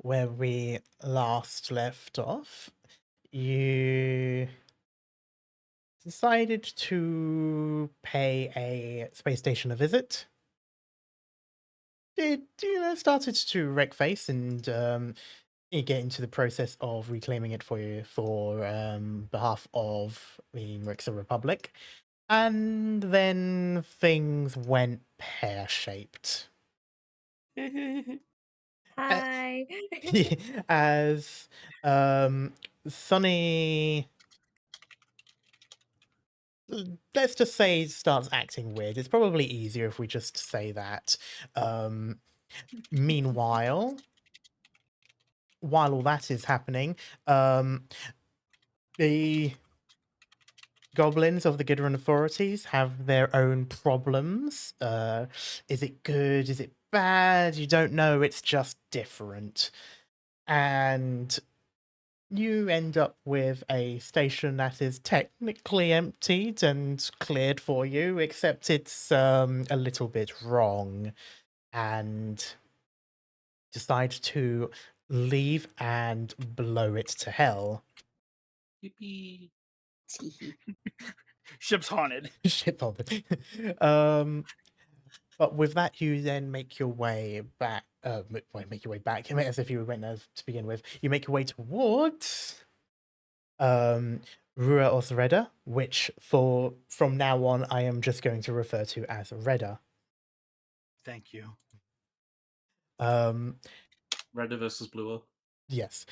where we last left off, you decided to pay a space station a visit. Started to wreck face and you get into the process of reclaiming it for you for behalf of the Rixa Republic. And then things went pear-shaped. Hi. As Sunny, let's just say, starts acting weird. It's probably easier if we just say that. Meanwhile, while all that is happening, the goblins of the Gidderon authorities have their own problems. Is it good? Is it bad? You don't know. It's just different. And you end up with a station that is technically emptied and cleared for you, except it's a little bit wrong, and decide to leave and blow it to hell. Yippee. Ship's haunted. Shit on it. But with that, you then make your way back. Make your way back. As if you went there to begin with. You make your way towards Rua or Redda, which from now on I am just going to refer to as Redda. Thank you. Redda versus Bluer. Yes.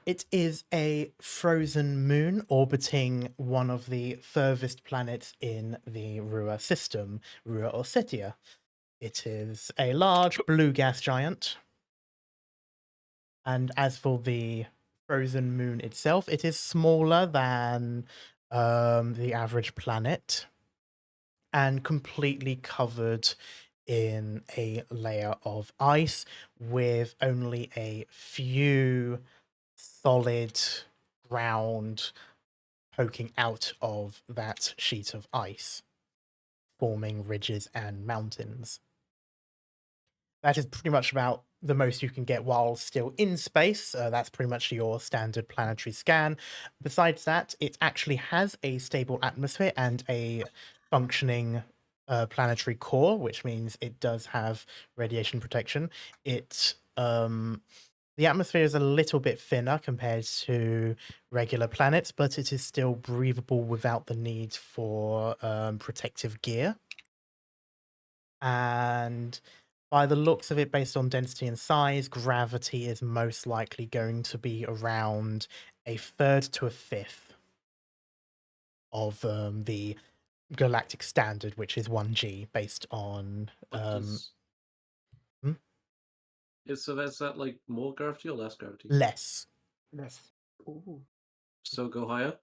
It is a frozen moon orbiting one of the furthest planets in the Rua system, Rua Orsetia. It is a large blue gas giant. And as for the frozen moon itself, it is smaller than the average planet and completely covered in a layer of ice with only a few solid ground poking out of that sheet of ice, forming ridges and mountains. That is pretty much about the most you can get while still in space. That's pretty much your standard planetary scan. Besides that, it actually has a stable atmosphere and a functioning planetary core, which means it does have radiation protection. The atmosphere is a little bit thinner compared to regular planets, but it is still breathable without the need for protective gear. And by the looks of it, based on density and size, gravity is most likely going to be around a third to a fifth of the galactic standard, which is 1G, based on... So that's that like more gravity or less gravity? less. Ooh. So go higher?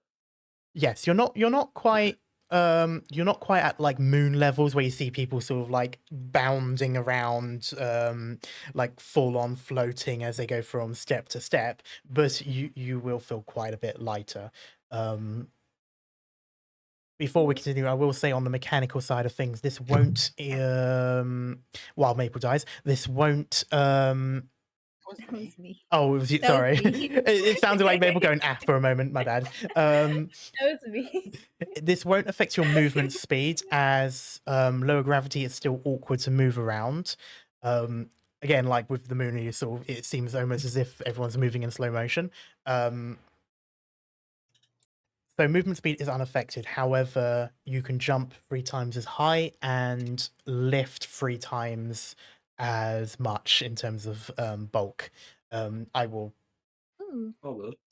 Yes, you're not quite at like moon levels where you see people sort of like bounding around like full on floating as they go from step to step, but you will feel quite a bit lighter. Before we continue, I will say on the mechanical side of things, this won't while Maple dies, this won't That was me. oh, it was you, That was sorry. me. It sounded like Maple going for a moment, my bad. That was me. This won't affect your movement speed, as lower gravity is still awkward to move around. Again, like with the moon, it seems almost as if everyone's moving in slow motion. So movement speed is unaffected. However, you can jump 3 times as high and lift 3 times as much in terms of bulk. I will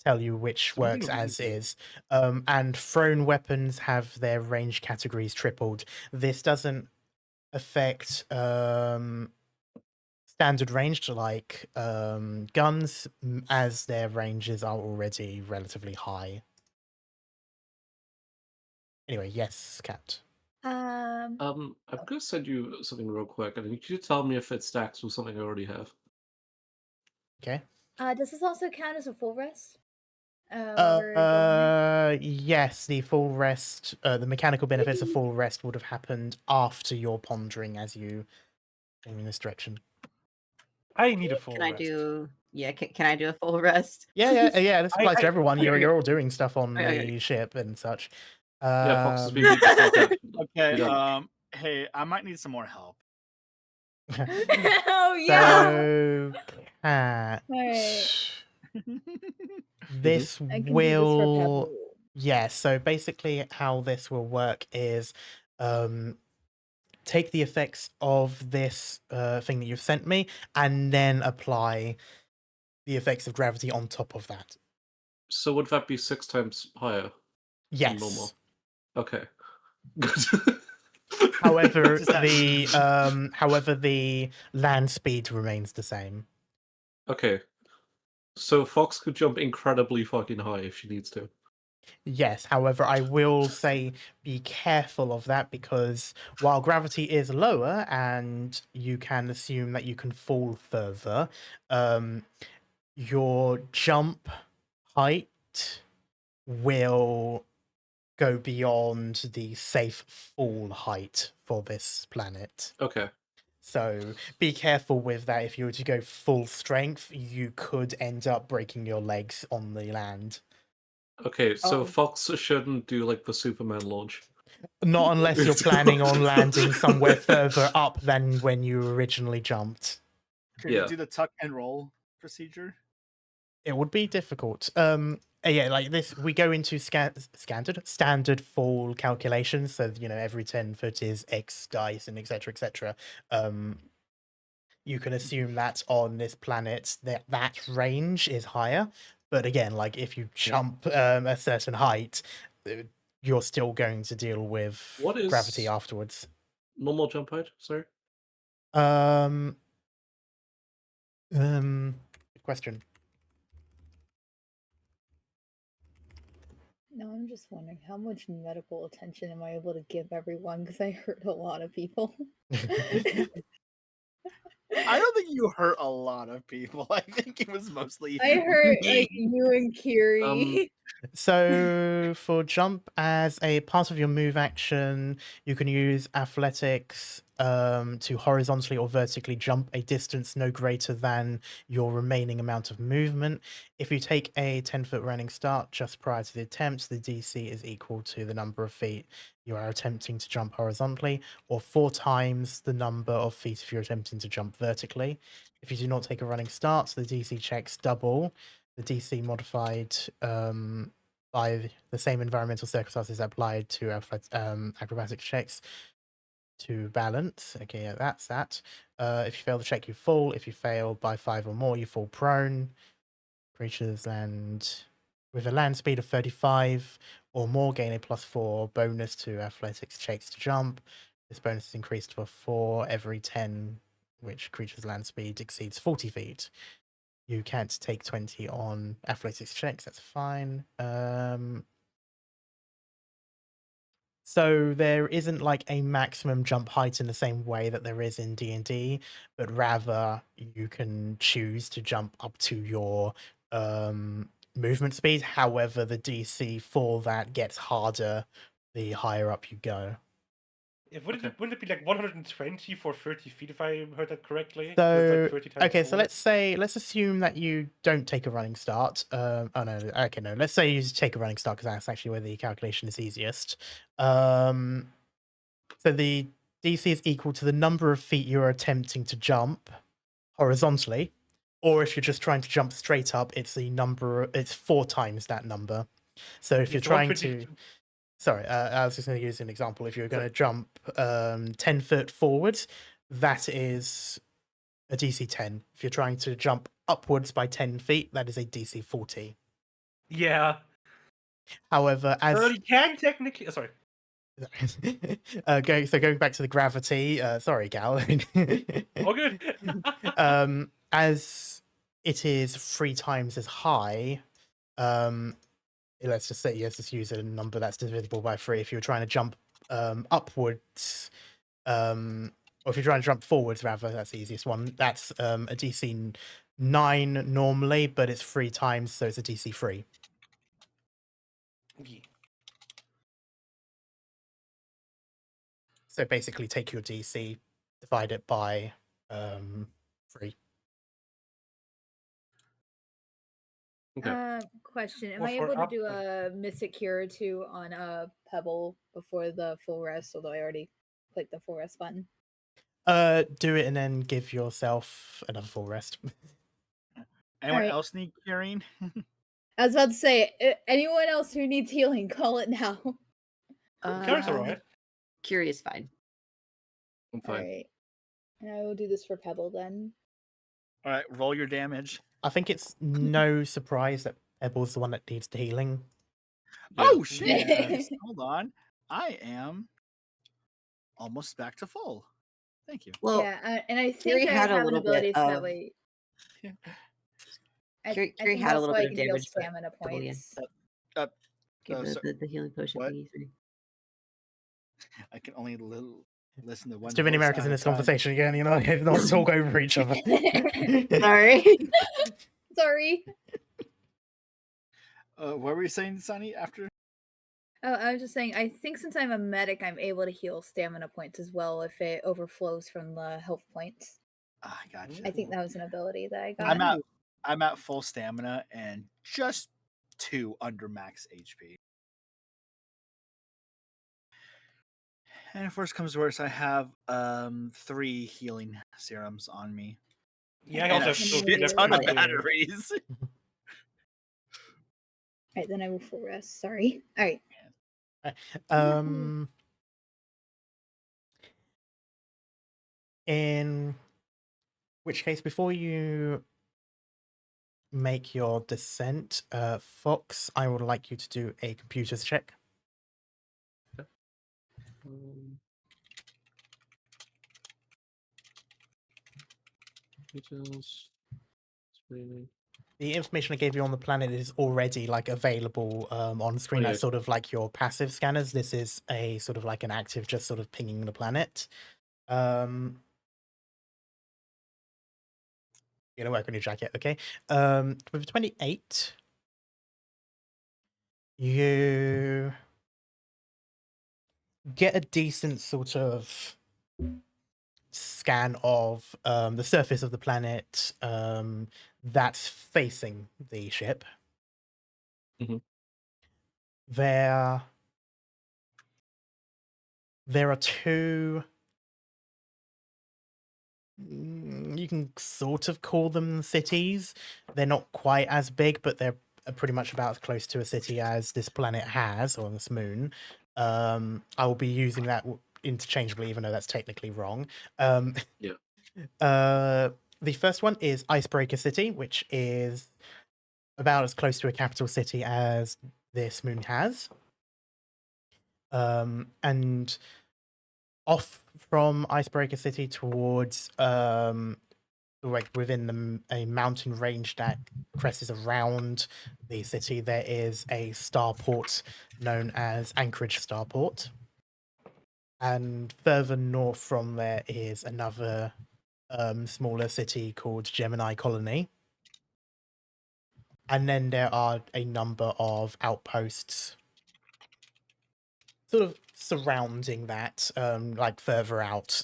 tell you which works as is. And thrown weapons have their range categories tripled. This doesn't affect standard range like guns, as their ranges are already relatively high. Anyway, yes, Kat. I'm gonna send you something real quick, and could you tell me if it stacks with something I already have? Okay. Does this also count as a full rest? Yes, the full rest, the mechanical benefits of full rest would have happened after your pondering as you came in this direction. I need a full Can I rest. do? Yeah, can I do a full rest? Yeah. please? This applies to everyone. Okay, okay. You're all doing stuff on Okay. the ship and such. Yeah, Fox has been beat the fuck out. Okay. Yeah. Hey, I might need some more help. Oh yeah. So, Cat, Alright. this I can do this for will. Pebble. Yeah, so basically how this will work is take the effects of this thing that you've sent me and then apply the effects of gravity on top of that. So would that be 6 times higher than normal? Yes. Okay. Good. However, Does that the land speed remains the same. Okay. So Fox could jump incredibly fucking high if she needs to. Yes, however, I will say be careful of that because while gravity is lower and you can assume that you can fall further, your jump height will go beyond the safe fall height for this planet. Okay. So be careful with that. If you were to go full strength, you could end up breaking your legs on the land. Okay, so Oh. Fox shouldn't do like the Superman launch. Not unless you're planning on landing somewhere further up than when you originally jumped. Could Yeah. you do the tuck and roll procedure? It would be difficult. Yeah, like this, we go into standard fall calculations. So every 10 foot is X dice and etc. etc. You can assume that on this planet that range is higher. But again, like if you jump a certain height, you're still going to deal with What is gravity afterwards. normal jump height? Sorry. Good question. No, I'm just wondering how much medical attention am I able to give everyone because I hurt a lot of people. I don't think you hurt a lot of people. I think it was mostly I hurt me. like you and Kiri. So for jump as a part of your move action, you can use athletics to horizontally or vertically jump a distance no greater than your remaining amount of movement. If you take a 10-foot running start just prior to the attempt, the DC is equal to the number of feet you are attempting to jump horizontally, or 4 times the number of feet if you're attempting to jump vertically. If you do not take a running start, the DC checks double. The DC modified by the same environmental circumstances applied to acrobatics checks to balance. Okay, yeah, that's that. If you fail the check, you fall. If you fail by 5 or more, you fall prone. Creatures land with a land speed of 35 or more gain a +4 bonus to athletics checks to jump. This bonus is increased to a 4 every 10 which creature's land speed exceeds 40 feet. You can't take 20 on athletics checks, that's fine. So there isn't like a maximum jump height in the same way that there is in D&D, but rather you can choose to jump up to your movement speed. However, the DC for that gets harder the higher up you go. Wouldn't it be like 120 for 30 feet if I heard that correctly? So With, like, 30 times okay, so forward? let's assume that you don't take a running start. Oh no, okay, no. Let's say you take a running start because that's actually where the calculation is easiest. So the DC is equal to the number of feet you're attempting to jump horizontally, or if you're just trying to jump straight up, it's 4 times that number. So if you're It's trying to 120. Sorry, I was just going to use an example. If you're going to jump 10 foot forwards, that is a DC 10. If you're trying to jump upwards by 10 feet, that is a DC 40. Yeah. However, as Well, you can technically. Sorry. going back to the gravity, sorry, Gal. Oh, good. As it is 3 times as high, let's just use a number that's divisible by 3. If you're trying to jump upwards, or if you're trying to jump forwards, rather, that's the easiest one. That's a DC 9 normally, but it's 3 times, so it's a DC 3. Yeah. So basically, take your DC, divide it by 3. Okay. Question: Am Well, I for able to up- do a Mystic Cure or two on a Pebble before the full rest? Although I already clicked the full rest button. Do it and then give yourself another full rest. Anyone Alright. else need curing? I was about to say, anyone else who needs healing, call it now. Cure's alright. Curious, fine. I'm fine. Alright. And I will do this for Pebble then. All right, roll your damage. I think it's no surprise that Pebble's the one that needs the healing. Yeah. Oh shit! Yeah. Nice. Hold on, I am almost back to full. Thank you. Well, yeah, and I Kiri think I had a have an little ability bit so that of- way. Kiri I think had a also little I bit of can heal damage, but stamina Pebble, yeah. points. Give so- the healing potion, what? please. I can only listen to one. There's too many voice Americans at in a this time. conversation again, you know, not talk over each other. Sorry. Sorry. What were you saying, Sunny? After Oh, I was just saying, I think since I'm a medic, I'm able to heal stamina points as well if it overflows from the health points. I gotcha. I think that was an ability that I got. I'm at full stamina and just 2 under max HP. And if worse comes to worse, I have 3 healing serums on me. Yeah, I And also a have shit left ton of with the- batteries. Alright, then I will full rest. Sorry. Alright. In which case, before you make your descent, Fox, I would like you to do a computers check. Details. Screening. The information I gave you on the planet is already like available on screen. Oh, yeah. That's sort of like your passive scanners. This is a sort of like an active, just sort of pinging the planet. You're gonna work on your jacket, okay? With 28, you get a decent sort of scan of the surface of the planet that's facing the ship. Mhm. There are 2. You can sort of call them cities. They're not quite as big, but they're pretty much about as close to a city as this planet has, or this moon. I will be using that interchangeably, even though that's technically wrong. Yeah. The first one is Icebreaker City, which is about as close to a capital city as this moon has. And off from Icebreaker City towards like within a mountain range that cresses around the city, there is a starport known as Anchorage Starport. And further north from there is another smaller city called Gemini Colony. And then there are a number of outposts sort of surrounding that, like further out.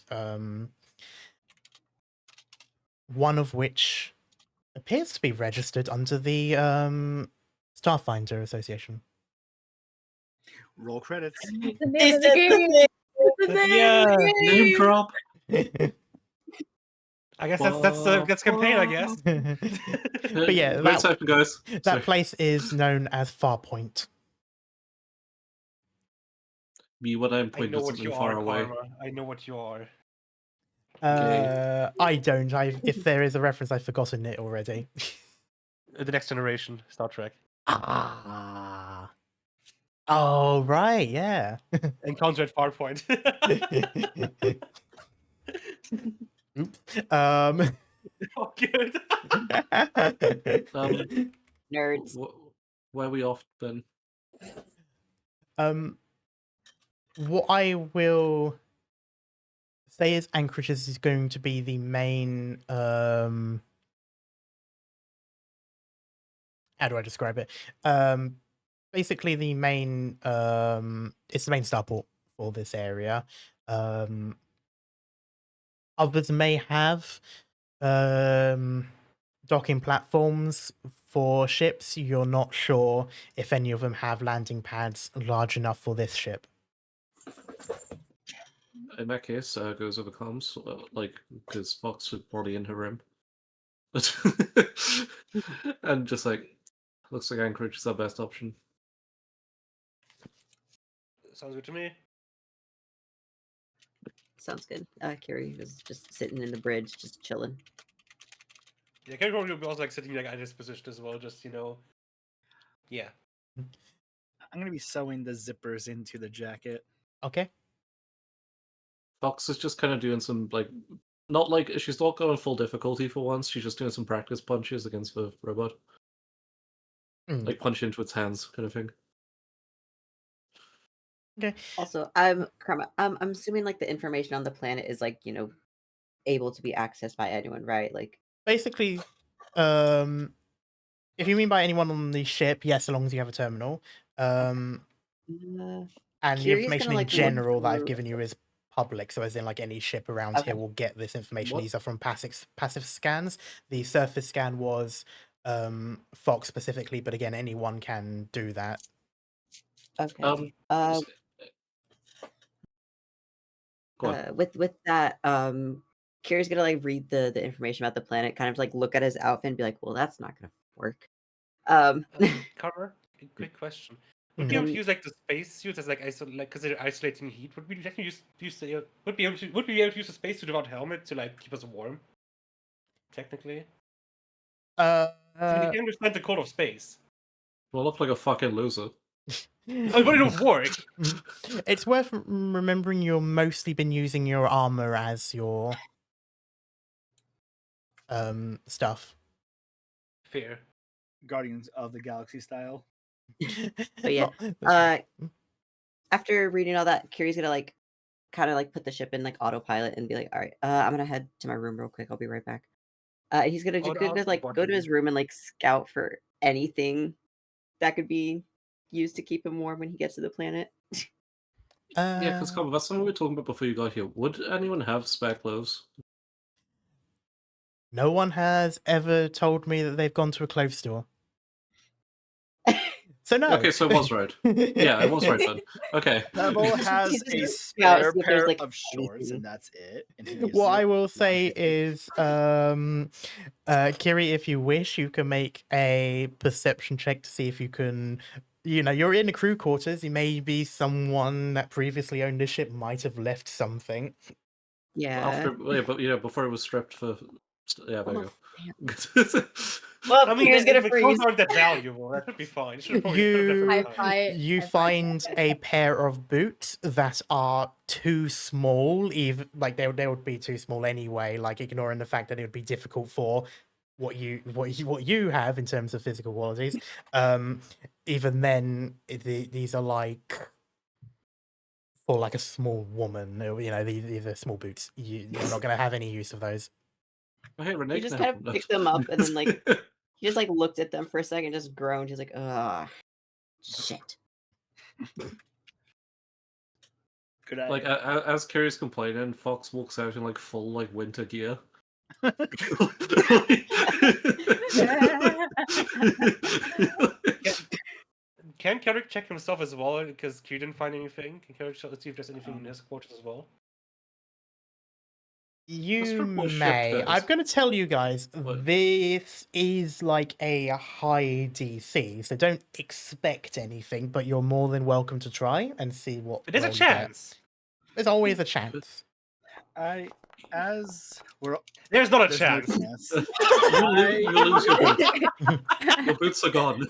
One of which appears to be registered under the Starfinder Association. Roll credits. The name of the game. The name of the Name game. drop. I guess that's campaign, I guess. But yeah, Wait a that, second, guys. that Sorry. place is known as Farpoint. Be what I'm I pointing know at what something you far are, away. Karma. I know what you are. Okay. I don't. If there is a reference, I've forgotten it already. The Next Generation, Star Trek. Ah. Oh, right, yeah. Encounter at Farpoint. Oops. Oh, good. Nerds. Where are we off then? What I will say is Anchorage is going to be the main how do I describe it? Basically the main it's the main starport for this area. Others may have docking platforms for ships. You're not sure if any of them have landing pads large enough for this ship. In that case, goes over comms, because Fox was probably in her room. And just like, looks like Anchorage is our best option. Sounds good to me. Sounds good. Kiri was just sitting in the bridge, just chilling. Yeah, Kerry probably will be also like sitting like at his position as well, just yeah. I'm gonna be sewing the zippers into the jacket. Okay. Fox is just kind of doing some not like she's not going full difficulty for once. She's just doing some practice punches against the robot, like punch into its hands, kind of thing. Okay. Also, Karma, I'm assuming like the information on the planet is like, able to be accessed by anyone, right? Like Basically, if you mean by anyone on the ship, yes, as long as you have a terminal. And the Kiri's information gonna, in like, look general that I've through- given you is public, so as in like any ship around Okay. here will get this information. What? These are from passive scans. The surface scan was Fox specifically, but again, anyone can do that. Okay. Go on. With that, Kiri's gonna like read the information about the planet, kind of like look at his outfit and be like, well, that's not gonna work. Carver, a quick question. Would be able to use like the space suits as like because they're isolating heat? Would we technically would be able to use a space suit without helmet to like keep us warm? Technically, I mean, you can understand the cold of space. Well, look like a fucking loser. But it don't work. It's worth remembering you've mostly been using your armor as your stuff. Fair. Guardians of the Galaxy style. But yeah, after reading all that, Kiri's gonna like kind of like put the ship in like autopilot and be like, all right, I'm gonna head to my room real quick. I'll be right back. He's gonna Oh, just like go to his room and like scout for anything that could be used to keep him warm when he gets to the planet. Yeah, because that's something we were talking about before you got here. Would anyone have spare clothes? No one has ever told me that they've gone to a clothes store. So no. Okay, so I was right. Yeah, I was right then. Okay. Pebble has He's a just gonna scout, spare see if there's, pair like, of shorts, anything. and that's it. And he uses What I it will say one day. is, Kiri, if you wish, you can make a perception check to see if you can. You're in the crew quarters. You may be someone that previously owned a ship might have left something. Yeah. Before it was stripped for. Yeah, there you Oh, go. Well, I mean, Kiri's gonna the freeze. clothes aren't that valuable. That should be fine. You find a pair of boots that are too small. Even like they would be too small anyway. Like ignoring the fact that it would be difficult for what you have in terms of physical qualities. Even then, these are like for like a small woman. These are small boots. You're not going to have any use of those. Hey, Renee He just can kind have of them. picked them up and then like he just like looked at them for a second, just groaned. He's like, "Ugh, shit." Could I? Like as Kiri's complaining, Fox walks out in like full like winter gear. Can Carrick check himself as well because Q didn't find anything? Can Carrick see if there's anything in his quarters as well? You was may. shipped, I'm guys. going to tell you guys, What? this is like a high DC, so don't expect anything, but you're more than welcome to try and see what. There's a roll you get. chance. There's always a chance. There's not a There's chance. no chance. You lose your boots. Your boots are gone.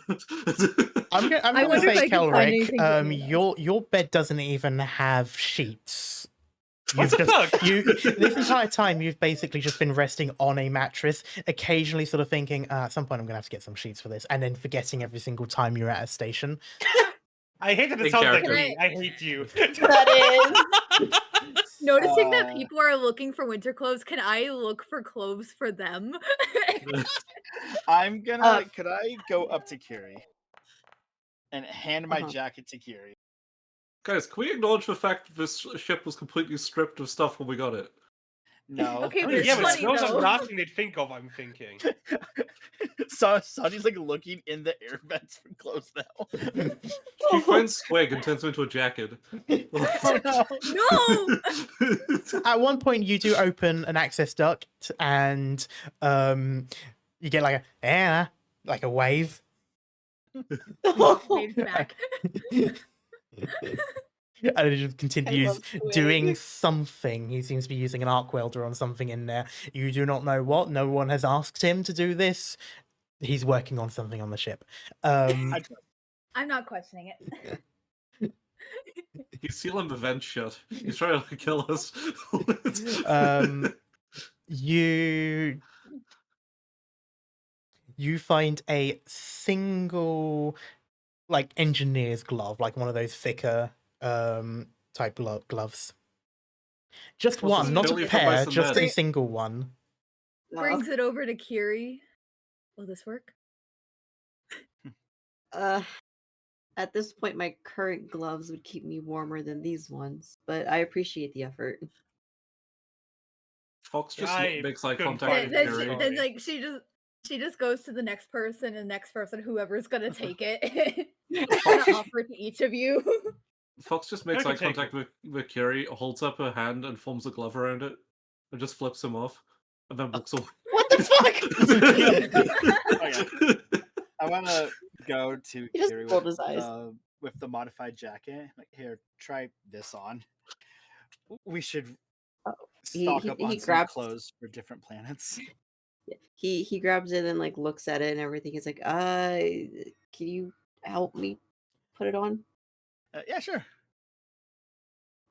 I'm I going to wonder if say, I can find Kelrick, anything your bed doesn't even have sheets. What the fuck? This entire time, you've basically just been resting on a mattress, occasionally sort of thinking, at some point I'm going to have to get some sheets for this, and then forgetting every single time you're at a station. I hate that it Big sounds like character. me. I hate you. That Noticing that people are looking for winter clothes, can I look for clothes for them? I'm gonna. Could I go up to Kiri and hand my Uh-huh. jacket to Kiri? Guys, can we acknowledge the fact that this ship was completely stripped of stuff when we got it? No. Okay, I but mean, it's yeah, but funny those are the though. last thing they'd think of, I'm thinking. So Sonny's like looking in the air vents for clothes now. She finds Swig and turns him into a jacket. Oh no! No. At one point, you do open an access duct, and you get like a wave. Waves back. And it just continues love Swig. doing something. He seems to be using an arc welder on something in there. You do not know what. No one has asked him to do this. He's working on something on the ship. I'm not questioning it. He's sealing the vent shut. He's trying to kill us. You find a single like engineer's glove, like one of those thicker type gloves. Just What's this, one, not a Billy from pair, Mice and just a Men? single one. Brings it over to Kiri. Will this work? At this point, my current gloves would keep me warmer than these ones, but I appreciate the effort. Fox just I makes eye couldn't contact find with it. Then, Fury. then like she just goes to the next person, and the next person, whoever's gonna take it, gonna offer to each of you. Fox just makes I eye can take contact with Curie, holds up her hand and forms a glove around it, and just flips him off, and then walks away. What the fuck? I want to go to He just Kiri rolled his eyes. with the modified jacket. Like, here, try this on. We should stock up on he some grabs- clothes for different planets. He grabs it and like looks at it and everything. He's like, can you help me put it on? Yeah, sure.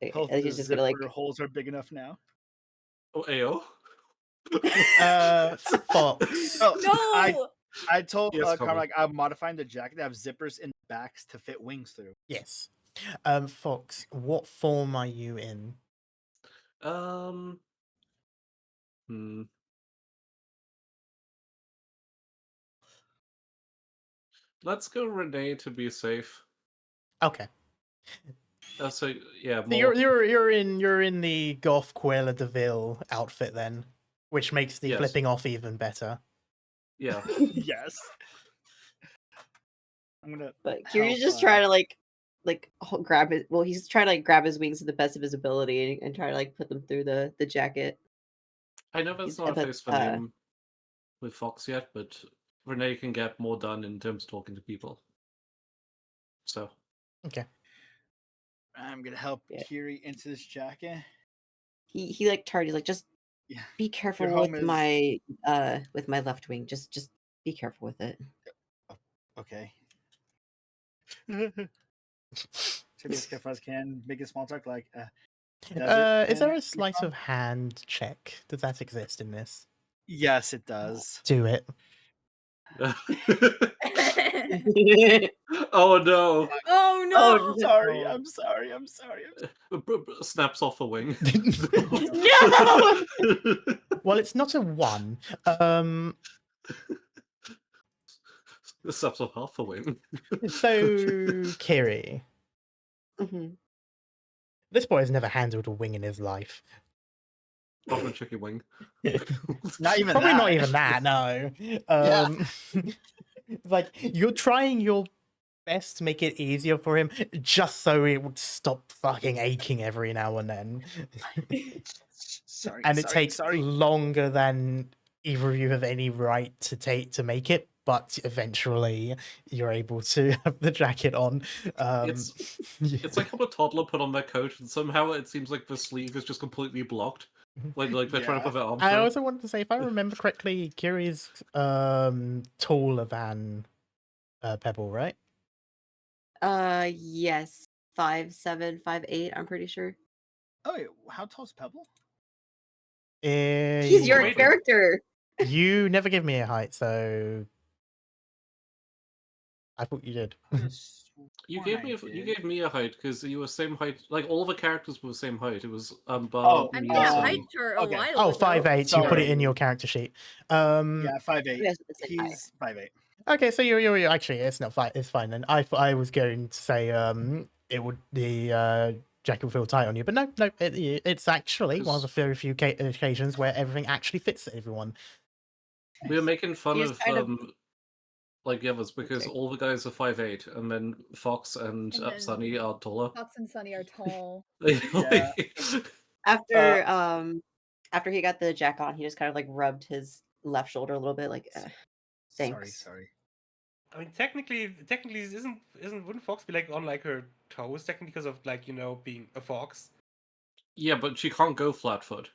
Okay, Hope and the he's just gonna like zipper holes are big enough now. Oh, AO? Fox. Oh, No. I told Yes, Carmen, Carmen. like, I'm modifying the jacket to have zippers in the backs to fit wings through. Yes. Fox, what form are you in? Let's go Renee to be safe. Okay. So yeah, So more. you're in the Goth Quella Deville outfit then, which makes the Yes. flipping off even better. Yeah. Yes. I'm gonna. But Kiri's help, just trying to like grab it. Well, he's trying to like grab his wings to the best of his ability and try to like put them through the jacket. I know that's He's- not a but, face for name with Fox yet, but Renee can get more done in terms of talking to people. So. Okay. I'm gonna help Yeah. Kiri into this jacket. He like he's like, just Yeah. be careful Your home with is- my left wing. Just be careful with it. Okay. Should be as careful as I can. Make a small talk like. Is there a desert sleight of hand check? Does that exist in this? Yes, it does. Do it. Oh no! Oh no. Oh, I'm sorry. I'm sorry. I'm sorry. Snaps off a wing. No! Well, it's not a 1. Snaps off half a wing. So Kiri, Mhm. this boy has never handled a wing in his life. Off a chicken wing. Not even Probably that. not even that, no. Like, you're trying your best to make it easier for him, just so it would stop fucking aching every now and then. Sorry. And it sorry, takes sorry. longer than either of you have any right to make it, but eventually you're able to have the jacket on. It's like how a toddler put on their coat, and somehow it seems like the sleeve is just completely blocked. Like they're trying to put their arm I through. also wanted to say, if I remember correctly, Kiri's taller than Pebble, right? Yes. 5'7", 5'8", I'm pretty sure. Oh, wait, how tall is Pebble? He's your wait. character. You never give me a height, so I thought you did. You gave me a height because you were same height. Like all of the characters were the same height. It was Oh, Bar, I me, made and a Sonny. height chart a Okay. while Oh, ago. 5'8", you put it Sorry. in your character sheet. Yeah, 5'8". You guys are the same height. He's 5'8". Okay, so you're actually, it's not fine. It's fine then. I was going to say it would be jacket will feel tight on you. But no, it's actually one of the very few occasions where everything actually fits everyone. We were making fun He's of kind of- like the others because Okay. all the guys are 5'8", and then Fox and And then Sunny are taller. Fox and Sunny are tall. Yeah. After he got the jack on, he just kind of like rubbed his left shoulder a little bit, like thanks. Sorry. I mean, technically, wouldn't Fox be like on like her toes technically because of like being a fox? Yeah, but she can't go flat-foot.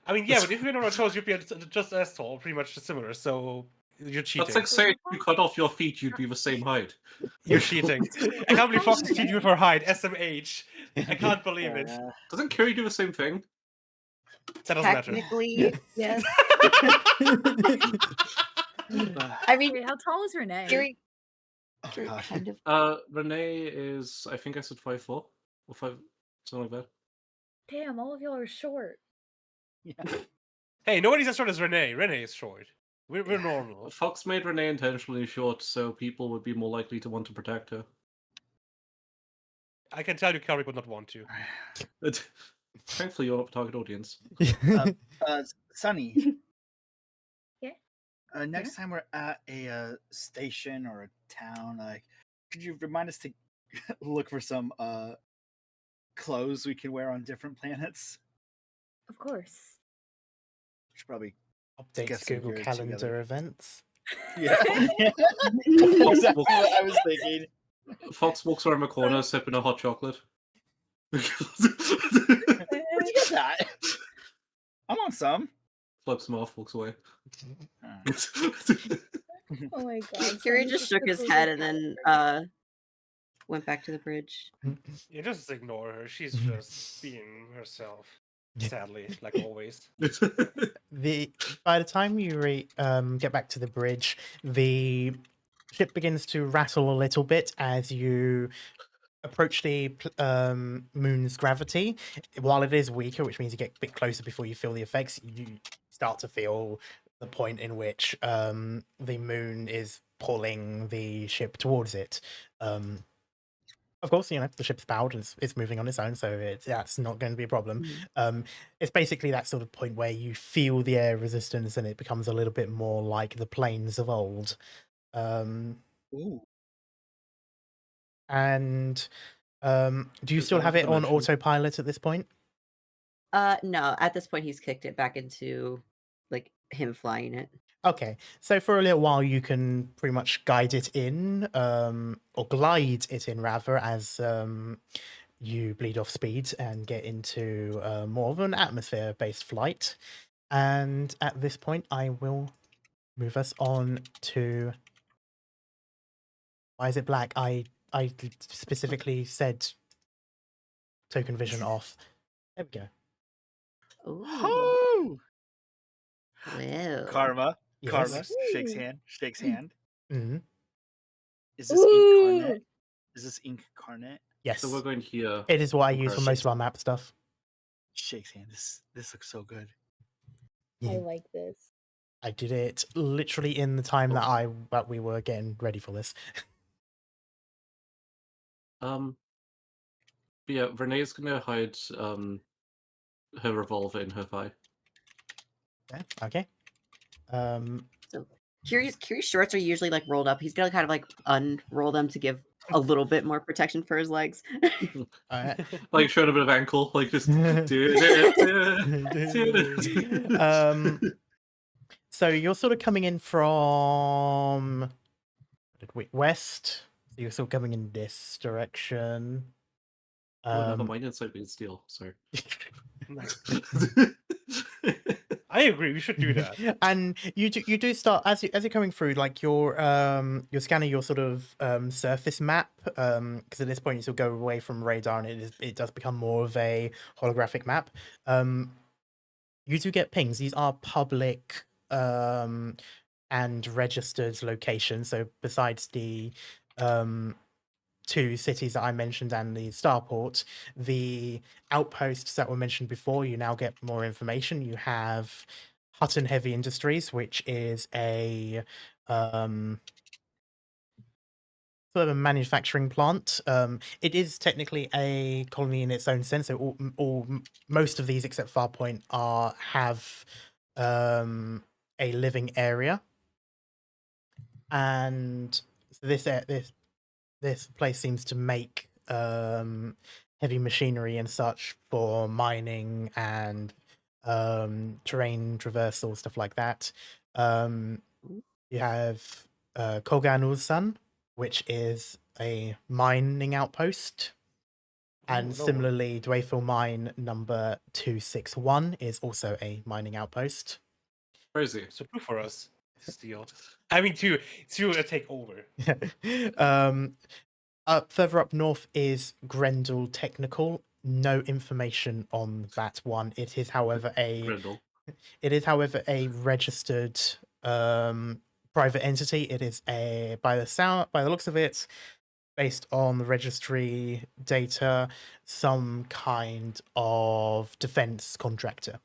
I mean, yeah, but if you're on her toes, you'd be just as tall, pretty much similar. So you're cheating. That's like saying if you cut off your feet, you'd be the same height. You're cheating. I can't believe Fox is cheating with her height. SMH. I can't believe it. Doesn't Kiri do the same thing? That doesn't matter. Technically, yes. I mean, Wait, how tall is Renee? Gary, Oh, Gary God. kind of. Renee is, I think I said 5'4" or 5, something like that. Damn, all of y'all are short. Hey, nobody's as short as Renee. Renee is short. We're normal. Fox made Renee intentionally short so people would be more likely to want to protect her. I can tell you, Carrick would not want to. Thankfully, you're not the target audience. Sunny. Yeah? Next time we're at a station or a town, like, could you remind us to look for some clothes we can wear on different planets? Of course. Should probably Updates get some Google gear Calendar together. events. Yeah. Exactly what I was thinking. Fox walks around the corner sipping a hot chocolate. Where'd you get that? I'm on some. Flips him off, walks away. Oh my god. Gary Sunny just shook his quickly head looked and at then went back to the bridge. You just ignore her. She's just being herself. Sadly, like always. By the time you get back to the bridge, the ship begins to rattle a little bit as you approach the moon's gravity. While it is weaker, which means you get a bit closer before you feel the effects, you start to feel the point in which the moon is pulling the ship towards it. Of course, the ship's powered and it's moving on its own, so that's not going to be a problem. It's basically that sort of point where you feel the air resistance and it becomes a little bit more like the planes of old. Ooh. And do you Is still that have a it on dimension? autopilot at this point? No, at this point he's kicked it back into like him flying it. Okay, so for a little while you can pretty much guide it in, or glide it in rather, as you bleed off speed and get into more of an atmosphere-based flight. And at this point, I will move us on to. Why is it black? I specifically said token vision off. There we go. Ooh. Woo! Well. Karma. Yes. Karma shakes Ooh. hand. Shakes hand. Hmm. Is this incarnate? Ooh. Is this incarnate? Yes, So we're going here. it is what I use for Comparison. most of our map stuff. Shakes hand. This looks so good. I Yeah. like this. I did it literally in the time that we were getting ready for this. But yeah, Renee's gonna hide her revolver in her thigh. Yeah, okay. So Kiri's shorts are usually like rolled up. He's gonna kind of like unroll them to give a little bit more protection for his legs. Like showing a bit of ankle, like just. So you're sort of coming in from west. So you're sort of coming in this direction. Oh, never mind. Inside being steel. Sorry. I agree. We should do that. And you do start as you're coming through, like you're scanning your sort of surface map, because at this point you still go away from radar and it does become more of a holographic map. You do get pings. These are public and registered locations. So besides the two cities that I mentioned and the starport, the outposts that were mentioned before, you now get more information. You have Hutton Heavy Industries, which is a sort of a manufacturing plant. It is technically a colony in its own sense. So most of these, except Farpoint, have a living area, and so this place seems to make heavy machinery and such for mining and terrain traversal, stuff like that. You have Koganulsan, which is a mining outpost. And similarly, Dwayfield Mine number 261 is also a mining outpost. Crazy. So two for us to steal. I mean, to take over. Further up north is Grendel Technical. No information on that one. It is, however, Grendel. a registered private entity. It is by the looks of it, based on the registry data, some kind of defense contractor.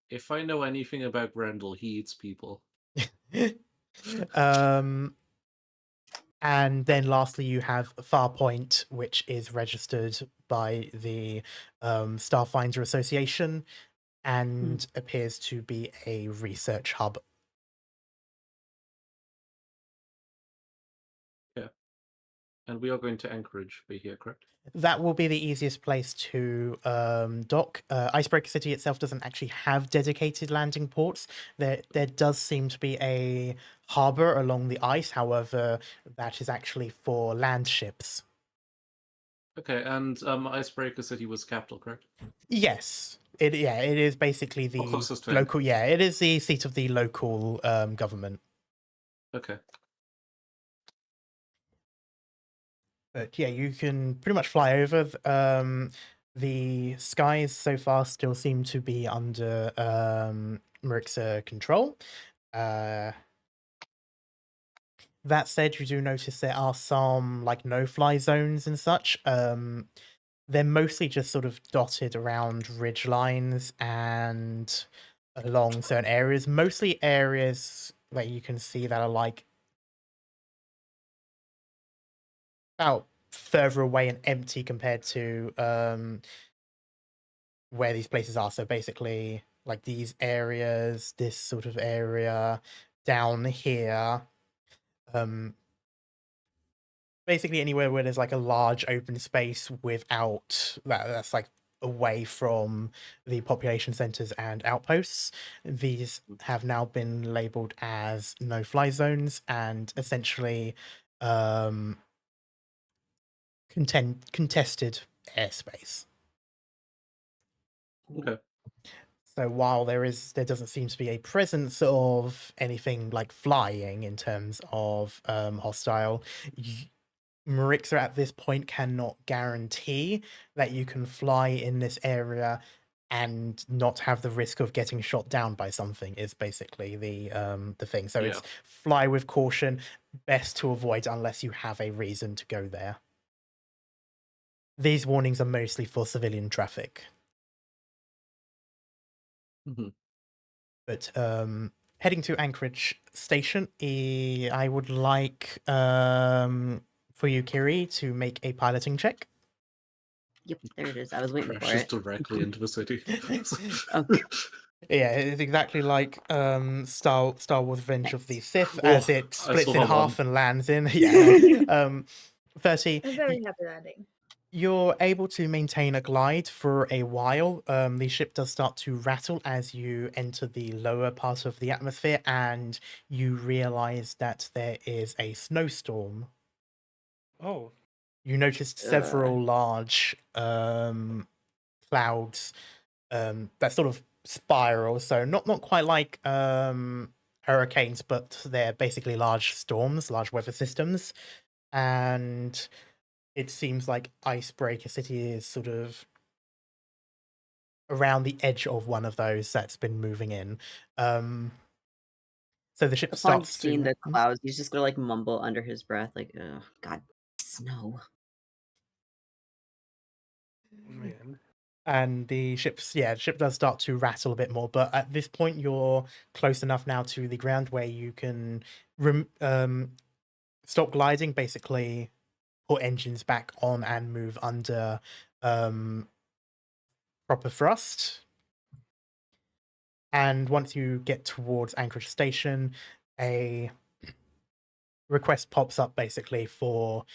If I know anything about Grendel, he eats people. And then lastly, you have Farpoint, which is registered by the Starfinder Association and appears to be a research hub. Yeah. And we are going to Anchorage be here, correct? That will be the easiest place to dock. Icebreaker City itself doesn't actually have dedicated landing ports. There does seem to be a harbor along the ice. However, that is actually for land ships. Okay, and Icebreaker City was capital, correct? Yes. It is basically the closest to local. Yeah, it is the seat of the local government. Okay. But yeah, you can pretty much fly over. The skies so far still seem to be under Marixa control. That said, you do notice there are some like no-fly zones and such. They're mostly just sort of dotted around ridge lines and along certain areas. Mostly areas that you can see that are like out further away and empty compared to where these places are. So basically, like these areas, this sort of area down here, basically anywhere where there's like a large open space without that's like away from the population centers and outposts. These have now been labeled as no-fly zones and essentially contested airspace. Okay. So while there doesn't seem to be a presence of anything like flying in terms of hostile, Marixa at this point cannot guarantee that you can fly in this area and not have the risk of getting shot down by something is basically the thing. So it's fly with caution, best to avoid unless you have a reason to go there. These warnings are mostly for civilian traffic. Mm-hmm. But heading to Anchorage Station, I would like for you, Kiri, to make a piloting check. Yep, there it is. I was waiting for Crashes it. directly into the city. Yeah, it's exactly like Star Wars: Revenge of the Sith, Oh, as it I splits saw in that half one. and lands in. Yeah, 30. I'm very happy landing. You're able to maintain a glide for a while. The ship does start to rattle as you enter the lower part of the atmosphere, and you realize that there is a snowstorm. Oh. You noticed several large clouds that sort of spiral, so not quite like hurricanes, but they're basically large storms, large weather systems, and it seems like Icebreaker City is sort of around the edge of one of those that's been moving in. So the ship Upon starts seeing to... the clouds, he's just gonna like mumble under his breath, like, "Oh God, snow." Man. And the ship does start to rattle a bit more, but at this point you're close enough now to the ground where you can stop gliding, basically put engines back on and move under proper thrust. And once you get towards Anchorage Station, a request pops up basically for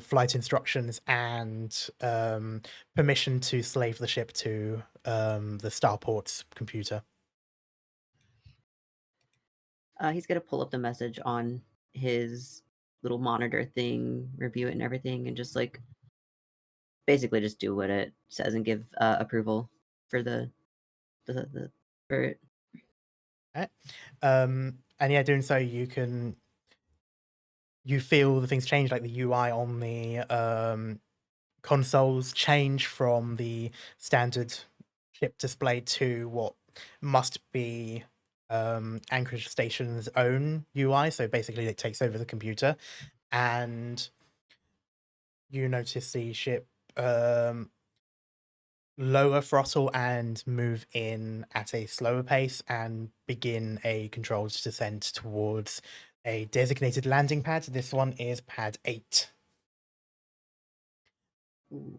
flight instructions and permission to slave the ship to the starport's computer. He's gonna pull up the message on his little monitor thing, review it and everything, and just like basically just do what it says and give approval for the for it. Okay. And yeah, doing so, you feel the things change, like the UI on the consoles change from the standard ship display to what must be Anchorage Station's own UI. So basically, it takes over the computer, and you notice the ship lower throttle and move in at a slower pace and begin a controlled descent towards a designated landing pad. This one is pad 8. And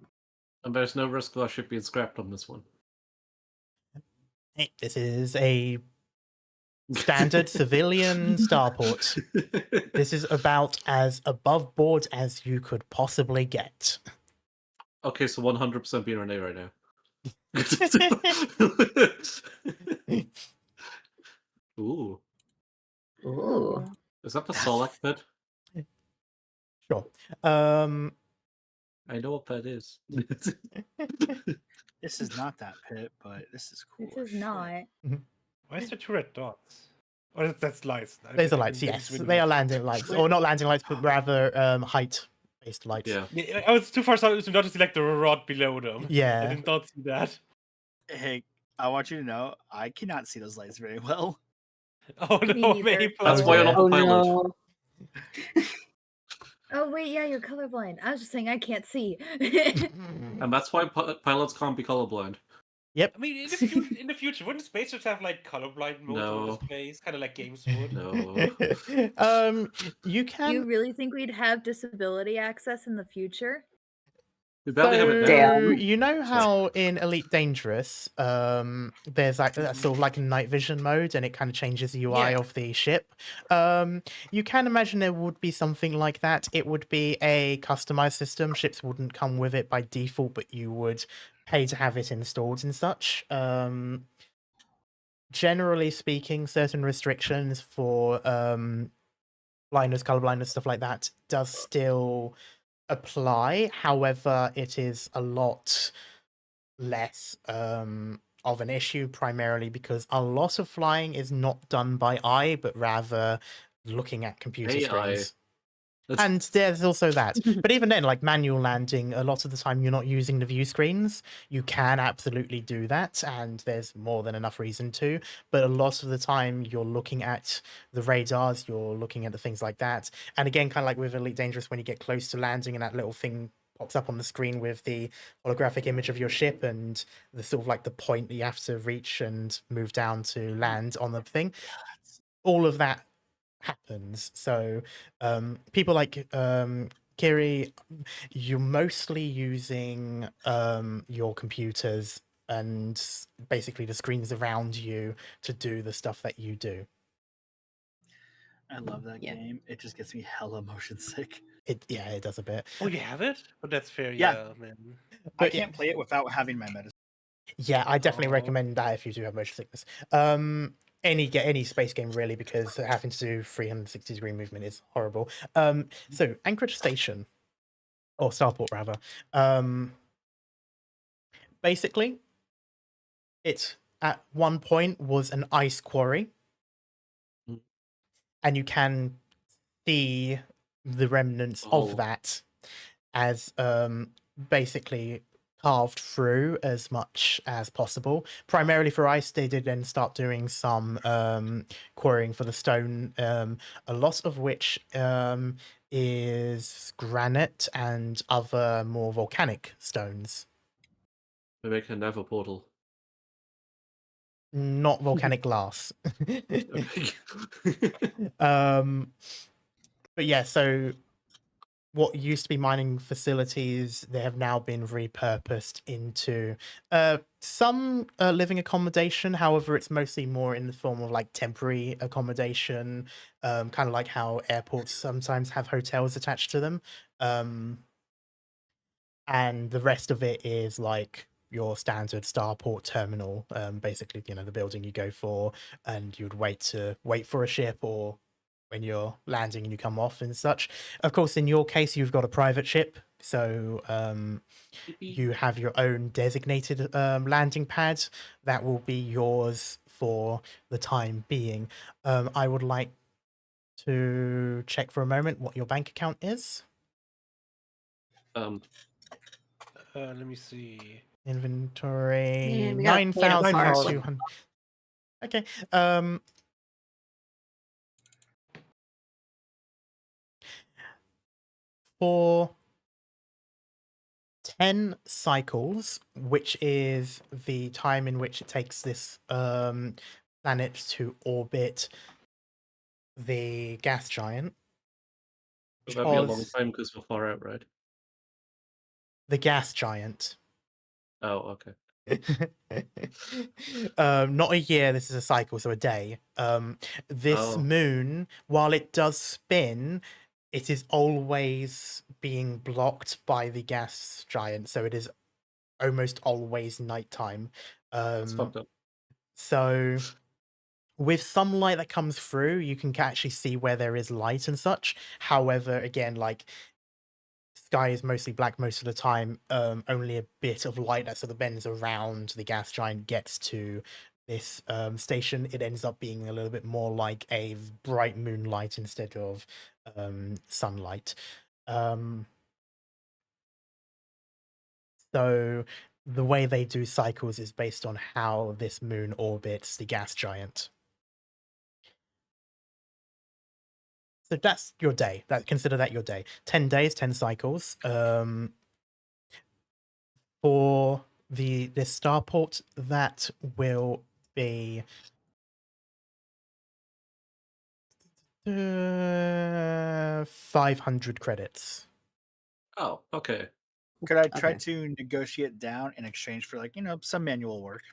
there's no risk of our ship being scrapped on this one. This is a standard civilian starport. This is about as above board as you could possibly get. Okay, so 100% being Renee right now. Ooh. Ooh. Is that the Solak pit? Sure. I know what that is. This is not that pit, but this is cool. This is as shit. not. Why is there 2 red dots? Oh, that's lights. Those are I lights, can yes. swim They with are it. landing lights. Or not landing lights, but rather height-based lights. Yeah. Yeah, I was too far south to not to see like the rod below them. I Yeah. did not see that. Hey, I want you to know I cannot see those lights very well. Oh Me no, neither. Maple. That's why you're not Oh the pilot. no. Oh wait, yeah, you're colorblind. I was just saying I can't see. And that's why pilots can't be colorblind. Yep. I mean, in the future, wouldn't spaceships have like colorblind mode on No. displays, kind of like games would? No. You can. You really think we'd have disability access in the future? We barely have it now. Damn. You know how in Elite Dangerous, there's like that sort of like a night vision mode, and it kind of changes the UI Yeah. of the ship. You can imagine there would be something like that. It would be a customized system. Ships wouldn't come with it by default, but you would pay to have it installed and such. Generally speaking, certain restrictions for blindness, color blindness, stuff like that does still apply. However, it is a lot less of an issue, primarily because a lot of flying is not done by eye, but rather looking at computer AI. screens. And there's also that. But even then, like manual landing, a lot of the time you're not using the view screens. You can absolutely do that, and there's more than enough reason to. But a lot of the time you're looking at the radars, you're looking at the things like that. And again, kind of like with Elite Dangerous, when you get close to landing and that little thing pops up on the screen with the holographic image of your ship and the sort of like the point that you have to reach and move down to land on the thing. All of that happens. So people like Kiri, you're mostly using your computers and basically the screens around you to do the stuff that you do. I love that Yeah. game. It just gets me hella motion sick. It does a bit. Oh, you have it? But that's fair, Yeah. man. I But can't play it without having my medicine. yeah, I definitely Oh. recommend that if you do have motion sickness. Any space game really, because having to do 360-degree movement is horrible. So Anchorage Station, or Starport rather, basically it at one point was an ice quarry, and you can see the remnants of that as basically carved through as much as possible. Primarily for ice, they did then start doing some quarrying for the stone, a lot of which is granite and other more volcanic stones. We make a Nether portal. Not volcanic glass. Okay. But yeah, so what used to be mining facilities, they have now been repurposed into some living accommodation. However, it's mostly more in the form of like temporary accommodation, kind of like how airports sometimes have hotels attached to them. And the rest of it is like your standard starport terminal, basically, the building you go for, and you'd wait for a ship, or when you're landing and you come off and such. Of course, in your case, you've got a private ship, so you have your own designated landing pad that will be yours for the time being. I would like to check for a moment what your bank account is. Let me see. Inventory Man, we gotta pay to park. 9,200. Okay. For 10 cycles, which is the time in which it takes this planet to orbit the gas giant. Would that be a long Because time because we're far out, right? the gas giant. Oh, okay. Not a year, this is a cycle, so a day. This Oh. moon, while it does spin, it is always being blocked by the gas giant, so it is almost always nighttime. That's fucked up. So with some light that comes through, you can actually see where there is light and such. However, again, like, sky is mostly black most of the time. Only a bit of light that sort of bends around the gas giant gets to this station. It ends up being a little bit more like a bright moonlight instead of sunlight. So the way they do cycles is based on how this moon orbits the gas giant. So that's your day. Consider that your day. 10 days, 10 cycles. For this starport, that will be 500 credits. Oh, okay. Could I try Okay. to negotiate down in exchange for, like, some manual work?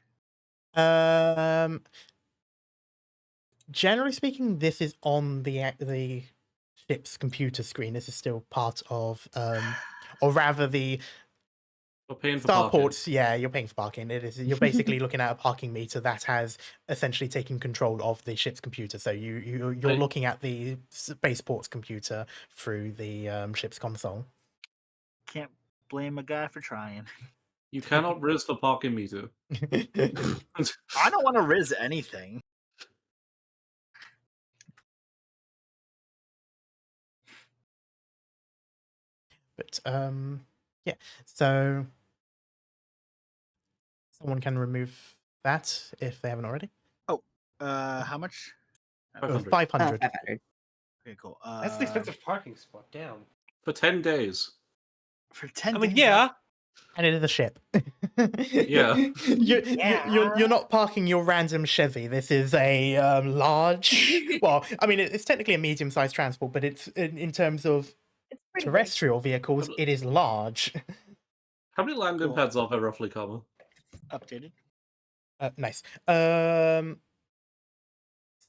Generally speaking, this is on the ship's computer screen. This is still part of, or rather, the We're paying for parking. starports. Yeah, you're paying for parking. It is. You're basically looking at a parking meter that has essentially taken control of the ship's computer. So you're looking at the spaceport's computer through the ship's console. Can't blame a guy for trying. You cannot risk the parking meter. I don't want to riz anything. But yeah. So someone can remove that if they haven't already. Oh, how much? 500. 500. 500. Okay, cool. That's an expensive parking spot. Damn. For 10 days. For 10 I mean, days. yeah. And it is a ship. Yeah. You're not parking your random Chevy. This is a large. Well, I mean, it's technically a medium-sized transport, but it's in terms of It's pretty big. terrestrial vehicles, it is large. How many landing Cool. pads are there roughly, Karma? Updated. Nice.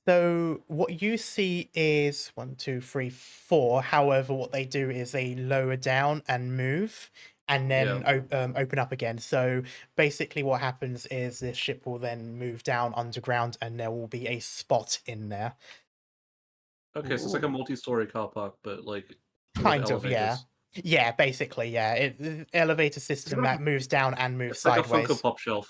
So what you see is 1, 2, 3, 4. However, what they do is they lower down and move, and then open up again. So basically, what happens is this ship will then move down underground, and there will be a spot in there. Okay, so it's like a multi-story car park, but like with Kind of, yeah. elevators. Yeah, basically, yeah. The elevator system that moves down and moves It's like a sideways. Funko Pop shelf.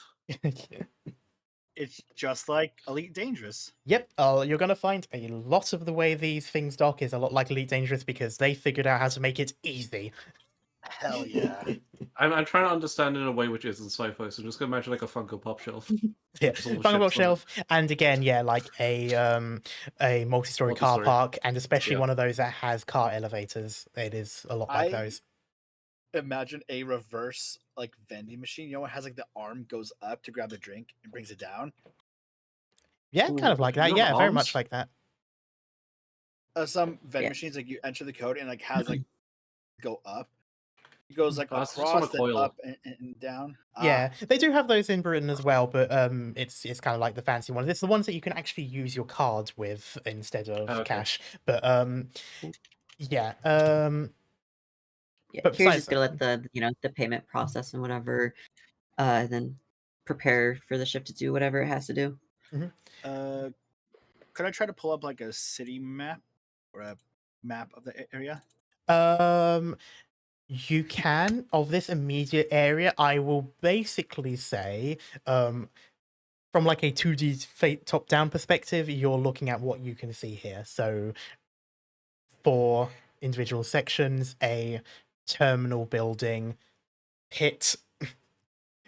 It's just like Elite Dangerous. Yep, you're gonna find a lot of the way these things dock is a lot like Elite Dangerous because they figured out how to make it easy. Hell yeah. I'm trying to understand in a way which isn't sci-fi, so just gonna imagine like a Funko Pop shelf. Yeah, Just all the Funko Pop ships on it. shelf, and again, yeah, like a multi-story car Multi-story. park, and especially Yeah. one of those that has car elevators. It is a lot like those. Imagine a reverse like vending machine. It has like the arm goes up to grab the drink and brings it down. Yeah, kind of like that. You have Yeah, very much arms? like that. some vending Yeah. machines, like you enter the code and like has like go up. It goes like That's just on a across, then coil. up and down. Yeah, they do have those in Britain as well, but it's kind of like the fancy ones. It's the ones that you can actually use your card with instead of Okay. cash. But yeah, Yeah, but Kira's besides just gonna let the payment process and whatever, and then prepare for the ship to do whatever it has to do. Could I try to pull up like a city map or a map of the area? you can of this immediate area. I will basically say, from like a 2D top-down perspective, you're looking at what you can see here. So for individual sections, a terminal building, pit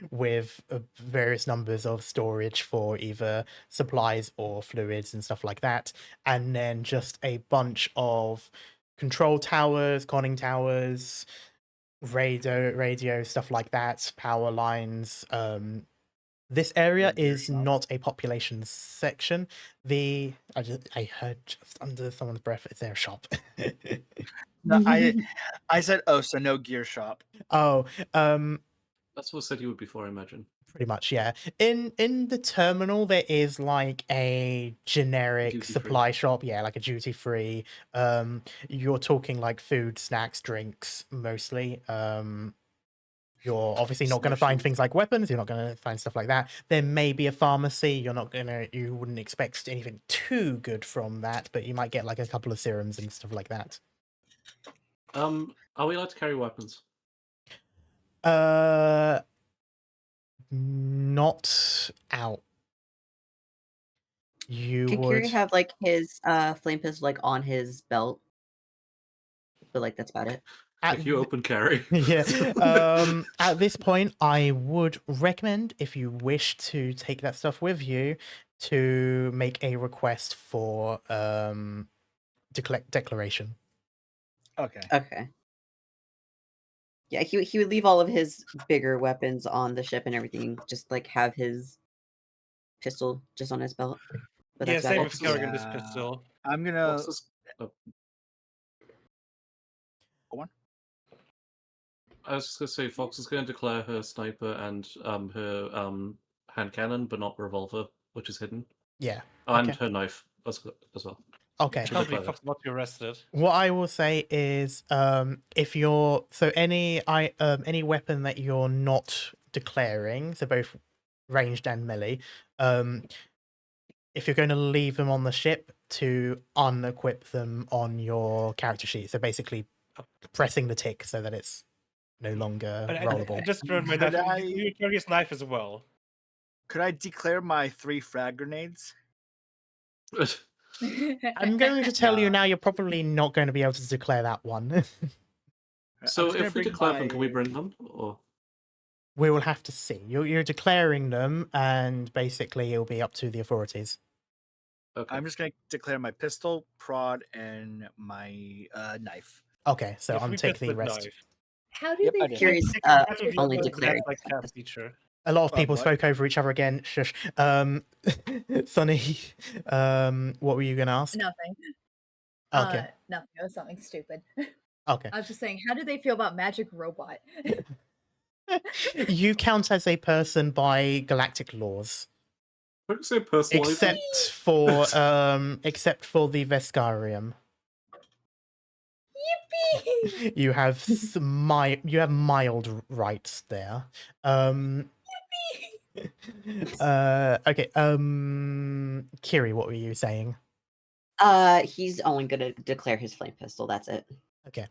with various numbers of storage for either supplies or fluids and stuff like that, and then just a bunch of control towers, conning towers, radio stuff like that, power lines. This area gear is shop. not a population section. I heard just under someone's breath, it's their shop. No, I said, oh, so no gear shop. Oh, That's what city would be for, I imagine. pretty much, yeah. In the terminal, there is like a generic Duty-free. supply shop, yeah, like a duty free. You're talking like food, snacks, drinks, mostly. You're obviously not going to find Snowshoes. things like weapons. You're not going to find stuff like that. There may be a pharmacy. You wouldn't expect anything too good from that, but you might get like a couple of serums and stuff like that. Are we allowed to carry weapons? Not out. You Can would Kiri have like his flame pistol like on his belt? But like that's about it. If you open carry. Yeah. At this point, I would recommend, if you wish to take that stuff with you, to make a request for declaration. Okay. Okay. Yeah, he would leave all of his bigger weapons on the ship and everything, just like have his pistol just on his belt. But Yeah, that's same about with it. Kerrigan, this Yeah. pistol. I'm gonna. Fox is- oh, Go on. I was just gonna say Fox is going to declare her sniper and her hand cannon, but not revolver, which is hidden, Yeah. and Okay. her knife as well. Okay. I Should can't declare believe that. Fox about to be arrested. What I will say is, if you're any weapon that you're not declaring, so both ranged and melee, if you're going to leave them on the ship, to unequip them on your character sheet. So basically, pressing the tick so that it's no longer I rollable. just remembered my Could knife. You carry his knife as well. Could I declare my 3 frag grenades? I'm going to tell you Nah. now, you're probably not going to be able to declare that one. I'm So just gonna if we bring declare them, can we my- bring them? Or We will have to see. You're declaring them, and basically it'll be up to the authorities. okay. I'm just gonna declare my pistol, prod, and my knife. Okay, so If we untick pistol the with rest. knife. How do Yep, they I did. feel? Kiri's That would be only a declaring. like tab feature. A lot of people What? spoke over each other again. Shush. Sunny, what were you going to ask? Nothing. Okay. Nothing. It was something stupid. Okay. I was just saying, how do they feel about magic robot? You count as a person by galactic laws, We're gonna say personal item. except for the Vescarium. Yippee! You have mild rights there. Okay. Kiri, what were you saying? He's only gonna declare his flame pistol. That's it. Okay.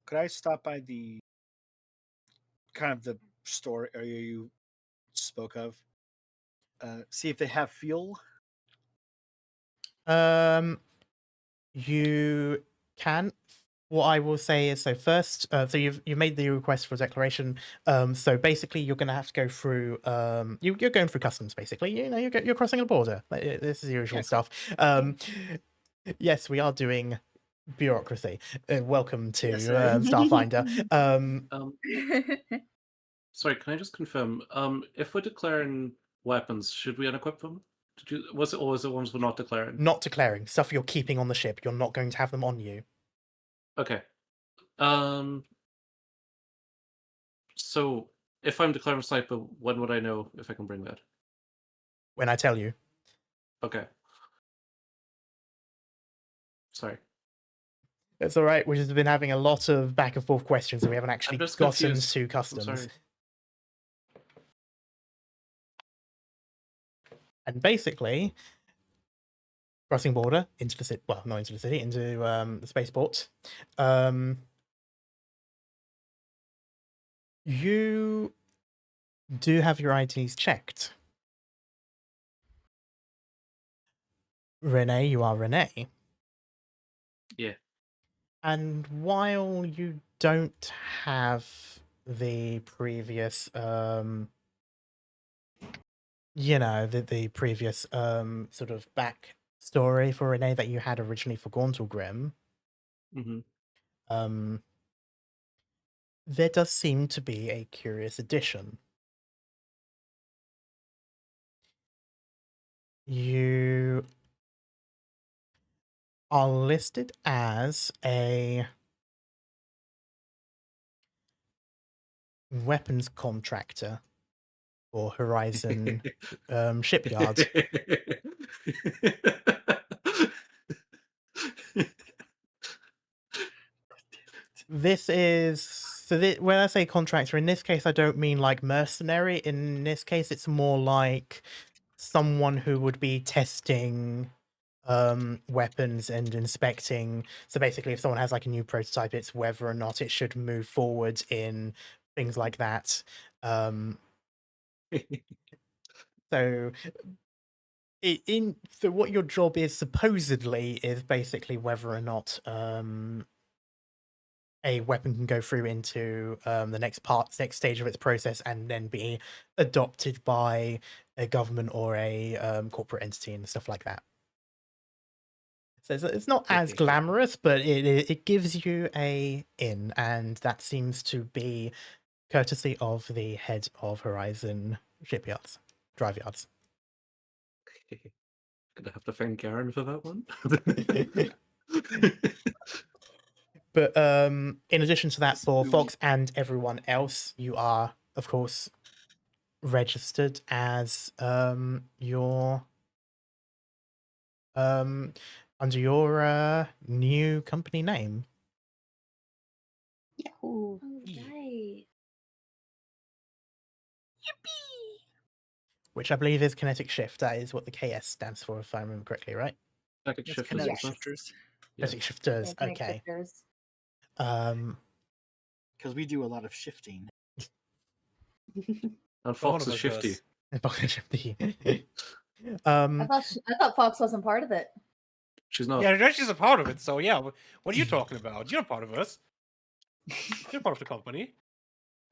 Could I stop by the kind of the store area you spoke of? See if they have fuel. You can. What I will say is, so first, so you've made the request for declaration. So basically, you're going to have to go through. You're going through customs. Basically, you're crossing a border. This is the usual stuff. Yes, we are doing bureaucracy. Welcome to Yes, sir. Starfinder. Sorry, can I just confirm? If we're declaring weapons, should we unequip them? Was it always the ones we're not declaring? Not declaring. Stuff you're keeping on the ship. You're not going to have them on you. Okay. So if I'm declaring sniper, when would I know if I can bring that? When I tell you. Okay. Sorry. It's all right. We've just been having a lot of back and forth questions, and we haven't actually just gotten confused. to I'm customs. sorry. And basically, crossing border into the city. Well, not into the city, into the spaceport. You do have your IDs checked. Renee, you are Renee. Yeah. And while you don't have the previous, the previous sort of backstory for Renee that you had originally for Gauntlgrim, Mm-hmm. There does seem to be a curious addition. You are listed as a weapons contractor for Horizon Shipyard. This is when I say contractor, in this case, I don't mean like mercenary. In this case, it's more like someone who would be testing weapons and inspecting. So basically, if someone has like a new prototype, it's whether or not it should move forward in things like that. So so what your job is supposedly is basically whether or not a weapon can go through into the next stage of its process and then be adopted by a government or a corporate entity and stuff like that. So it's not as glamorous, but it gives you a in, and that seems to be courtesy of the head of Horizon Shipyards, Drive Yards. Gonna have to thank Geran for that one. But in addition to that, for Fox and everyone else, you are, of course, registered as your under your new company name. Yahoo! Oh, right. Yippee! Which I believe is Kinetic Shift. That is what the KS stands for, if I remember correctly, right? Kinetic It's shifters, kinetic isn't it? shifters. Yeah. Kinetic Shifters. Yeah, connect Okay. shifters. Because we do a lot of shifting. And Well, Fox one of is us shifty. does. I thought Fox wasn't part of it. She's not. Yeah, she's a part of it. So yeah, what are you talking about? You're part of us. You're part of the company.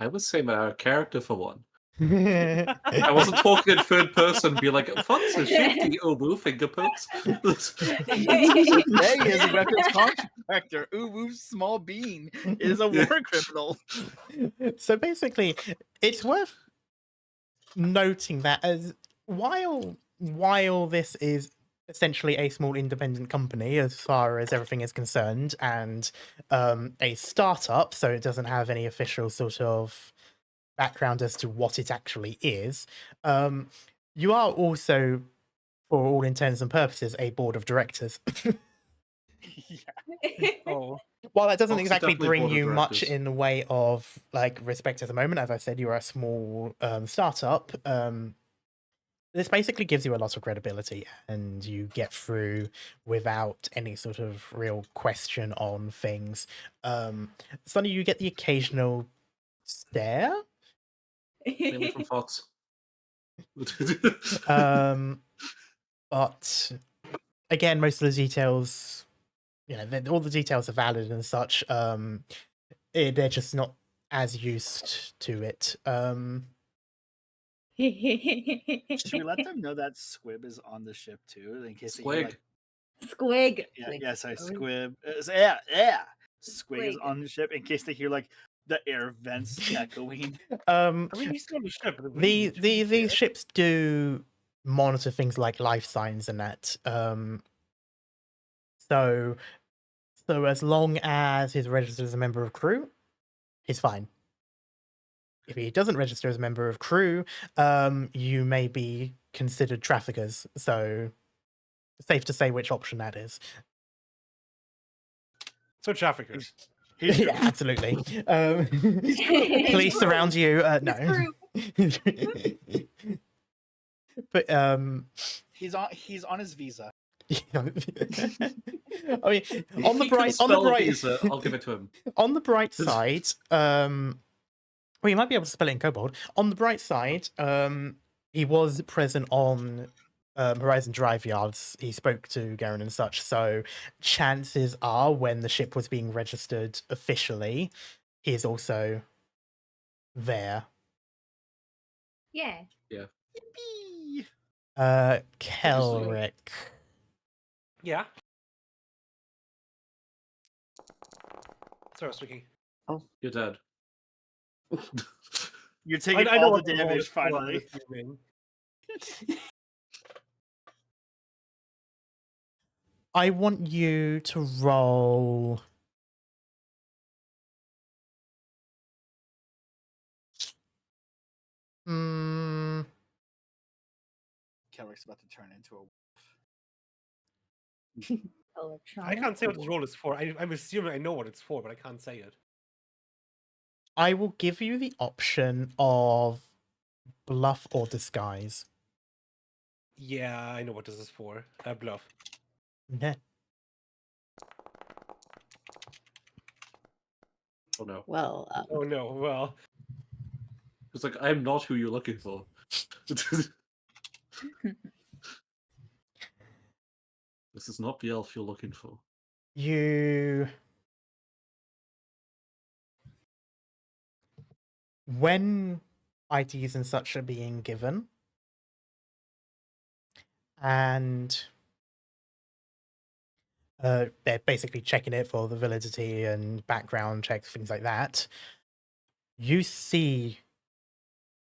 I would say my character for one. I wasn't talking in third person, be like, Fox is shifty, Ubu, finger pokes. Hey, is a weapons contractor. Ooh, small bean is a war criminal. So basically, it's worth noting that as while this is essentially a small independent company as far as everything is concerned, and a startup, so it doesn't have any official sort of background as to what it actually is, you are also, for all intents and purposes, a board of directors. Oh, While that doesn't Fox is exactly definitely bring board of you much directors. in the way of like respect at the moment, as I said, you're a small startup. This basically gives you a lot of credibility, and you get through without any sort of real question on things. It's funny, you get the occasional stare, Mainly from Fox. but again, most of the details, all the details are valid and such. They're just not as used to it. Should we let them know that Squib is on the ship too, in case they hear Squig. like Squig. sorry, Squib. Yeah. Squig is Squig. on the ship in case they hear like the air vents echoing. I mean, he's on the ship. These ships do monitor things like life signs and that. So as long as he's registered as a member of crew, he's fine. If he doesn't register as a member of crew, you may be considered traffickers. So safe to say which option that is. So traffickers. He's Yeah, absolutely. Police surround you. No. But he's on his visa. I mean, If he can spell visa, I'll give it to him. On the bright side, well, you might be able to spell it in Kobold. On the bright side, he was present on Horizon Drive Yards. He spoke to Geran and such. So chances are, when the ship was being registered officially, he is also there. Yeah. Yippee! Kelrick. Yeah. Sorry, I was speaking. You're dead. You're taking I know all the what the roll damage is for, I'm finally. assuming. I want you to roll. Kelrick's about to turn into a I Electronic. can't say what this roll is for. I'm assuming I know what it's for, but I can't say it. I will give you the option of bluff or disguise. Yeah, I know what this is for. Bluff. Yeah. Oh no. Well, Oh no, well. It's like, I'm not who you're looking for. This is not the elf you're looking for. When IDs and such are being given, and they're basically checking it for the validity and background checks, things like that, you see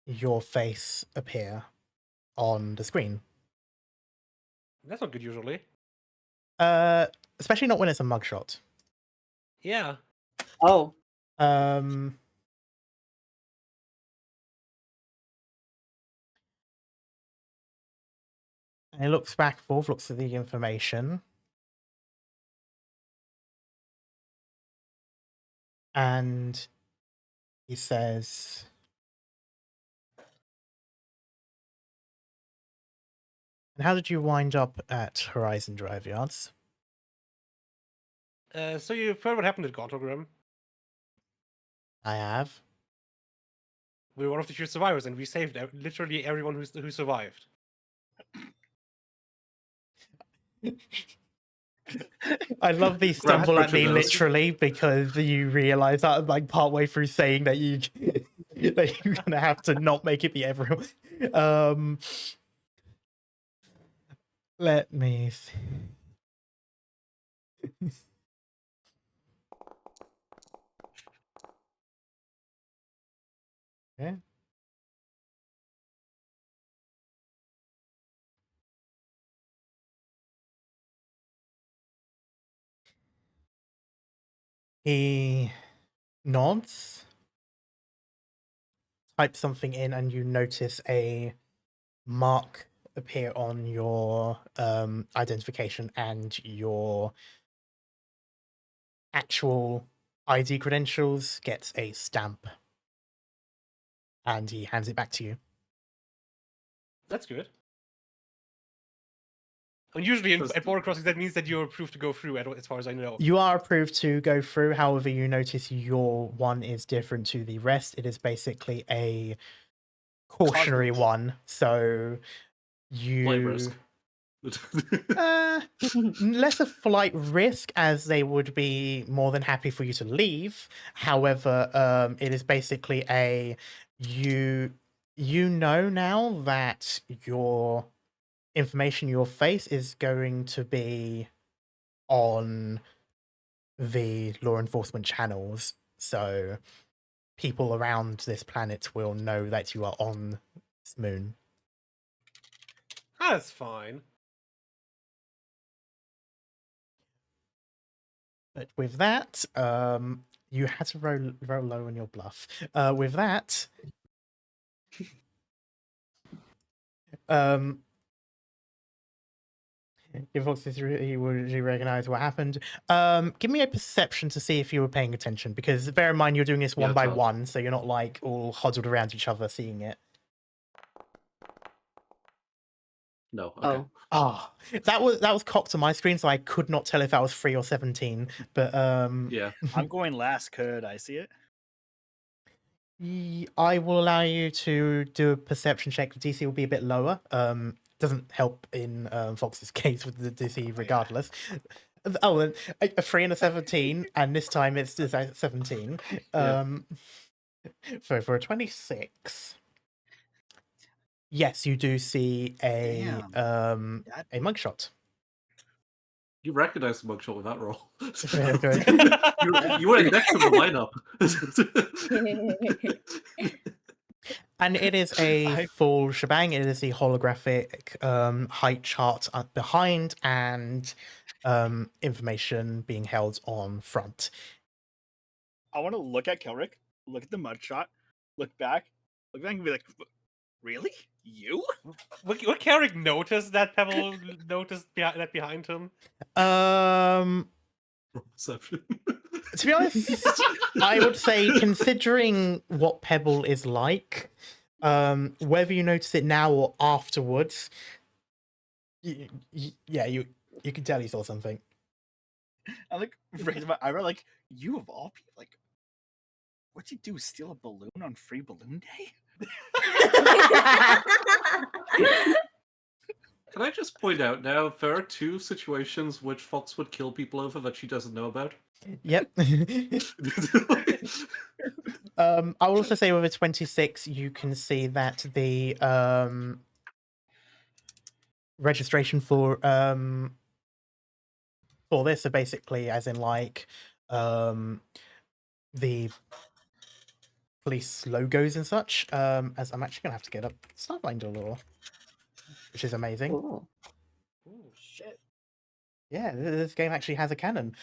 your face appear on the screen. That's not good usually. Especially not when it's a mugshot. Yeah. oh, And he looks back and forth, looks at the information. And he says, and how did you wind up at Horizon Drive Yards? So you've heard what happened at Gauntlegram? I have. We were one of the few survivors, and we saved literally everyone who survived. I love the stumble at me literally because you realize that like partway through saying that that you're gonna have to not make it be everyone. Let me see. Yeah. He nods, types something in, and you notice a mark appear on your identification, and your actual ID credentials gets a stamp. And he hands it back to you. That's good. And usually at border crossings, that means that you're approved to go through, as far as I know. You are approved to go through. However, you notice your one is different to the rest. It is basically a cautionary one. So Flight risk. less a flight risk, as they would be more than happy for you to leave. However, it is basically a you know now that your information, your face, is going to be on the law enforcement channels, so people around this planet will know that you are on this moon. That's fine. But with that, you had to roll low on your bluff. With that, if Foxes he would recognize what happened. Give me a perception to see if you were paying attention, because bear in mind you're doing this one by one, so you're not like all huddled around each other seeing it. No. Okay. Oh, that was cocked on my screen, so I could not tell if that was 3 or 17. But Yeah. I'm going last. Could I see it? I will allow you to do a perception check. The DC will be a bit lower. Doesn't help in Fox's case with the DC regardless. Oh, and a 3 and a 17, and this time it's 17. So for a 26, yes, you do see a mugshot. You recognize the mugshot with that roll. Okay. you were next to the lineup. And it is a full shebang. It is the holographic height chart behind and information being held on front. I want to look at Kelrick, look at the mugshot, look back and be like, really? You? Would Carrick notice that Pebble noticed that behind him? To be honest, I would say, considering what Pebble is like, whether you notice it now or afterwards, you can tell he saw something. I like raised my eyebrow, like, you of all people, like, what'd you do? Steal a balloon on Free Balloon Day? Can I just point out now, there are 2 situations which Fox would kill people over that she doesn't know about? Yep. I will also say with a 26, you can see that the registration for this are basically as in like the police logos and such. As I'm actually gonna have to get up Starfinder lore, which is amazing. Cool. Oh shit! Yeah, this game actually has a canon.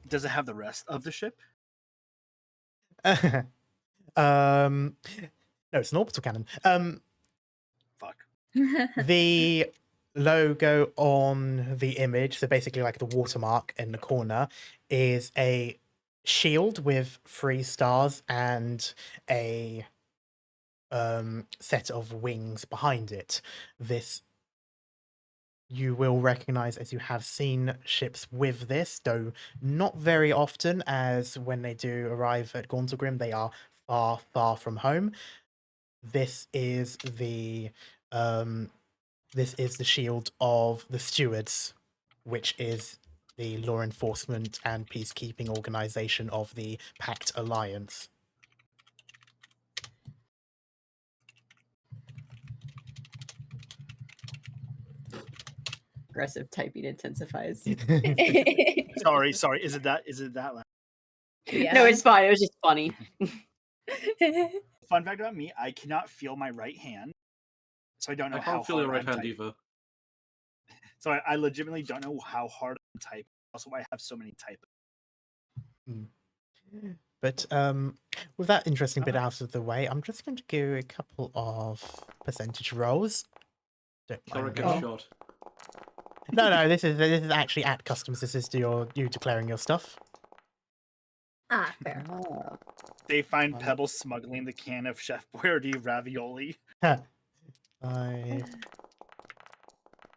Does it have the rest of the ship? No, it's an orbital cannon. Fuck. The logo on the image, so basically like the watermark in the corner, is a shield with 3 stars and a set of wings behind it. This you will recognize, as you have seen ships with this, though not very often, as when they do arrive at Gauntlegrim, they are far, far from home. This is the shield of the stewards, which is the law enforcement and peacekeeping organization of the Pact Alliance. Aggressive typing intensifies. Sorry. Is it that loud? Yeah. No, it's fine. It was just funny. Fun fact about me: I cannot feel my right hand, so I don't know I how can't feel your hard right I'm hand typing. either. So I legitimately don't know how hard I'm typing. Also, why I have so many types. But with that interesting bit out of the way, I'm just going to do a couple of percentage rolls. Don't mind Carrick me. gets shot. No, this is actually at customs. This is you declaring your stuff. Fair. They find Pebble smuggling the can of Chef Boyardee ravioli. 5.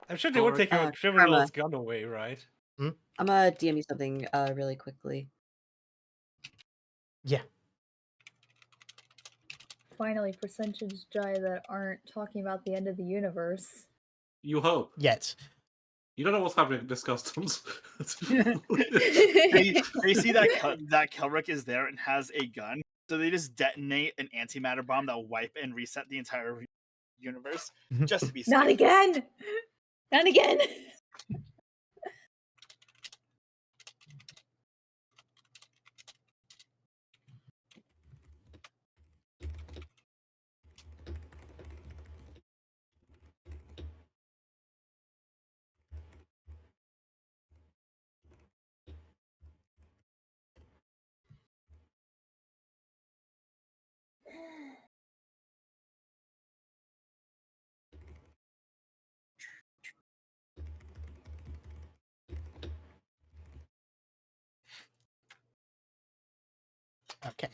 I'm sure they would take your criminal's gun away, right? I'm gonna DM you something really quickly. Yeah. Finally, percentage die that aren't talking about the end of the universe. You hope. Yet. You don't know what's happening at this customs. they see that Kelrick is there and has a gun, so they just detonate an antimatter bomb that'll wipe and reset the entire universe just to be safe. Not again! Not again! Okay.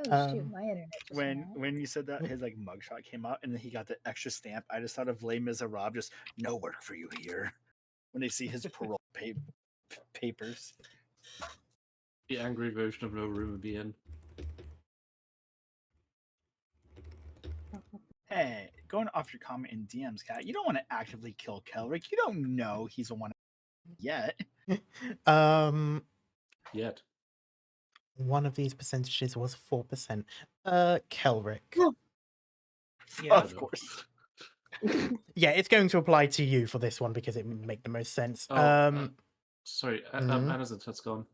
Oh shoot, my internet just went out. When you said that, his like mugshot came out, and then he got the extra stamp. I just thought of Les Miserables, just no work for you here. When they see his parole papers, The angry version of No Room to Be In. hey, going off your comment in DMs, Cat, you don't want to actively kill Kelric. You don't know he's the one yet. Yet. One of these percentages was 4%. Kelric. Yeah. Of course. Yeah, it's going to apply to you for this one because it would make the most sense. Sorry, mhm. Anna's internet's gone.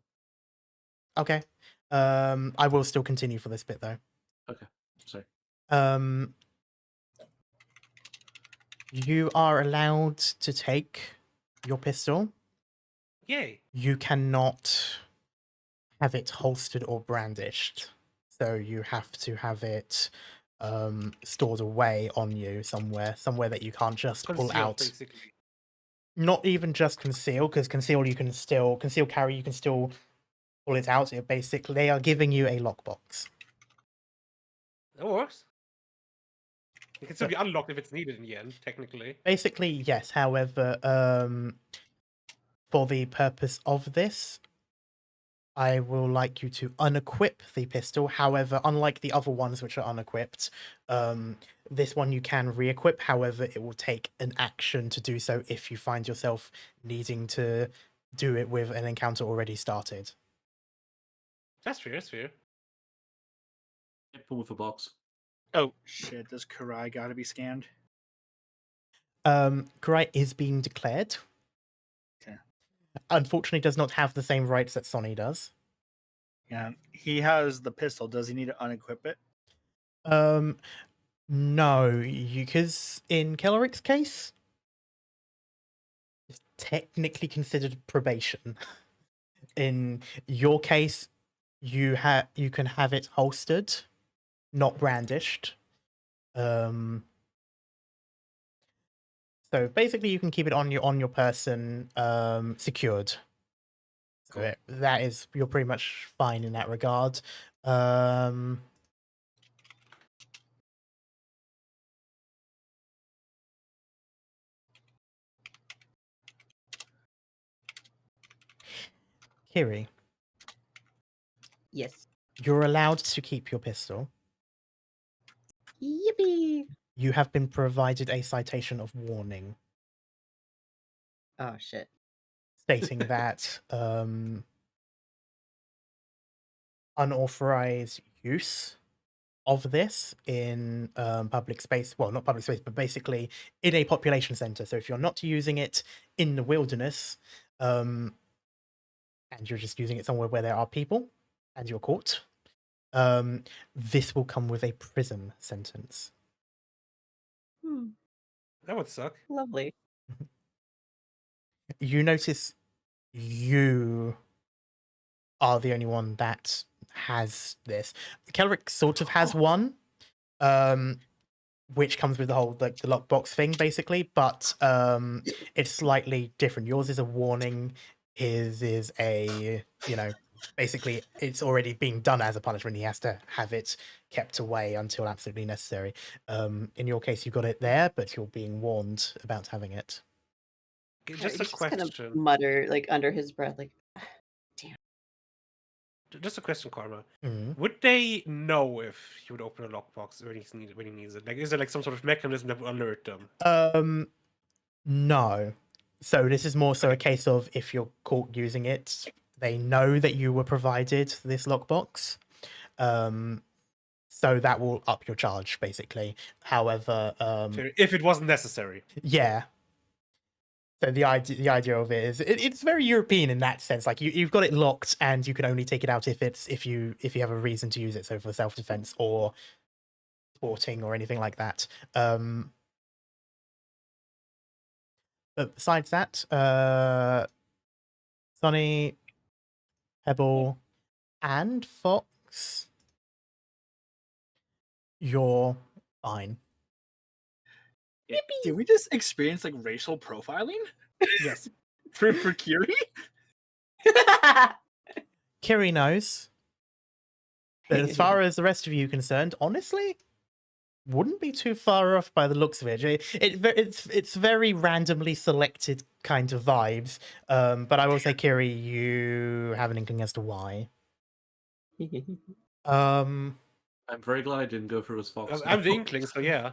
Okay. I will still continue for this bit though. Okay, sorry. You are allowed to take your pistol. Yay. You cannot have it holstered or brandished. So you have to have it stored away on you somewhere that you can't just pull Concealed, out. basically. Not even just conceal, because conceal you can still carry, you can still pull it out. So basically, they are giving you a lockbox. That works. It can still be unlocked if it's needed in the end, technically. Basically, yes. However, for the purpose of this, I will like you to unequip the pistol. However, unlike the other ones which are unequipped, this one you can re-equip. However, it will take an action to do so if you find yourself needing to do it with an encounter already started. That's fair, that's fair. Pull with a box. Oh shit! Does Karai gotta be scanned? Karai is being declared. Okay. Unfortunately, does not have the same rights that Sonny does. Yeah, he has the pistol. Does he need to unequip it? No, because in Kelleric's case, it's technically considered probation. In your case, you can have it holstered, not brandished. So basically, you can keep it on your person, secured. So that is, you're pretty much fine in that regard. Kiri, Yes. you're allowed to keep your pistol. Yippee! You have been provided a citation of warning Oh shit. stating that unauthorized use of this in public space, well, not public space, but basically in a population center. So if you're not using it in the wilderness, and you're just using it somewhere where there are people and you're caught, this will come with a prison sentence. That would suck. Lovely. You notice you are the only one that has this. Kelric sort of has one, which comes with the whole like the lockbox thing, basically, but it's slightly different. Yours is a warning. His is a, basically it's already being done as a punishment. He has to have it kept away until absolutely necessary. In your case, you got it there, but you're being warned about having it. Just a question. Kind of mutter like under his breath, like, damn. Just a question, Karma. Mhm. Would they know if he would open a lockbox when he needs it? Like, is there like some sort of mechanism that will alert them? No. So this is more so a case of if you're caught using it, they know that you were provided this lockbox. So that will up your charge, basically. However, if it wasn't necessary. Yeah. So the idea of it is it's very European in that sense. Like you've got it locked, and you can only take it out if you have a reason to use it. So for self defense or sporting or anything like that. But besides that, Sonny, Pebble, and Fox, you're fine. Did we just experience like racial profiling? Yes. for Kiri? Kiri knows But as far as the rest of you are concerned, honestly, wouldn't be too far off by the looks of it. It's very randomly selected kind of vibes. But I will say, Kiri, you have an inkling as to why. I'm very glad I didn't go for his fox. I'm the inkling, so yeah.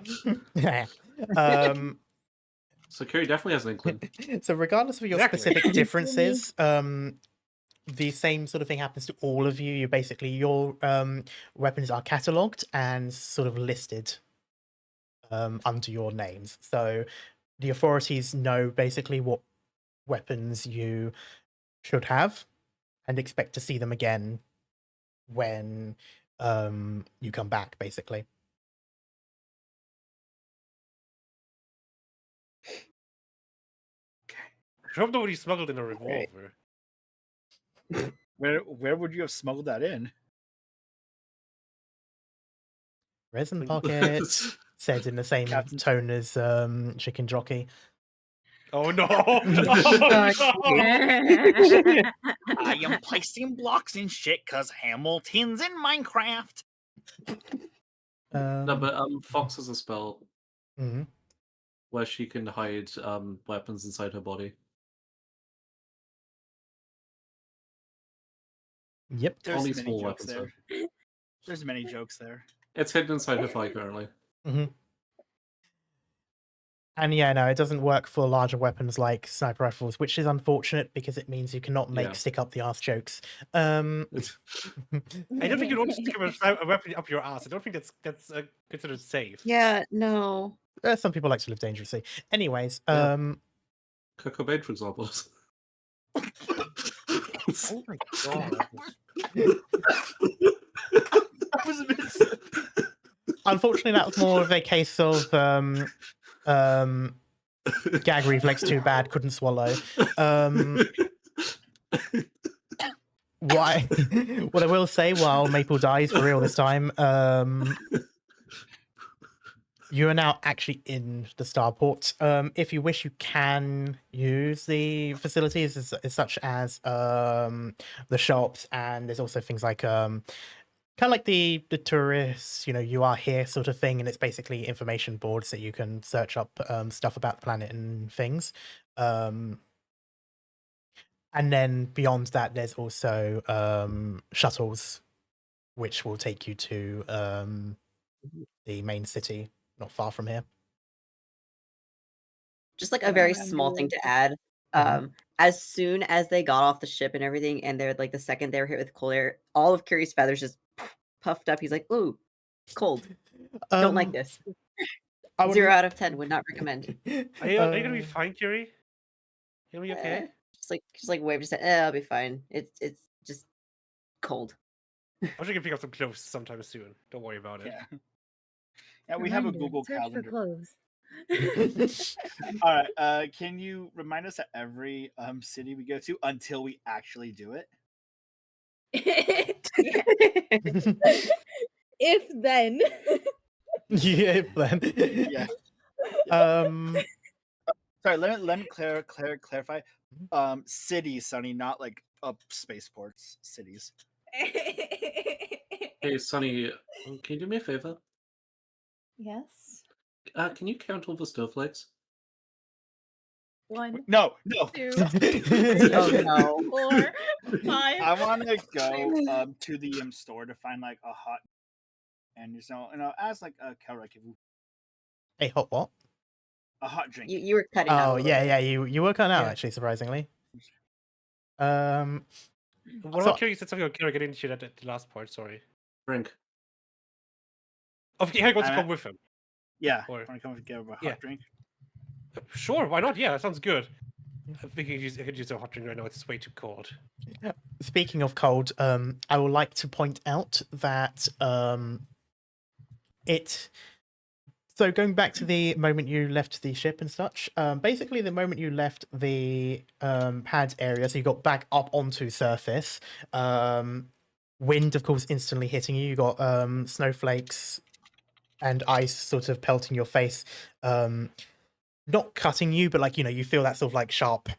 So Kiri definitely has an inkling. So regardless of your Exactly. specific differences, the same sort of thing happens to all of you. You basically, your weapons are catalogued and sort of listed under your names. So the authorities know basically what weapons you should have and expect to see them again when you come back, basically. I hope nobody smuggled in a revolver. Where would you have smuggled that in? Resin pocket, said in the same Captain- tone as Chicken Jockey. Oh no! I am placing blocks and shit because Hamilton's in Minecraft. No, but Fox has a spell Mhm. where she can hide weapons inside her body. Yep. There's Only many small jokes weapons. there. There's many jokes there. It's hidden inside her thigh currently. And yeah, no, it doesn't work for larger weapons like sniper rifles, which is unfortunate because it means you cannot make Yeah. stick up the ass jokes. I don't think you want to stick a weapon up your ass. I don't think that's considered safe. Yeah, no. Some people like to live dangerously. Anyways, Yeah. Kurt Cobain, for example. Oh my god. That was a bit... unfortunately, that was more of a case of gag reflex too bad, couldn't swallow. Why? What I will say, while Maple dies for real this time, you are now actually in the starport. If you wish, you can use the facilities as such as the shops, and there's also things like kind of like the tourists, you are here sort of thing, and it's basically information boards that you can search up stuff about the planet and things. And then beyond that, there's also shuttles, which will take you to the main city, not far from here. Just like a very small thing to add. As soon as they got off the ship and everything, and they're like the second they were hit with cold air, all of Curie's feathers just puffed up. He's like, "Ooh, cold. Don't like this." 0 out of 10. Would not recommend. Are you gonna be fine, Curie? You gonna be okay? Just like wave. Just say, "I'll be fine." It's just cold. I'm sure you can pick up some clothes sometime soon. Don't worry about it. Yeah, we have a Reminder, Google search for Calendar. clothes. All right. Can you remind us at every city we go to until we actually do it? If then. Yeah, then. Yeah. Sorry, let me clarify. Cities, Sonny, not like spaceports. Cities. Hey, Sonny, can you do me a favor? Yes. Can you count all the snowflakes? 1, No. 2, Oh no. 4, 5. I want to go to the store to find like a hot and as like a Kelrick, A hot what? a hot drink. You were cutting out. Oh a little yeah, bit. yeah. You were cutting out Yeah. actually, surprisingly. What So- about Curie? You said something about Curie getting into that at the last part. Sorry. Drink. Oh, he wants to I'm come at- with him. Yeah. Or- Want to come get a hot Yeah. drink? Sure, why not? Yeah, that sounds good. I think I could use a hot drink right now. It's way too cold. Speaking of cold, I would like to point out that So going back to the moment you left the ship and such, basically the moment you left the pad area, so you got back up onto surface, wind, of course, instantly hitting you. You got snowflakes and ice sort of pelting your face, not cutting you, but like, you feel that sort of like sharp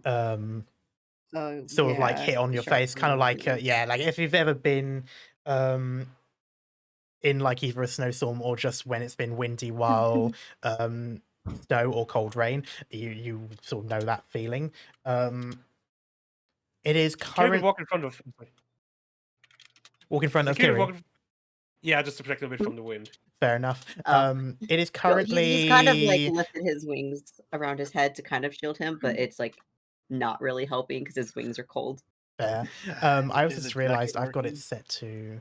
sort of like hit on your face, kind of like like if you've ever been in like either a snowstorm or just when it's been windy while snow or cold rain. You sort of know that feeling. It is Can we current. walk in front of? I'm sorry. Walk in front of Can we Kiri. walk? Yeah, just to protect a bit from the wind. Fair enough. Oh. It is So he's kind of like currently lifted his wings around his head to kind of shield him, but it's like not really helping because his wings are cold. fair. I also Is the just realized jacket I've got it working? set to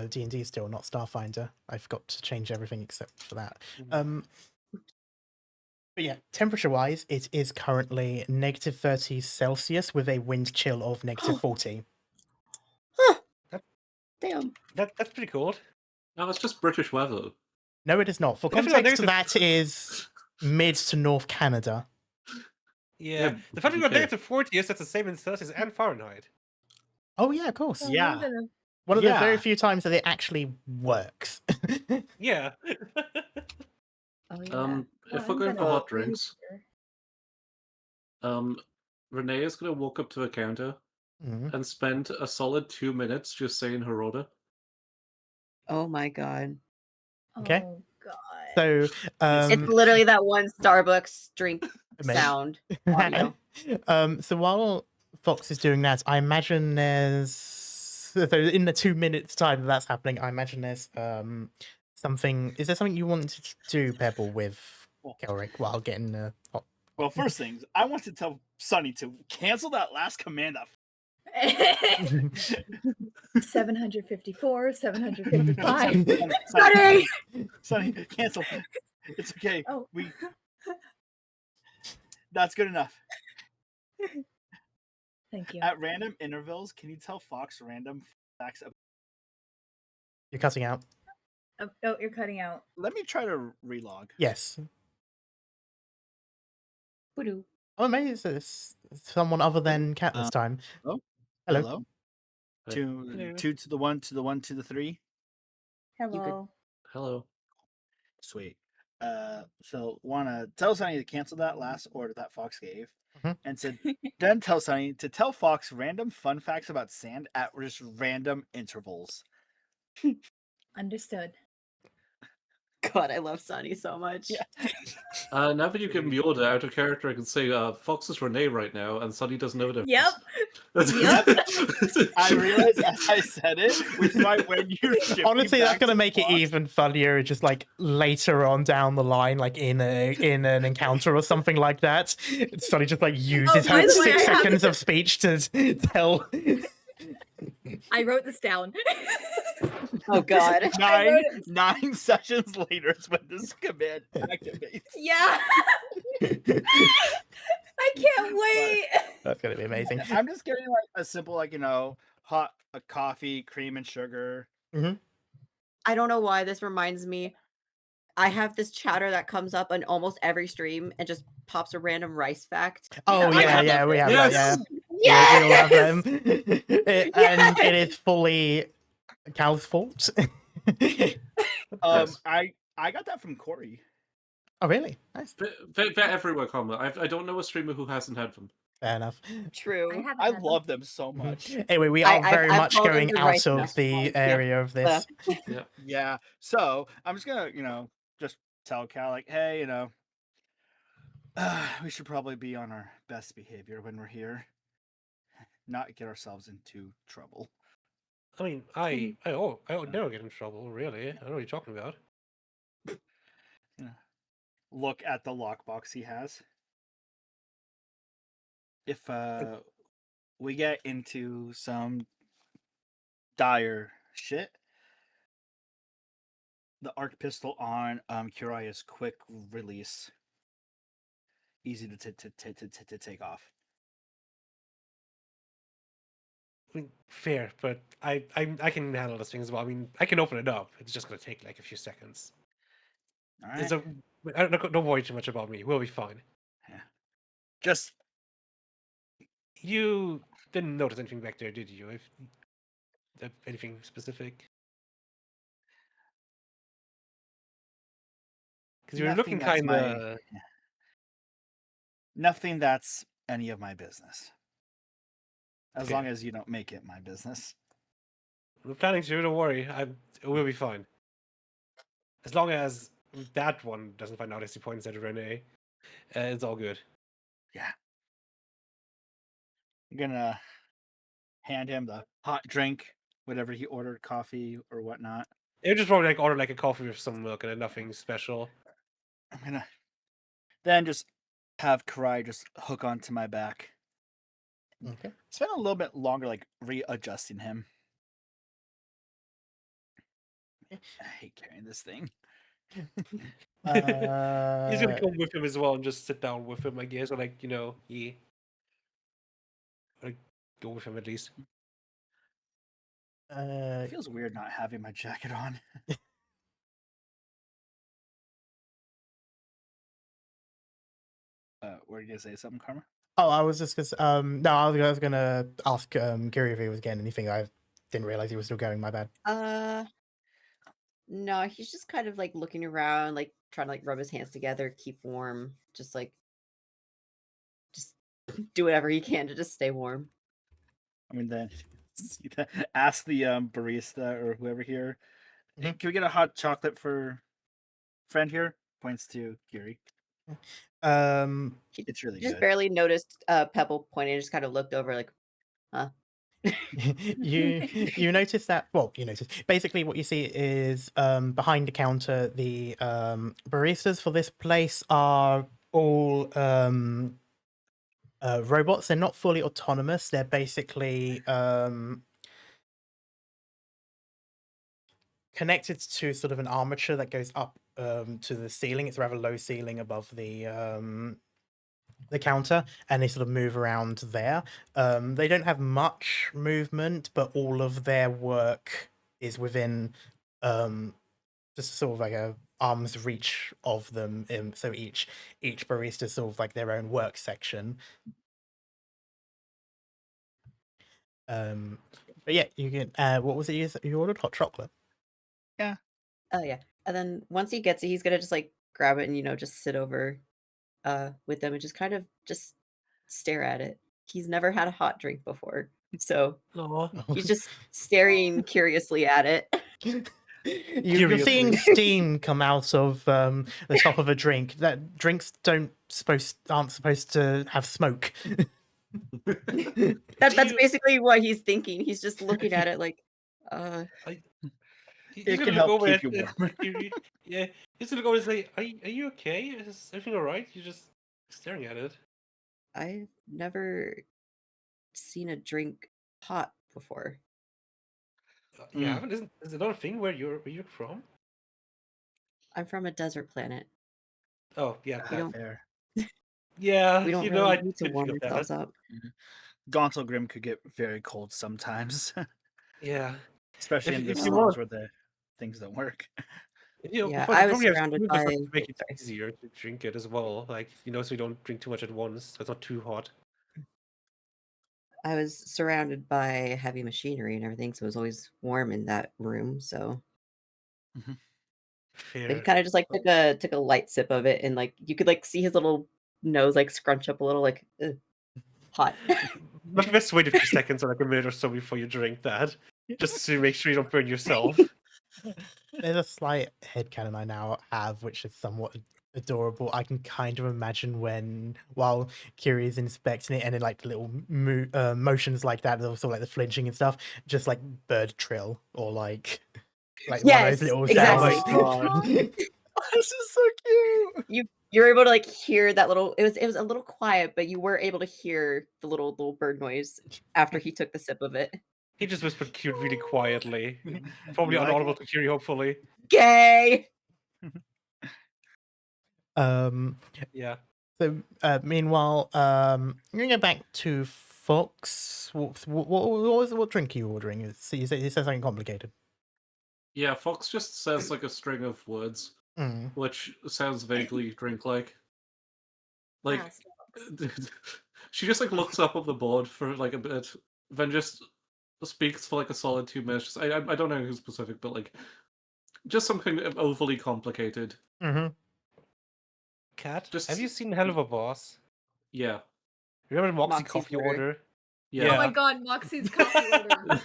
D&D still, not Starfinder. I forgot to change everything except for that. But yeah, temperature-wise, it is currently -30 Celsius with a wind chill of -40. Damn. That's pretty cold. No, it's just British weather. No, it is not. For Definitely not context, negative- that is mid to North Canada. Yeah, the fact we got -40 is that's the same in Celsius and Fahrenheit. Oh yeah, of course. Oh, Yeah. I'm gonna- One of the very Yeah. few times that it actually works. Yeah. Oh yeah. If I'm we're going for gonna hot freeze drinks, here. Renee is going to walk up to a counter Mhm. and spend a solid 2 minutes just saying her order. Oh my god. Okay. Oh god. So, It's literally that one Starbucks drink Amazing. sound audio. So while Fox is doing that, I imagine there's so in the 2 minutes time that's happening. I imagine there's something. Is there something you wanted to do, Pebble, with Kelrick while getting the hot? Well, first things, I want to tell Sunny to cancel that last command. 754, 755. Sunny, cancel. It's okay. Oh. That's good enough. Thank you. At random intervals, can you tell Fox random facts? You're cutting out. Oh, you're cutting out. Let me try to relog. Yes. Voodoo. Oh, maybe it's someone other than Cat this time. Oh, Hello. hello. Hey. Two to the one to the one to the three. Hello. Hello. Sweet. So wanna tell Sunny to cancel that last order that Fox gave, and said then tell Sunny to tell Fox random fun facts about sand at just random intervals. Understood. God, I love Sunny so much. Yeah. Now that you've given me order out of character, I can say Fox is Renee right now, and Sunny doesn't know the Yep. I realized as I said it, which is why when you're Honestly, that's gonna make it even funnier. Just like later on down the line, like in an encounter or something like that, Sonny just like uses by her the way, 6 seconds of speech to tell. I wrote this down. Oh god. Nine sessions later is when this command activates. Yeah. I can't wait. That's gonna be amazing. I'm just getting like a simple, like, hot coffee, cream and sugar. I don't know why this reminds me. I have this chatter that comes up on almost every stream and just pops a random rice fact. Oh yeah, we have that. Yeah, Yes! we all have them, and it is fully Cal's fault. I got that from Corey. Oh really? Nice. They're everywhere common. I don't know a streamer who hasn't had them. Fair enough. True. I love them so much. Anyway, we are very I've much called going them the out rice of nuts. the area of this. Yeah. So I'm just gonna, just tell Cal, like, hey, we should probably be on our best behavior when we're here, not get ourselves into trouble. I mean, I would never get in trouble, really. I don't know what you're talking about. Look at the lockbox he has. If we get into some dire shit, the arc pistol on Kurai is quick release, easy to take off. I mean, fair, but I can handle this thing as well. I mean, I can open it up. It's just gonna take like a few seconds. All right. Don't worry too much about me. We'll be fine. Yeah. Just You didn't notice anything back there, did you? Anything specific? Because you were looking nothing that's kind of. nothing that's any of my business. As Okay. long as you don't make it my business. We're planning to. Don't worry. We'll be fine. As long as that one doesn't find out as he points at Renee, it's all good. Yeah. I'm gonna hand him the hot drink, whatever he ordered, coffee or whatnot. You just probably order a coffee with some milk and nothing special. I'm gonna then just have Karai just hook onto my back. Okay. Spend a little bit longer readjusting him. I hate carrying this thing. He's gonna come with him as well and just sit down with him, I guess, or go with him at least. It feels weird not having my jacket on. Were you gonna say something, Karma? Oh, I was just no, I was gonna ask Gary if he was getting anything. I didn't realize he was still going. My bad. No, he's just kind of looking around, trying to rub his hands together, keep warm, just do whatever he can to just stay warm. I mean, then ask the barista or whoever here. Can we get a hot chocolate for friend here? Points to Gary. It's really just good. barely noticed Pebble pointing, just kind of looked over huh? you notice that, well, you notice basically what you see is behind the counter, the baristas for this place are all robots. They're not fully autonomous. They're basically connected to sort of an armature that goes up to the ceiling. It's a rather low ceiling above the counter, and they sort of move around there. They don't have much movement, but all of their work is within just sort of a arm's reach of them. So each barista is sort of their own work section. But yeah, you can. What was it you ordered? Hot chocolate. Yeah. Oh yeah. And then once he gets it, he's gonna just grab it and just sit over with them and just kind of just stare at it. He's never had a hot drink before, so he's just staring curiously at it. You're seeing steam come out of the top of a drink. That drinks aren't supposed to have smoke. That's basically what he's thinking. He's just looking at it It can help keep you warm. Yeah, he's gonna go and say, "Are you okay? Is everything all right?" You're just staring at it. I've never seen a drink hot before. You haven't? Is it not a thing where you're from? I'm from a desert planet. Oh yeah, We don't. Fair. Yeah, We don't you really know, I need to could warm pick up ourselves that. up. Gauntled Grim could get very cold sometimes. Yeah, Especially in the if you storms want, where the things don't work. Yeah, but I you was probably have surrounded spoon by. just to make it Sorry. easier to drink it as well. So you don't drink too much at once. So it's not too hot. I was surrounded by heavy machinery and everything, so it was always warm in that room. So, Fair. but he kind of just took a light sip of it, and you could see his little nose scrunch up a little, ugh, hot. But best wait a few seconds or a minute or so before you drink that, just to make sure you don't burn yourself. There's a slight headcanon I now have, which is somewhat adorable. I can kind of imagine while Kiri is inspecting it, and then the little motions like that, also the flinching and stuff, just bird trill or one of those little exactly. sounds. Oh my god. This is so cute. You're able to hear that little. It was a little quiet, but you were able to hear the little bird noise after he took the sip of it. He just whispered cute really quietly. Probably inaudible to Kiri, hopefully. Gay! Yeah. So, meanwhile, I'm gonna go back to Fox. What drink are you ordering? You said something complicated. Yeah, Fox just says a string of words, which sounds vaguely drink-like. She just looks up on the board for a bit, then just speaks for a solid 2 minutes. I don't know who's specific, but just something overly complicated. Kat, have you seen Hell of a Boss? Yeah. Remember Moxie's Moxie's coffee order? Oh my god, Moxie's coffee order.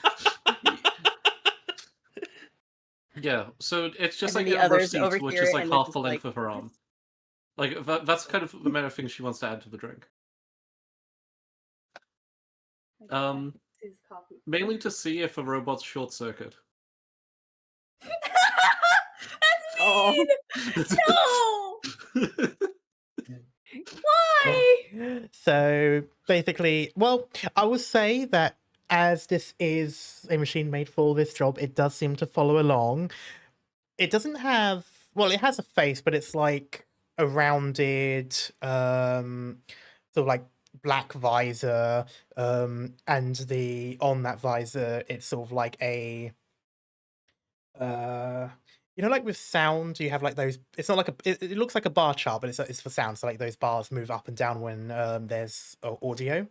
Yeah, so it's just And like then the a others over receipt, which here, is like and they're half just the length like, of her arm. Like that's kind of the amount of things she wants to add to the drink. Mainly to see if a robot's short circuit. That's Oh. mean! No! Why? So basically, well, I would say that as this is a machine made for this job, it does seem to follow along. It doesn't have, well, it has a face, but it's like a rounded, sort of like black visor, and on that visor, it's sort of like a, like with sound, you have like those. It's not like it looks like a bar chart, but it's for sound. So like those bars move up and down when there's audio,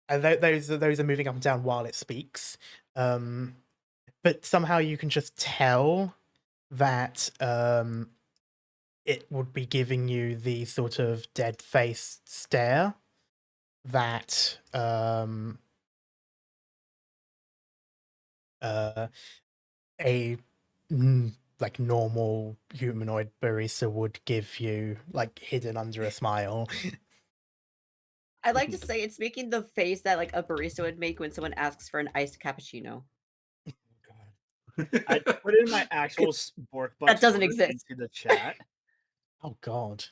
and those are moving up and down while it speaks. But somehow you can just tell that it would be giving you the sort of dead face stare that a like normal humanoid barista would give you, like hidden under a smile. I like to say it's making the face that like a barista would make when someone asks for an iced cappuccino. I put in my actual Bork That doesn't exist into the chat. Oh God.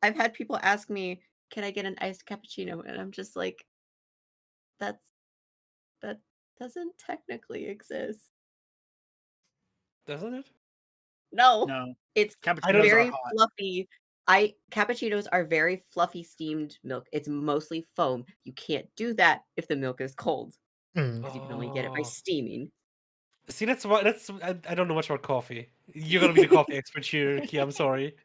I've had people ask me, "Can I get an iced cappuccino?" And I'm just like, that doesn't technically exist. Doesn't it? No, No, it's cappuccinos are very hot. fluffy. Cappuccinos are very fluffy steamed milk. It's mostly foam. You can't do that if the milk is cold because you can only get it by Oh. steaming. See, that's why I don't know much about coffee. You're gonna be the coffee expert here, Kia. I'm sorry.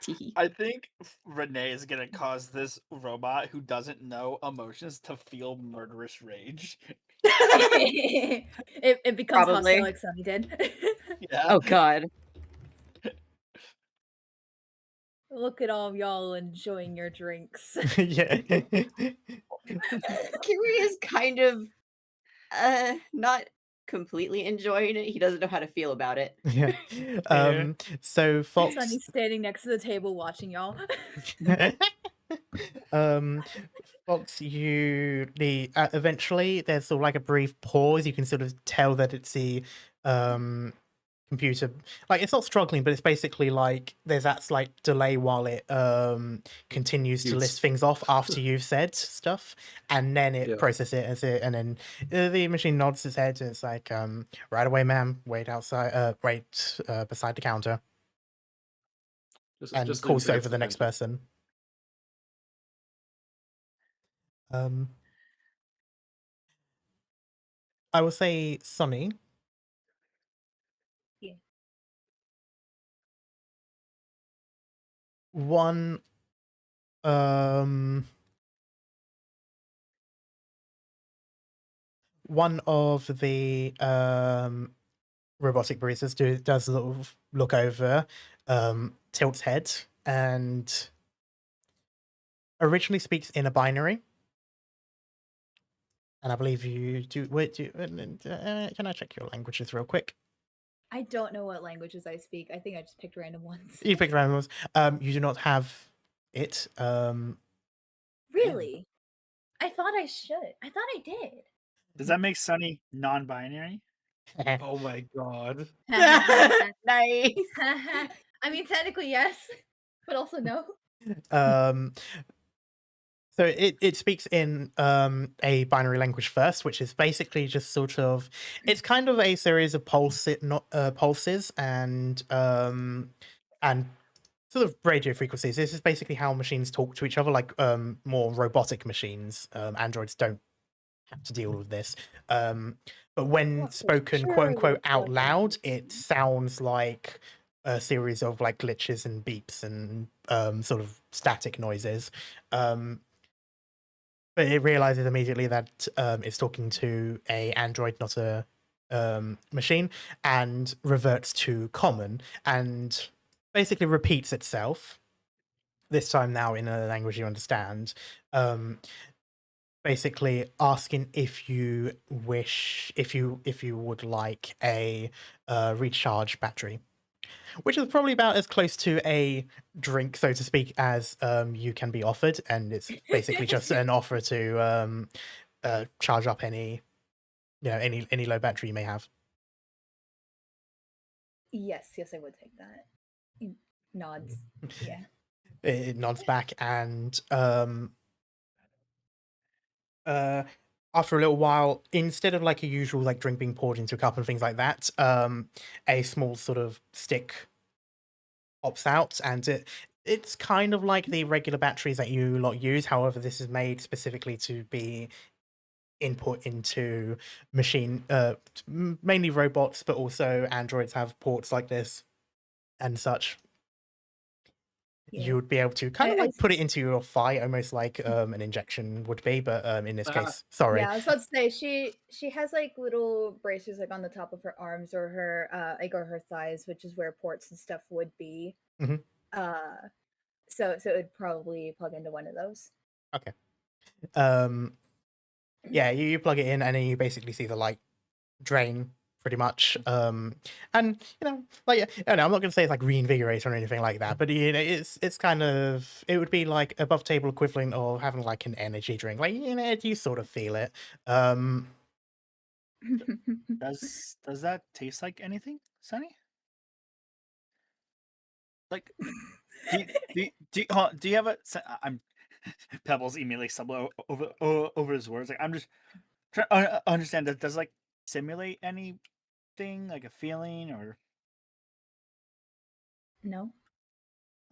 Tee. I think Renee is gonna cause this robot who doesn't know emotions to feel murderous rage. it becomes Probably. hostile like Sunny did. Yeah. Oh God. Look at all y'all enjoying your drinks. Yeah. Kiwi is kind of not completely enjoying it. He doesn't know how to feel about it. Yeah. So Fox. Sunny's standing next to the table watching y'all. Fox, eventually there's sort of like a brief pause. You can sort of tell that it's the computer, like it's not struggling, but it's basically like there's that slight delay while it continues to list things off after you've said stuff, and then it processes it, and then the machine nods its head and it's like, right away, ma'am, wait outside, wait beside the counter, and just calls leave it over the next counter. person. I will say Sonny. Yeah. One of the robotic baristas does a little look over, tilts head, and originally speaks in a binary. And I believe you do. Wait, can I check your languages real quick? I don't know what languages I speak. I think I just picked random ones. You picked random ones. You do not have it. Really? I thought I should. I thought I did. Does that make Sunny non-binary? Oh my God. Nice. I mean, technically yes, but also no. So it speaks in a binary language first, which is basically just sort of, it's kind of a series of pulses and sort of radio frequencies. This is basically how machines talk to each other, like more robotic machines. Androids don't have to deal with this. But when spoken quote unquote out loud, it sounds like a series of like glitches and beeps and sort of static noises. But it realizes immediately that it's talking to a android, not a machine, and reverts to common and basically repeats itself. This time now in a language you understand. basically asking if you wish, if you would like a recharge battery, which is probably about as close to a drink, so to speak, as you can be offered, and it's basically just an offer to charge up any, any low battery you may have. Yes, I would take that. He nods. Yeah. It nods back, and after a little while, instead of like a usual like drink being poured into a cup and things like that, a small sort of stick pops out, and it's kind of like the regular batteries that you lot use. However, this is made specifically to be input into machine, mainly robots, but also androids have ports like this and such. Yeah. You would be able to kind of I like put it into your thigh, almost like an injection would be, but in this case, sorry. Yeah, I was about to say she has like little bracers like on the top of her arms or her or her thighs, which is where ports and stuff would be. Mhm. So it would probably plug into one of those. Okay. Yeah, you plug it in and then you basically see the light drain pretty much. And like, I don't know, I'm not gonna say it's like reinvigorate or anything like that, but it's kind of, it would be like above table equivalent of having like an energy drink. Like, you sort of feel it. Does that taste like anything, Sunny? Like, do you have a? I'm Pebbles immediately stumble over his words. Like, I'm just trying to understand. Does like simulate anything, like a feeling, or No.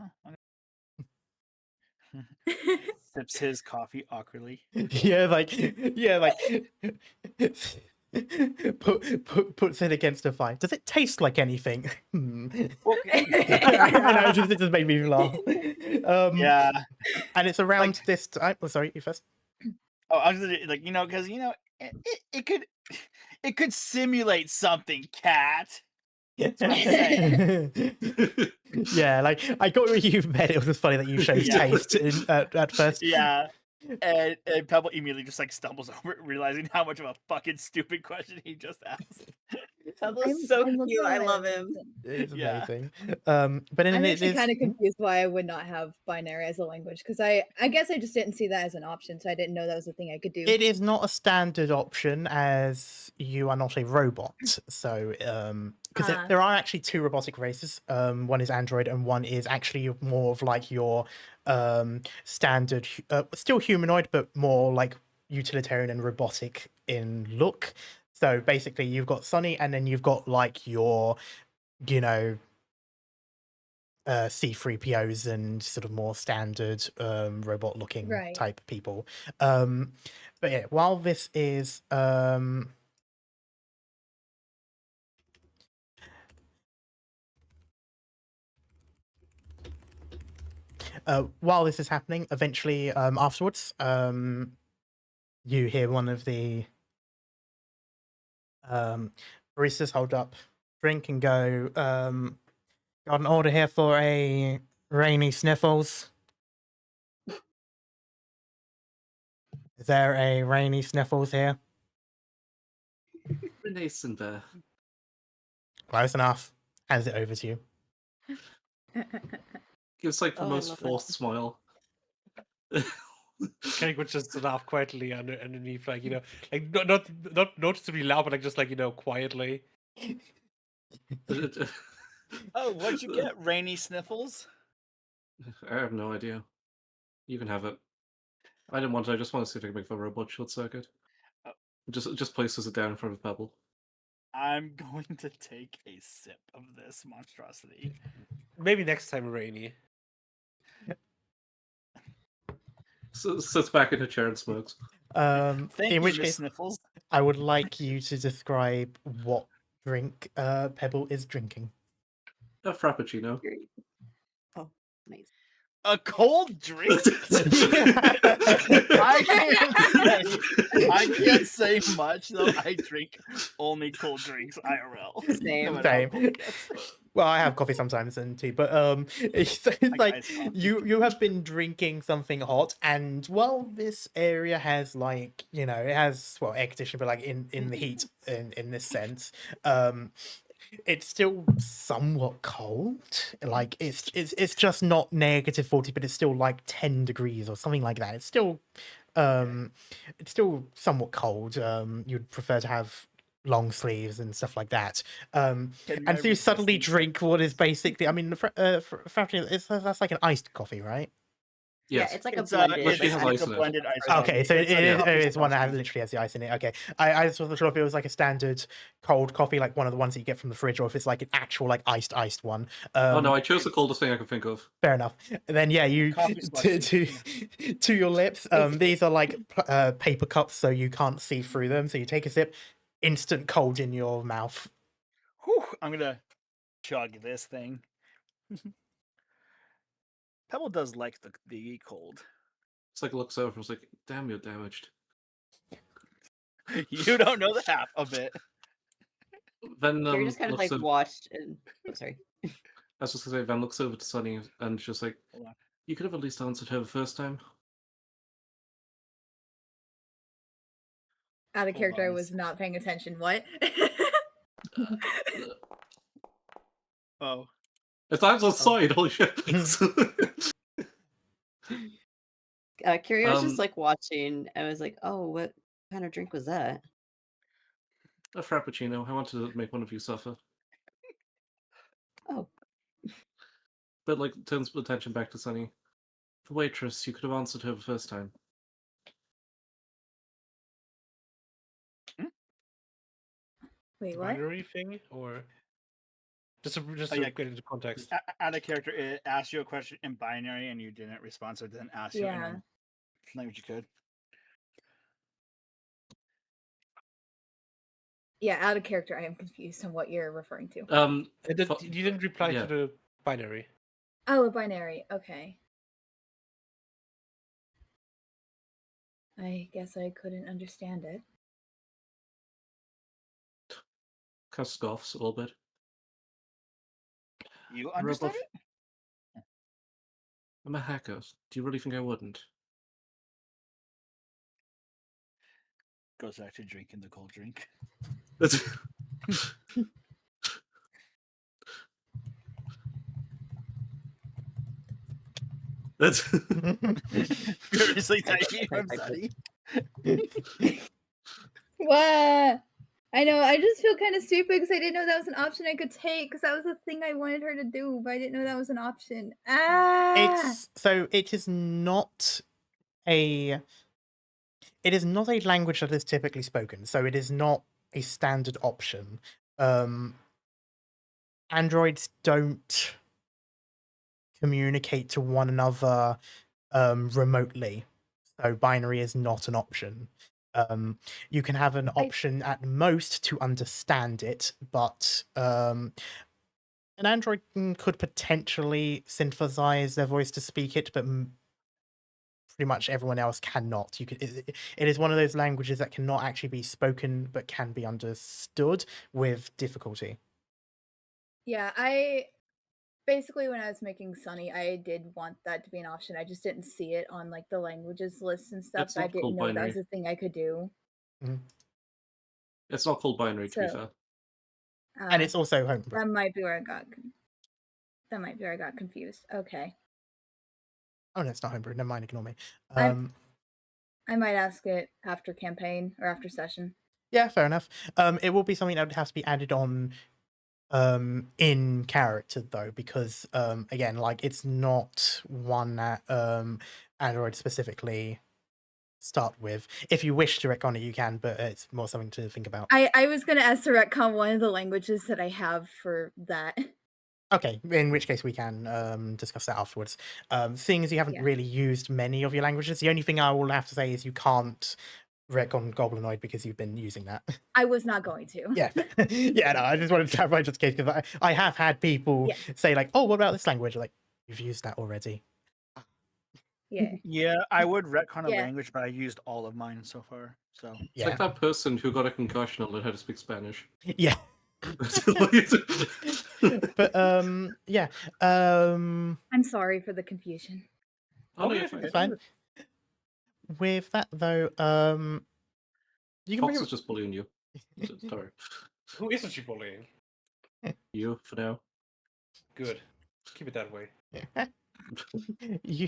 oh, sips his coffee awkwardly. like puts it against a fire. Does it taste like anything? Okay. I know, it just made me laugh. Yeah. And it's around this time. Oh, sorry, you first. Oh, I was like, because it could simulate something, cat. That's what I'm saying. Yeah, like I got what you meant. It was just funny that you chose Yeah. taste at first. Yeah. And Pebble immediately just like stumbles over it, realizing how much of a fucking stupid question he just asked. Pebble's so cute. I love him. It's Yeah. amazing. But then I'm it actually is kind of confused why I would not have binary as a language because I guess I just didn't see that as an option, so I didn't know that was a thing I could do. It is not a standard option as you are not a robot. So, because there are actually two robotic races. One is android, and one is actually more of like your standard, still humanoid, but more like utilitarian and robotic in look. So basically, you've got Sunny, and then you've got like your, C3POs and sort of more standard robot looking Right. type people. But yeah, while this is happening, eventually afterwards, you hear one of the baristas hold up drink and go, got an order here for a rainy sniffles. Is there a rainy sniffles here? Renaissance bear. Close enough. Hands it over to you. Gives like the Oh, I most love forced that. smile. Kenny would just laugh quietly underneath, like like not noticeably loud, but like just like quietly. Oh, what'd you get? Rainy sniffles? I have no idea. You can have it. I didn't want it. I just want to see if I can make the robot short circuit. Oh. Just places it down in front of Pebble. I'm going to take a sip of this monstrosity. Maybe next time, Rainy. So, sits back in her chair and smokes. Thank In you, which Miss case, Sniffles. I would like you to describe what drink Pebble is drinking. A frappuccino. Oh, nice. A cold drink? I can't say much though. I drink only cold drinks IRL. Same. No matter how Same. cold it gets. Well, I have coffee sometimes and tea, but it's like iced coffee. you have been drinking something hot, and while this area has like it has air conditioning, but like in the heat in this sense, it's still somewhat cold. Like it's just not -40, but it's still like 10 degrees or something like that. It's still somewhat cold. You'd prefer to have long sleeves and stuff like that. And so you suddenly drink what is basically, I mean, that's like an iced coffee, right? Yes. Yeah, it's like It's a blended. Literally has like, ice in it. blended ice. Okay, so It's a coffee it's one that specialty. literally has the ice in it. Okay, I just wasn't sure if it was like a standard cold coffee, like one of the ones that you get from the fridge, or if it's like an actual like iced one. Oh no, I chose the coldest thing I could think of. Fair enough. And then yeah, you Coffee to your lips. These are like paper cups, so you can't see through them. So you take a sip, instant cold in your mouth. Whew, I'm gonna chug this thing. Pebble does like the cold. It's like looks over and was like, damn, you're damaged. You don't know the half of it. Then Kira just kind of looks like over, watched and sorry. I was just gonna say, Van looks over to Sunny and just like, Hold on. you could have at least answered her the first time. Out of Hold character, I on a was not paying attention. What? Oh. If I was on side, holy shit. Kira was just like watching. I was like, oh, what kind of drink was that? A frappuccino. I wanted to make one of you suffer. Oh. But like turns attention back to Sunny. The waitress, you could have answered her the first time. Wait, what? Binary thing, or just to yeah. get into context. Out of character, it asked you a question in binary and you didn't respond, so it didn't ask you in a language you could. Yeah, out of character, I am confused on what you're referring to. You didn't reply yeah. to the binary. Oh, a binary. Okay. I guess I couldn't understand it. Kind of scoffs a little bit. You understood it? I'm a hacker. Do you really think I wouldn't? Goes back to drinking the cold drink. That's That's furiously typing from Sunny. What? I know. I just feel kind of stupid because I didn't know that was an option I could take because that was the thing I wanted her to do, but I didn't know that was an option. It is not a language that is typically spoken, so it is not a standard option. Androids don't communicate to one another remotely, so binary is not an option. You can have an option at most to understand it, but an android could potentially synthesize their voice to speak it, but pretty much everyone else cannot. It is one of those languages that cannot actually be spoken, but can be understood with difficulty. Yeah, I basically when I was making Sunny, I did want that to be an option. I just didn't see it on like the languages list and stuff. So I didn't know that was a thing I could do. Mm-hmm. It's not called binary, to be fair. And it's also homebrew. That might be where I got confused. Okay. Oh no, it's not homebrew. Never mind, ignore me. I might ask it after campaign or after session. Yeah, fair enough. It will be something that would have to be added on in character though, because again, like it's not one that Android specifically start with. If you wish to retcon it, you can, but it's more something to think about. I was gonna ask to retcon one of the languages that I have for that. Okay, in which case we can discuss that afterwards. Seeing as you haven't really used many of your languages, the only thing I will have to say is you can't retcon Goblinoid because you've been using that. I was not going to. Yeah, yeah. No, I just wanted to clarify just in case because I have had people say like, "Oh, what about this language?" Like, you've used that already. Yeah, I would retcon a Yeah. language, but I used all of mine so far. So It's like that person who got a concussion and learned how to speak Spanish. Yeah. But yeah. I'm sorry for the confusion. Oh, no, it's fine. With that though, you can Fox bring is just bullying you. Sorry. Who isn't she bullying? You, for now. Good. Keep it that way. you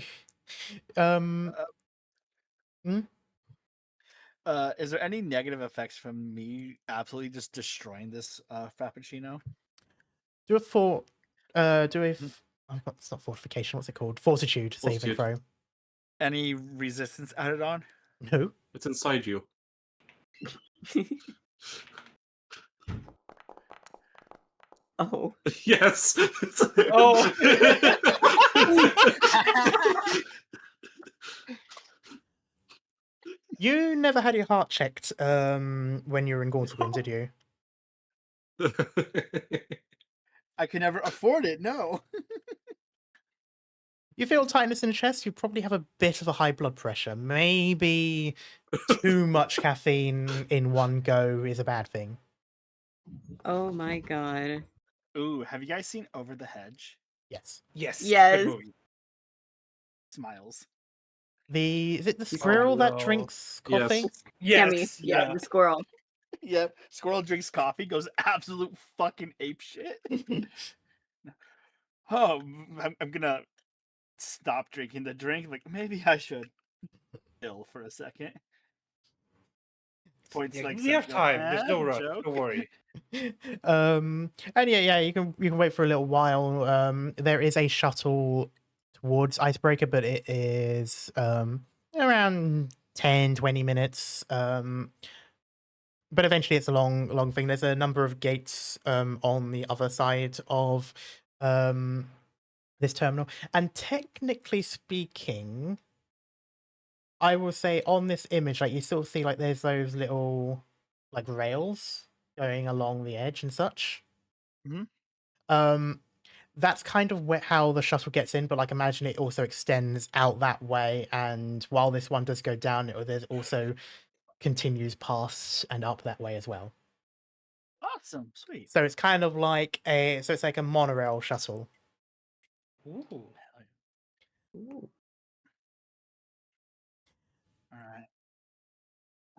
is there any negative effects from me absolutely just destroying this frappuccino? do a fort do a it's not fortification, what's it called? Fortitude saving throw. Any resistance added on? No. It's inside you. Oh. Yes. Oh. You never had your heart checked when you were in Gauntlewind, did you? I could never afford it, no. You feel tightness in the chest, you probably have a bit of a high blood pressure. Maybe too much caffeine in one go is a bad thing. Oh my god. Ooh, have you guys seen Over the Hedge? Yes. Yes. Yes. Good movie. Smiles. Is it the squirrel that drinks coffee? Yes. Yeah, the squirrel. Yeah, squirrel drinks coffee, goes absolute fucking ape shit. Oh, I'm gonna stop drinking the drink. Like, maybe I should chill for a second. Points like we have time. There's no rush. joke. Don't worry. And yeah, you can wait for a little while. There is a shuttle towards Icebreaker, but it is around 10-20 minutes. But eventually it's a long thing. There's a number of gates on the other side of this terminal. And technically speaking, I will say on this image, like you still see like there's those little like rails going along the edge and such. That's kind of how the shuttle gets in, but like imagine it also extends out that way, and while this one does go down, there's also continues past and up that way as well. Awesome, sweet. So it's kind of like it's like a monorail shuttle. Ooh. Ooh. All right.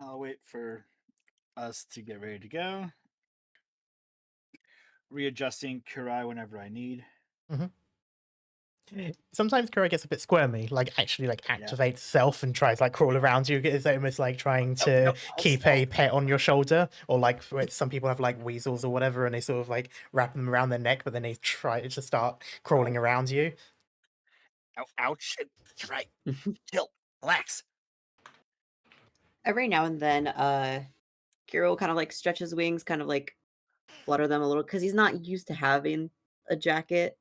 I'll wait for us to get ready to go. Readjusting Kurai whenever I need. Sometimes Kurai gets a bit squirmy, like actually like activates self and tries like crawl around you. It's almost like trying to keep a pet on your shoulder, or like some people have like weasels or whatever, and they sort of like wrap them around their neck, but then they try to start crawling around you. Ouch! Right. Chill. Relax. Every now and then, Kiro kind of like stretch his wings, kind of like flutter them a little, because he's not used to having a jacket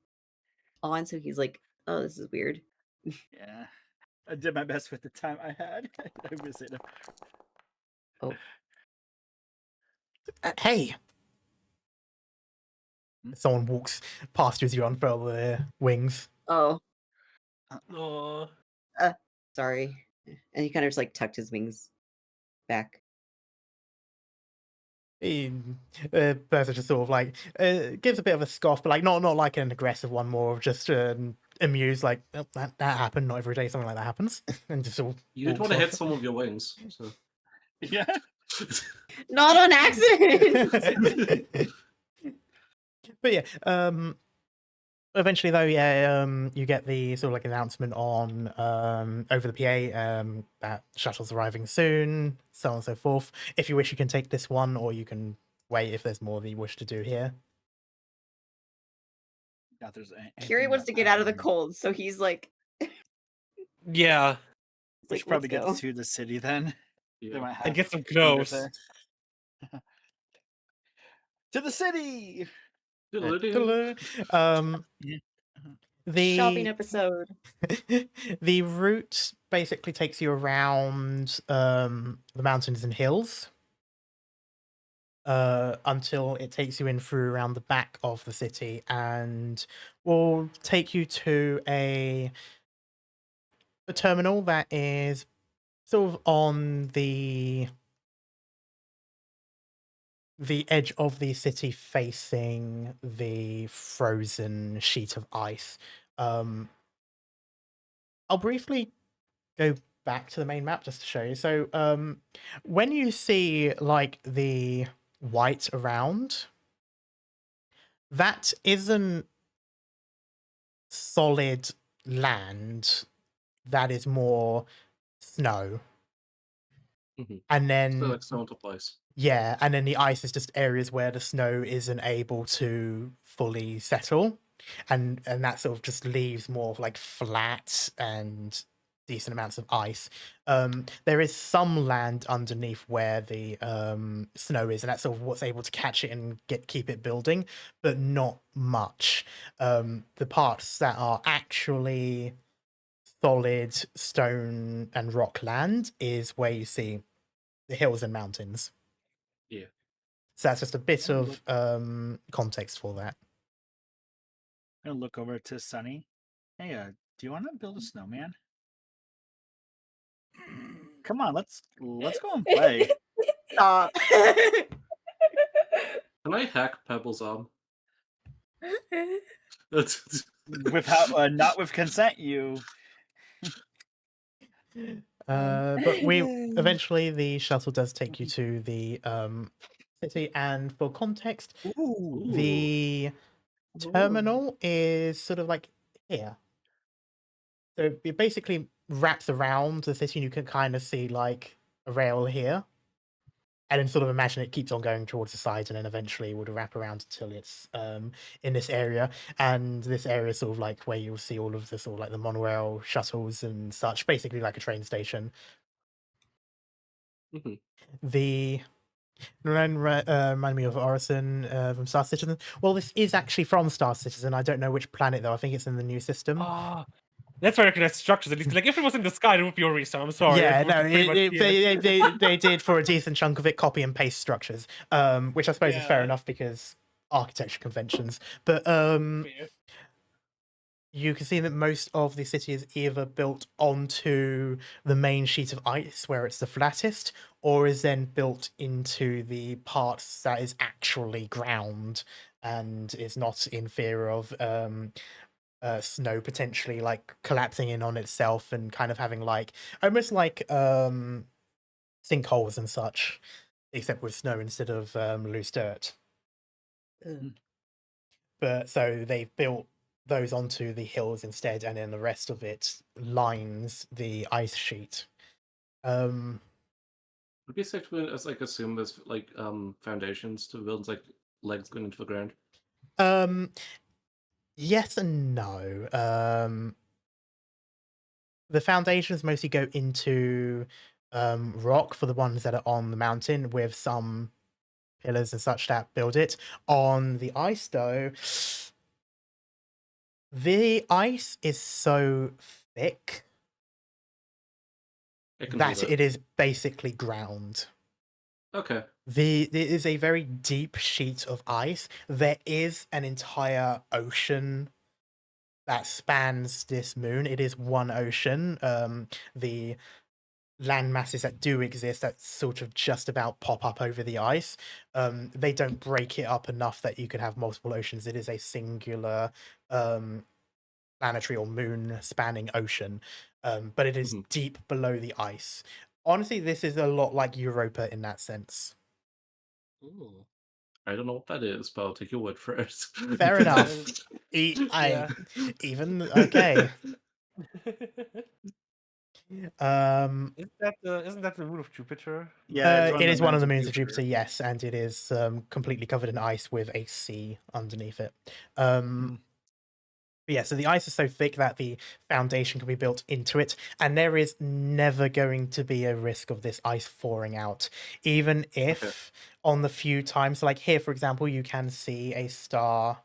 on, so he's like, oh, this is weird. Yeah. I did my best with the time I had. I miss it. Oh. Hey! Someone walks past you as you unfurl their wings. Oh. Oh. Sorry. And he kind of just like tucked his wings back. Bertha just sort of like gives a bit of a scoff, but like not like an aggressive one, more of just amused, like oh, that happened. Not every day something like that happens, and just all. You did want to hit some of your wings, so yeah. Not on accident. But yeah, eventually though, yeah, you get the sort of like announcement on over the PA that shuttle's arriving soon, so on and so forth. If you wish, you can take this one, or you can wait if there's more that you wish to do here. Kiri wants to get out of the cold, so he's like, yeah. We should probably get to the city then. Yeah. And get some clothes. To the city. The shopping episode. The route basically takes you around the mountains and hills until it takes you in through around the back of the city, and will take you to a a terminal that is sort of on the edge of the city facing the frozen sheet of ice. I'll briefly go back to the main map just to show you. So when you see like the white around, that isn't solid land, that is more snow. And So then like snow on top of ice. yeah, and then the ice is just areas where the snow isn't able to fully settle, and that sort of just leaves more of like flat and decent amounts of ice. There is some land underneath where the snow is, and that's sort of what's able to catch it and keep it building, but not much. The parts that are actually solid stone and rock land is where you see the hills and mountains. Yeah. So that's just a bit of context for that. I'm gonna look over to Sunny. Hey, do you want to build a snowman? Come on, let's go and play. Stop. Can I hack Pebble's arm? Without not with consent, you. But we eventually the shuttle does take you to the city, and for context, the terminal is sort of like here. So it basically wraps around the city, and you can kind of see like a rail here. And then sort of imagine it keeps on going towards the sides, and then eventually would wrap around until it's in this area. And this area is sort of like where you'll see all of the sort of like the monorail shuttles and such, basically like a train station. The remind me of Orison from Star Citizen. Well, this is actually from Star Citizen. I don't know which planet though. I think it's in the new system. That's where I recognize structures. At least, like if it was in the sky, it would be already. So I'm sorry. Yeah, no, they did for a decent chunk of it copy and paste structures, which I suppose is fair enough because architecture conventions. But you can see that most of the city is either built onto the main sheet of ice where it's the flattest, or is then built into the parts that is actually ground and is not in fear of snow potentially like collapsing in on itself and kind of having like almost like sinkholes and such, except with snow instead of loose dirt. But so they've built those onto the hills instead, and then the rest of it lines the ice sheet. Would it be safe to assume there's like foundations to buildings, like legs going into the ground? Yes and no. The foundations mostly go into rock for the ones that are on the mountain, with some pillars and such that build it. On the ice though, the ice is so thick that it is basically ground. Okay. It is a very deep sheet of ice. There is an entire ocean that spans this moon. It is one ocean. The land masses that do exist that sort of just about pop up over the ice, they don't break it up enough that you can have multiple oceans. It is a singular planetary or moon spanning ocean, but it is deep below the ice. Honestly, this is a lot like Europa in that sense. Ooh. I don't know what that is, but I'll take your word for it. Fair enough. Even okay. Isn't that the moon of Jupiter? Yeah, it is one of the moons of Jupiter, yes, and it is completely covered in ice with a sea underneath it. Yeah, so the ice is so thick that the foundation can be built into it, and there is never going to be a risk of this ice thawing out, even if on the few times, like here, for example, you can see a star.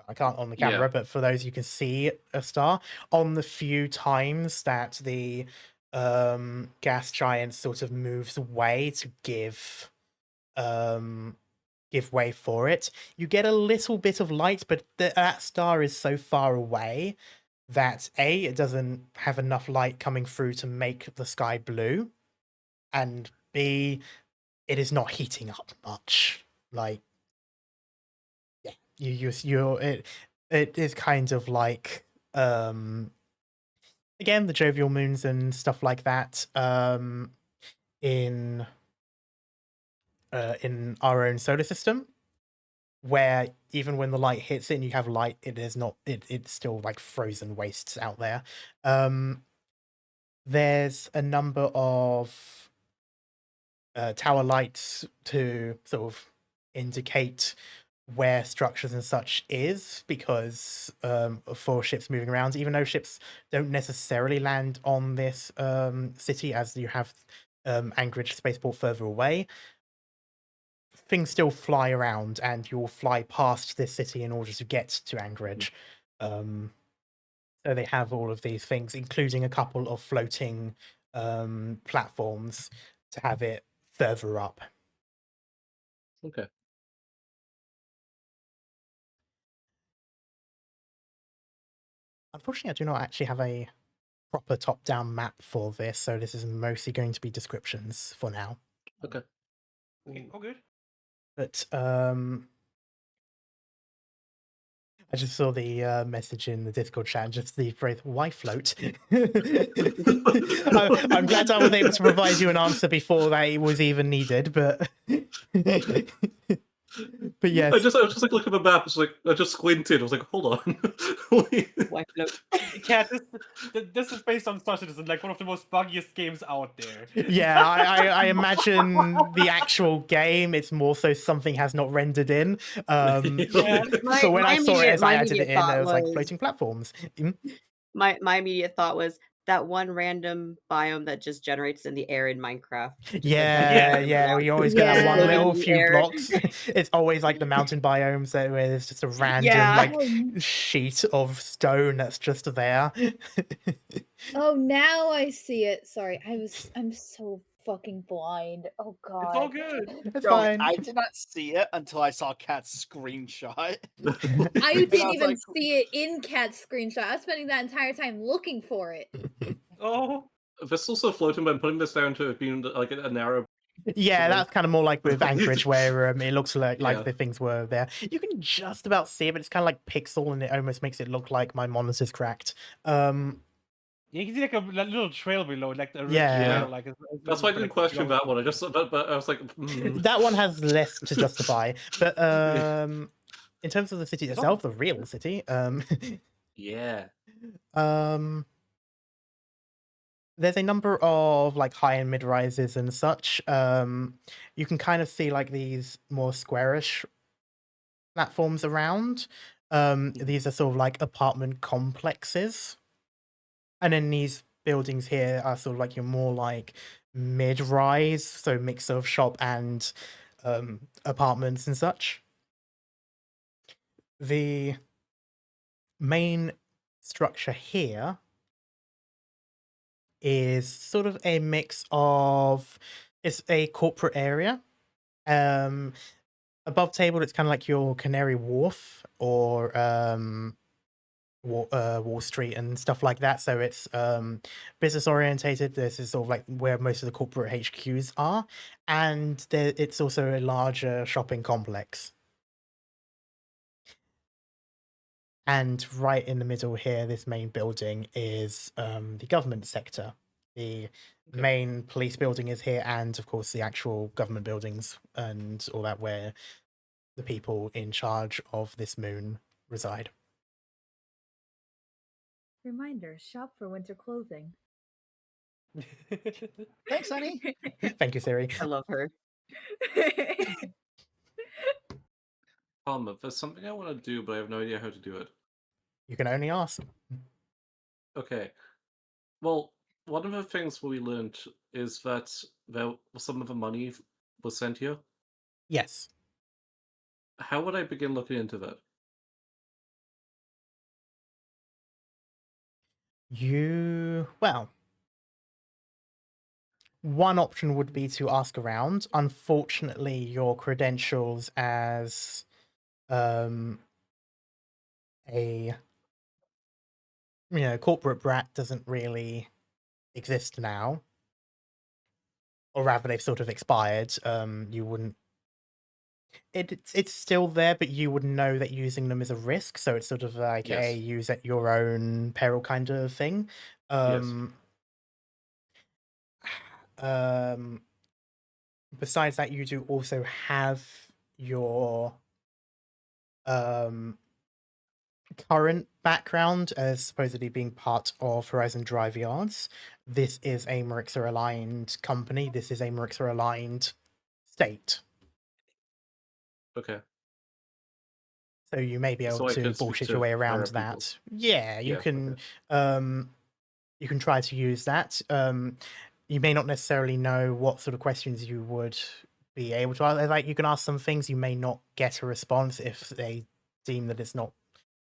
I can't on the camera, but for those you can see a star. On the few times that the gas giant sort of moves away to give way for it, you get a little bit of light, but that star is so far away that A, it doesn't have enough light coming through to make the sky blue, and B, it is not heating up much. Like, yeah, it is kind of like again the jovial moons and stuff like that in our own solar system, where even when the light hits it and you have light, it is not it's still like frozen wastes out there. There's a number of tower lights to sort of indicate where structures and such is, because for ships moving around, even though ships don't necessarily land on this city, as you have Anchorage spaceport further away, things still fly around, and you'll fly past this city in order to get to Anchorage. So they have all of these things, including a couple of floating platforms to have it further up. Okay. Unfortunately, I do not actually have a proper top-down map for this, so this is mostly going to be descriptions for now. Okay. Okay, all good. But I just saw the message in the Discord chat, and just the phrase "why float." I'm glad I was able to provide you an answer before that it was even needed, but but yes. I was just like looking at the map. It's like I just squinted. I was like, hold on. Why float? Yeah, this is based on Star Citizen, like one of the most buggiest games out there. Yeah, I imagine the actual game, it's more so something has not rendered in. Yeah. So when I saw it as I added it in, thought it was like was- floating platforms. My immediate thought was that one random biome that just generates in the air in Minecraft. Just like that Yeah, random we always get that one floating in little the few air. blocks. It's always like the mountain biomes where there's just a random Yeah. like sheet of stone that's just there. Oh, now I see it. Sorry, I'm so fucking blind. Oh god. It's all good. It's Bro, fine. I did not see it until I saw Cat's screenshot. I And didn't was even like, see it in Cat's screenshot. I was spending that entire time looking for it. Oh, This is also floating, but I'm putting this down to being like a narrow. Yeah, that's kind of more like with Anchorage, where it looks like Yeah. the things were there. You can just about see it, but it's kind of like pixel, and it almost makes it look like my monitor's cracked. yeah, you can see like a little trail below, like the original Yeah. trail. Like That's why I didn't question that one. I just, but I was like, That one has less to justify. But in terms of the city itself, the real city, yeah. there's a number of like high and mid rises and such. You can kind of see like these more squarish platforms around. These are sort of like apartment complexes, and then these buildings here are sort of like your more like mid rise, so mix of shop and apartments and such. The main structure here is sort of a mix of, it's a corporate area. Above table, it's kind of like your Canary Wharf or Wall Street and stuff like that. So it's business orientated. This is sort of like where most of the corporate HQs are, and it's also a larger shopping complex. And right in the middle here, this main building is the government sector. The main police building is here, and of course the actual government buildings and all that, where the people in charge of this moon reside. Reminder, shop for winter clothing. thanks, honey. Thank you, Siri. I love her. There's something I want to do, but I have no idea how to do it. You can only ask. Okay. Well, one of the things we learned is that some of the money was sent here. Yes. How would I begin looking into that? Well, one option would be to ask around. Unfortunately, your credentials as a corporate brat doesn't really exist now, or rather, they've sort of expired. You wouldn't. It's still there, but you would know that using them is a risk. So it's sort of like a Yes. use at your own peril kind of thing. Yes. Besides that, you do also have your current background as supposedly being part of Horizon Drive Yards. This is a Marixer aligned company. This is a Marixer aligned state. Okay. So you may be able So I to could speak bullshit to your way her around people. that. Yeah, you Yeah, can. okay. You can try to use that. You may not necessarily know what sort of questions you would be able to ask. Like, you can ask some things, you may not get a response if they deem that it's not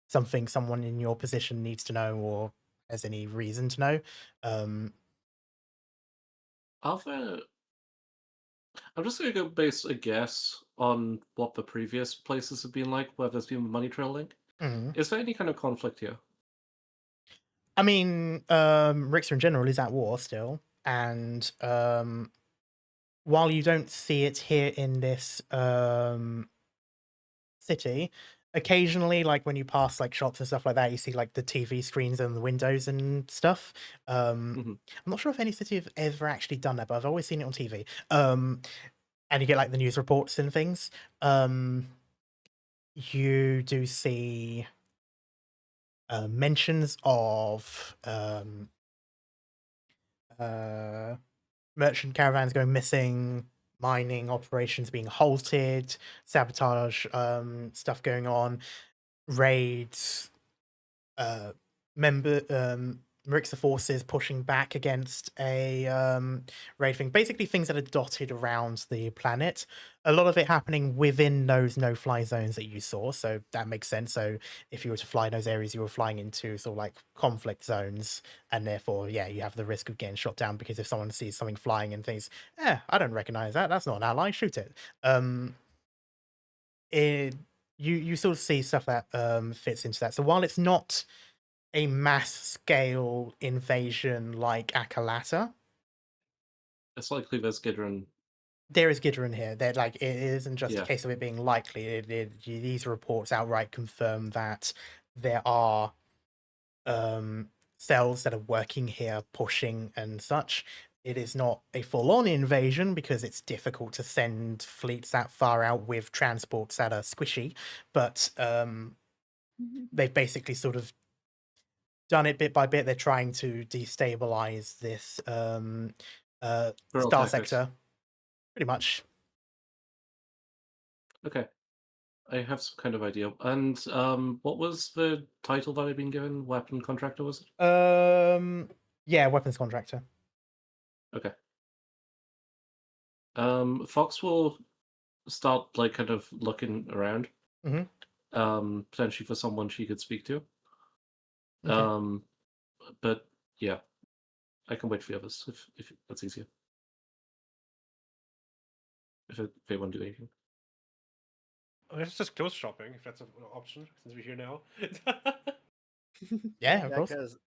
something someone in your position needs to know or has any reason to know. I'm just going to go base a guess on what the previous places have been like, where there's been a money trail link. Is there any kind of conflict here? I mean, Rixer in general is at war still, and while you don't see it here in this city, occasionally, like when you pass like shops and stuff like that, you see like the TV screens and the windows and stuff. I'm not sure if any city have ever actually done that, but I've always seen it on TV. And you get like the news reports and things. You do see mentions of merchant caravans going missing, mining operations being halted, sabotage stuff going on, raids, Marixa forces pushing back against a raid thing. Basically, things that are dotted around the planet. A lot of it happening within those no-fly zones that you saw, so that makes sense. So if you were to fly in those areas, you were flying into sort of like conflict zones, and therefore, yeah, you have the risk of getting shot down because if someone sees something flying and thinks, I don't recognize that. That's not an ally. Shoot it. You sort of see stuff that fits into that. So while it's not a mass scale invasion like Acalata, It's likely there's Gidderon. there is Gidderon here. They're like, it isn't just a Yeah. case of it being likely. These reports outright confirm that there are cells that are working here, pushing and such. It is not a full-on invasion because it's difficult to send fleets that far out with transports that are squishy, but they've basically sort of done it bit by bit. They're trying to destabilize this star tactics. sector, pretty much. Okay, I have some kind of idea. And what was the title that I'd been given? Weapon contractor, was it? Yeah, weapons contractor. Okay. Fox will start like kind of looking around. Potentially for someone she could speak to. Okay. But yeah, I can wait for the others if that's easier. If they want to do anything. Let's just close shopping if that's an option, since we're here now. Yeah, of course. Because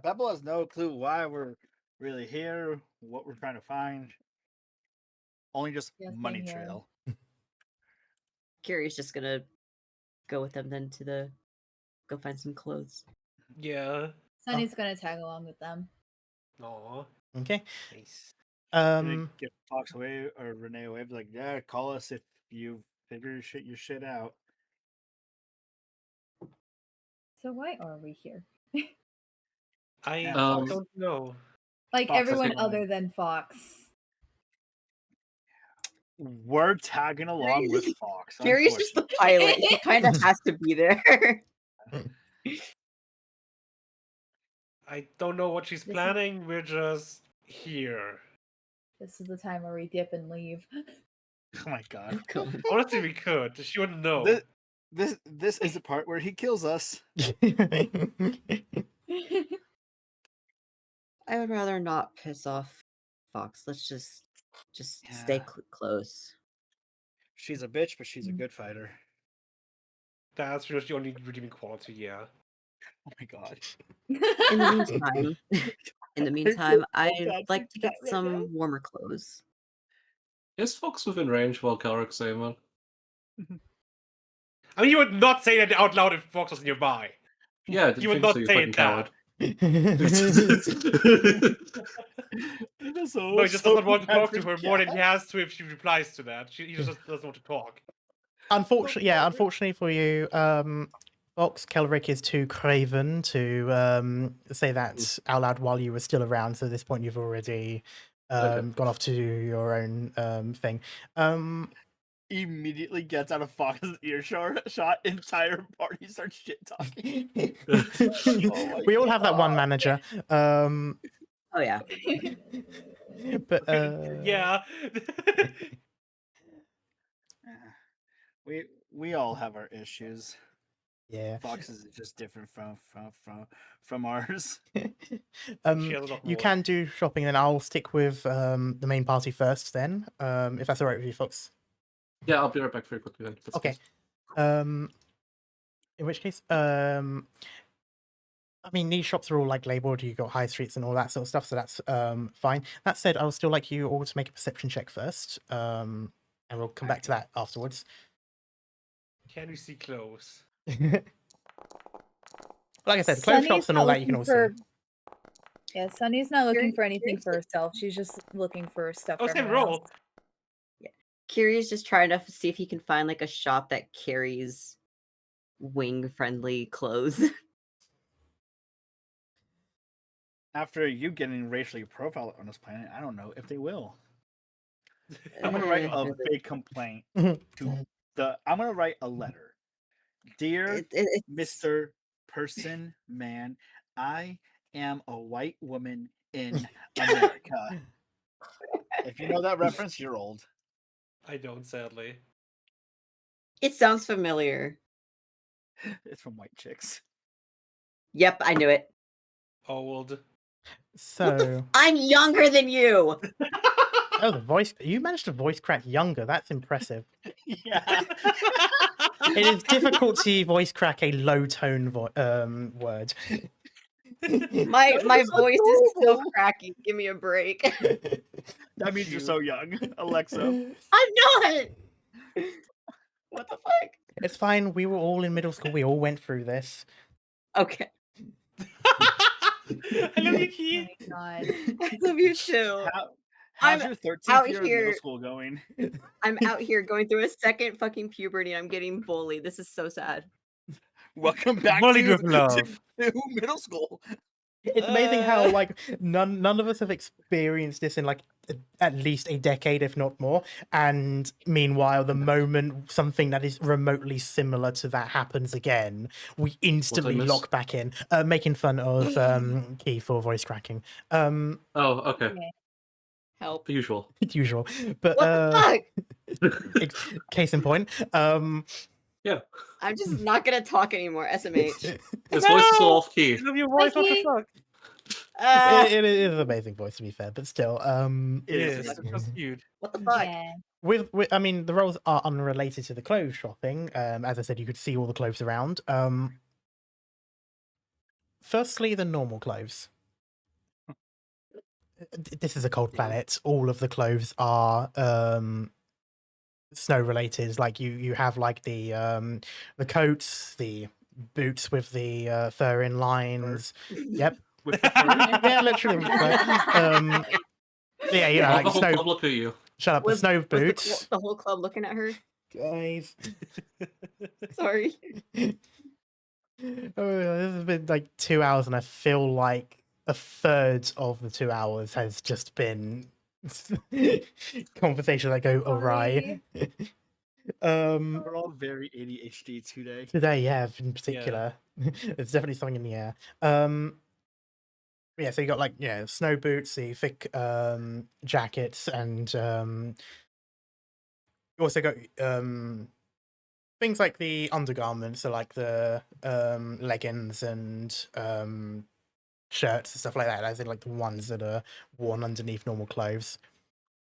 Bebel has no clue why we're really here, what we're trying to find. Only just money trail. Carrie's just gonna go with them then to go find some clothes. Yeah. Sunny's gonna tag along with them. Aw. Okay. Nice. Get Fox away or Renee away. Be like, yeah, call us if you figure your shit out. So why are we here? I don't know. Like Fox everyone other than Fox. We're tagging along with Fox. Carrie's just the pilot. He kind of has to be there. I don't know what she's planning. We're just here. This is the time where we dip and leave. Oh my god. Honestly, we could. She wouldn't know. This is the part where he kills us. I would rather not piss off Fox. Let's just stay close. She's a bitch, but she's a good fighter. That's really the only redeeming quality, yeah. Oh my god. In the meantime, I'd bad for like to get that right now. some warmer clothes. Is Fox within range while Calric's saying that? I mean, you would not say that out loud if Fox was nearby. Yeah, You would not say it that. coward. No, he just doesn't want to talk to her more than he has to if she replies to that. He just doesn't want to talk. Unfortunately for you, Fox, Kelric is too craven to say that out loud while you were still around. So at this point, you've already gone off to do your own thing. Immediately gets out of Fox's earshot. Entire party starts shit talking. We all have that one manager. Oh yeah. But yeah. we all have our issues. Yeah. Fox's is just different from ours. You can do shopping, and I'll stick with the main party first. Then, if that's all right with you, Fox. Yeah, I'll be right back very quickly then. Okay. In which case, I mean, these shops are all like labeled. You got high streets and all that sort of stuff, so that's fine. That said, I would still like you all to make a perception check first, and we'll come back to that afterwards. Can we see clothes? Like I said, clothes shops and all that you can all see. Yeah, Sunny's not looking for anything for herself. She's just looking for stuff. Oh, same roll. Yeah, Kiri's just trying to see if he can find like a shop that carries wing-friendly clothes. After you getting racially profiled on this planet, I don't know if they will. I'm gonna write a big complaint to I'm gonna write a letter. Dear Mr. Person Man, I am a white woman in America. If you know that reference, you're old. I don't, sadly. It sounds familiar. It's from White Chicks. Yep, I knew it. Old. So I'm younger than you. Oh, the voice! You managed to voice crack younger. That's impressive. Yeah. It is difficult to voice crack a low tone word. My voice is still cracking. Give me a break. That means you're so young, Alexa. I'm not. What the fuck? It's fine. We were all in middle school. We all went through this. Okay. I love you, Keith. Oh my god. I love you too. How's your 13th year of middle school going? I'm out here going through a second fucking puberty and I'm getting bullied. This is so sad. Welcome back Bullied to, with love. to middle school. It's amazing how like none of us have experienced this in like at least a decade, if not more. And meanwhile, the moment something that is remotely similar to that happens again, we instantly lock back in, making fun of Key for voice cracking. Oh, okay. Help. Usual. Usual. But what the fuck? Case in point. Yeah. I'm just not gonna talk anymore, SMH. His voice is all off key. Love your voice, what the fuck? It is an amazing voice, to be fair, but still, it is. It's just cute. What the fuck? Yeah. With I mean, the roles are unrelated to the clothes shopping. As I said, you could see all the clothes around. Firstly, the normal clothes. This is a cold planet. All of the clothes are snow related. Like you have like the coats, the boots with the fur in lines. Yep. Yeah, literally. Yeah, you know, like the whole snow. club look at you. Shut up. The snow boots. The whole club looking at her. Guys. Sorry. Oh, this has been like 2 hours, and I feel like a third of the 2 hours has just been conversations that go awry. We're all very ADHD today. Today, yeah, in particular. Yeah. There's definitely something in the air. Yeah, so you got like, yeah, snow boots, the thick jackets, and you also got things like the undergarments, so like the leggings and shirts and stuff like that, as in like the ones that are worn underneath normal clothes.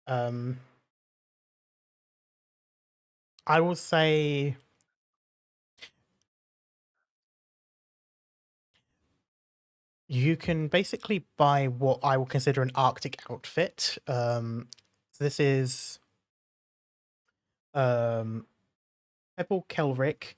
I will say You can basically buy what I will consider an Arctic outfit. This is Pebble Kelric.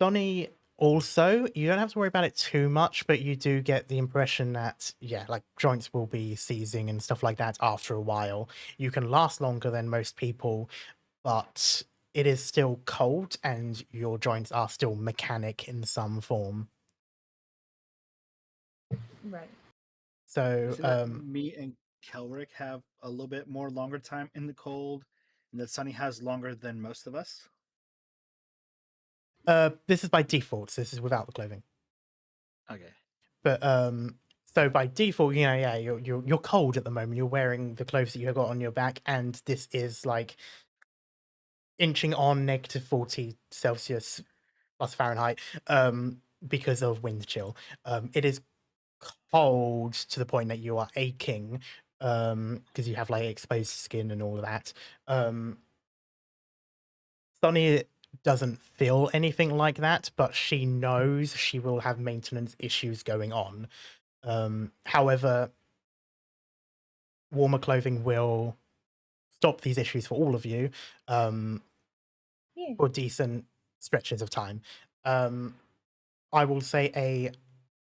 Sonny also, you don't have to worry about it too much, but you do get the impression that, yeah, like joints will be seizing and stuff like that after a while. You can last longer than most people, but it is still cold and your joints are still mechanic in some form. Right. So, me and Kelric have a little bit more longer time in the cold, and that Sunny has longer than most of us. this is by default. So this is without the clothing. Okay. But so by default, yeah, you're cold at the moment. You're wearing the clothes that you have got on your back, and this is like inching on -40 Celsius plus Fahrenheit, because of wind chill. It is cold to the point that you are aching, because you have like exposed skin and all of that. Sonny doesn't feel anything like that, but she knows she will have maintenance issues going on. However, warmer clothing will stop these issues for all of you, for decent stretches of time. I will say a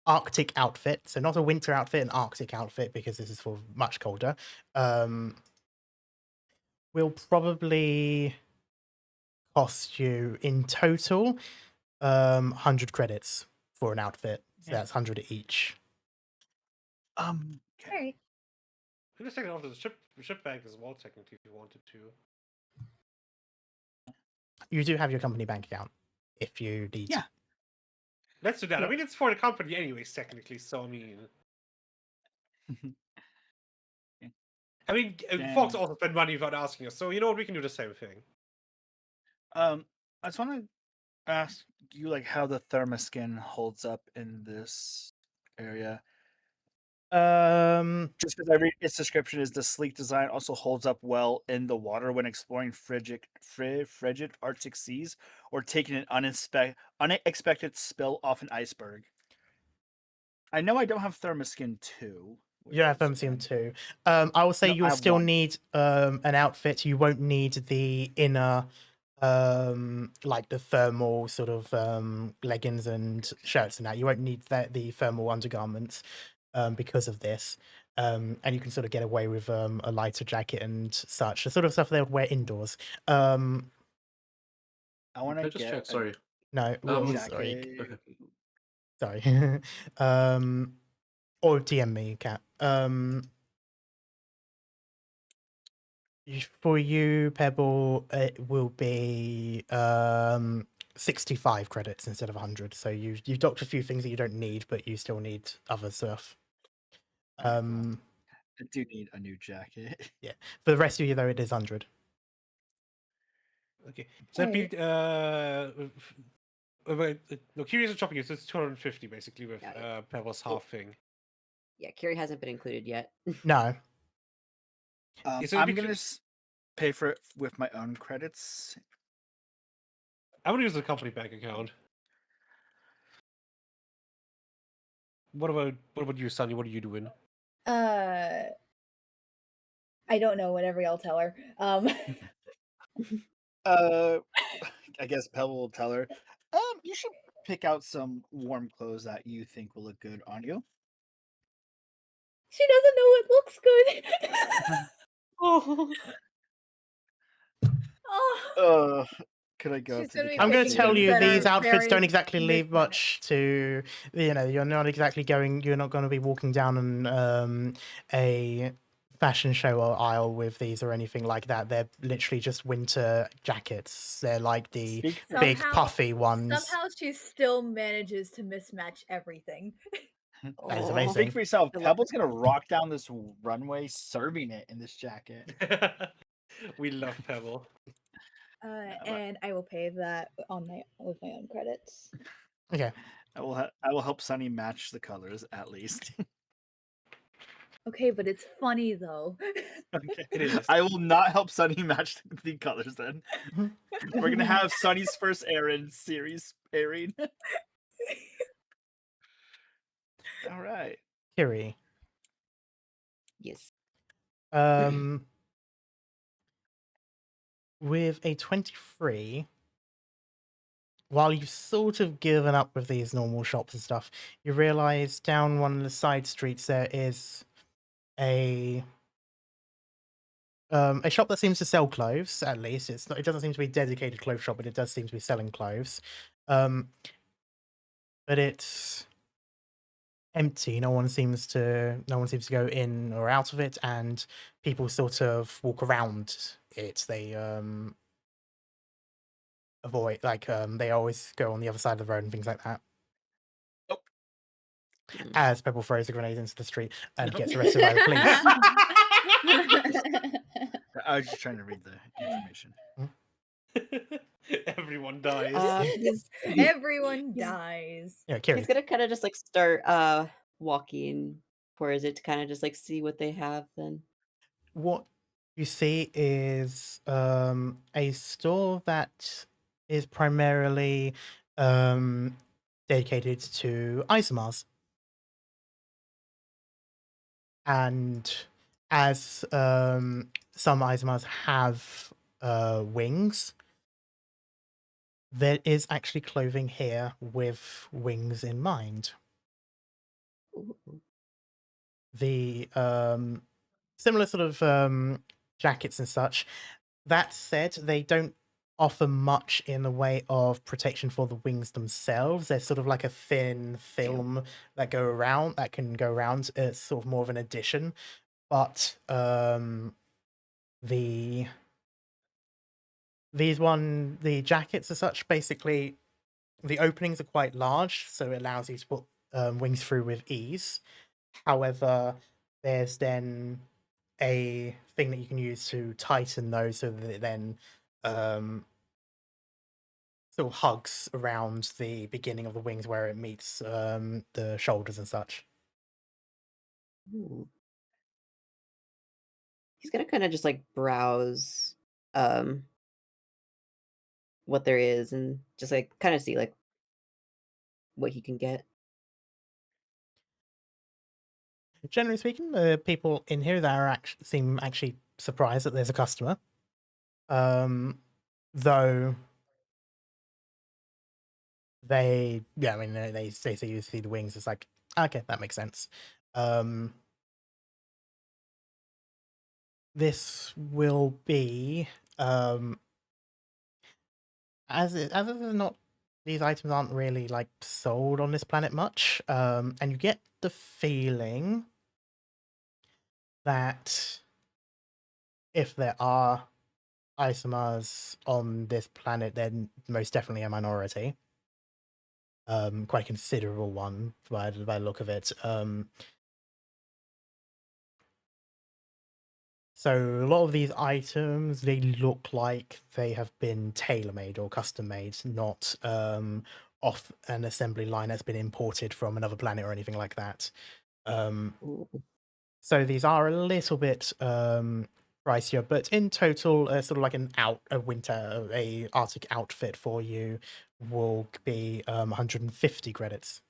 Arctic outfit, so not a winter outfit, an Arctic outfit, because this is for much colder, will probably cost you in total 100 credits for an outfit. So that's 100 each. All right. You can just take it off the ship bag as well, technically, if you wanted to. You do have your company bank account if you need to. Let's do that. Yeah. I mean, it's for the company anyways, technically, so I mean... Fox also spent money without asking us, so you know what, we can do the same thing. I just want to ask you, like, how the thermoskin holds up in this area. Just because I read its description is the sleek design also holds up well in the water when exploring frigid Arctic seas or taking an unexpected spill off an iceberg. I know I don't have thermoskin 2. You don't have thermoskin 2. I will say you'll still need an outfit. You won't need the inner, like the thermal sort of leggings and shirts and that. You won't need the thermal undergarments because of this. And you can sort of get away with a lighter jacket and such. The sort of stuff they would wear indoors. I want to just check. Sorry. No. Sorry. Okay. Sorry. Or DM me, Kat. For you, Pebble, it will be 65 credits instead of 100. So you've docked a few things that you don't need, but you still need other stuff. I do need a new jacket. Yeah. For the rest of you, though, it is 100. Okay. So that'd be no, Kiri's a shopping, so it's 250 basically with Pebble's half thing. Yeah, Kiri hasn't been included yet. No. I'm gonna pay for it with my own credits. I'm gonna use the company bank account. What about you, Sunny? What are you doing? I don't know. Whatever y'all tell her. I guess Pebble will tell her. You should pick out some warm clothes that you think will look good on you. She doesn't know it looks good. Oh. Could I go? I'm going to tell you these outfits don't exactly leave much to, you're not exactly you're not going to be walking down a fashion show or aisle with these or anything like that. They're literally just winter jackets. They're like the big puffy ones. Somehow she still manages to mismatch everything. That is amazing. Speak for yourself. Pebble's going to rock down this runway serving it in this jacket. We love Pebble. And I will pay that with my own credits. Okay. I will help Sunny match the colors at least. Okay, but it's funny though. Okay. It is. I will not help Sunny match the colors then. We're gonna have Sunny's first Aaron series airing. All right. Kiri. Yes. With a 23, while you've sort of given up with these normal shops and stuff, you realize down one of the side streets there is a shop that seems to sell clothes. At least it doesn't seem to be a dedicated clothes shop, but it does seem to be selling clothes. But it's empty. No one seems to go in or out of it, and people sort of walk around it. They avoid, like, they always go on the other side of the road and things like that. Oh. As Pebble throws a grenade into the street and gets arrested by the police. I was just trying to read the information. Everyone dies. Everyone dies. Yeah, Kiri. He's gonna kind of just like start walking towards it to kind of just like see what they have then. What you see is a store that is primarily dedicated to isomers. And as some isomers have wings, there is actually clothing here with wings in mind. Ooh. The similar sort of jackets and such. That said, they don't offer much in the way of protection for the wings themselves. They're sort of like a thin film that can go around. It's sort of more of an addition. But the jackets as such, basically the openings are quite large, so it allows you to put wings through with ease. However, there's then a thing that you can use to tighten those so that it then sort of hugs around the beginning of the wings where it meets the shoulders and such. Ooh. He's gonna kind of just like browse um what there is and just like kind of see like what he can get. Generally speaking, the people in here that are seem actually surprised that there's a customer. Though I mean, they say you see the wings. It's like, okay, that makes sense. This will be as it is not. These items aren't really like sold on this planet much, and you get the feeling that if there are isomers on this planet, then most definitely a minority. Quite a considerable one by the look of it. So a lot of these items, they look like they have been tailor-made or custom-made, not off an assembly line that's been imported from another planet or anything like that. Ooh. So these are a little bit pricier, but in total, sort of like a Arctic outfit for you will be 150 credits.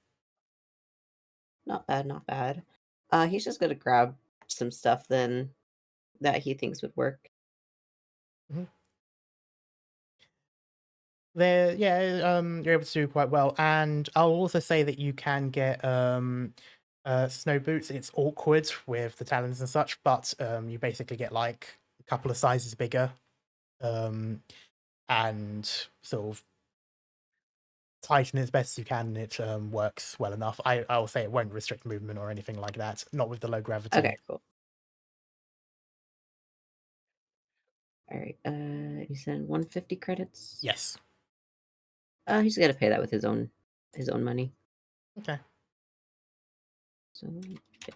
Not bad, not bad. He's just gonna grab some stuff then that he thinks would work. You're able to do quite well, and I'll also say that you can get snow boots. It's awkward with the talons and such, but you basically get like a couple of sizes bigger, and sort of tighten it as best you can, and it works well enough. I'll say it won't restrict movement or anything like that, not with the low gravity. Okay, cool. All right. You said 150 credits. Yes. He's gonna pay that with his own money. Okay. So there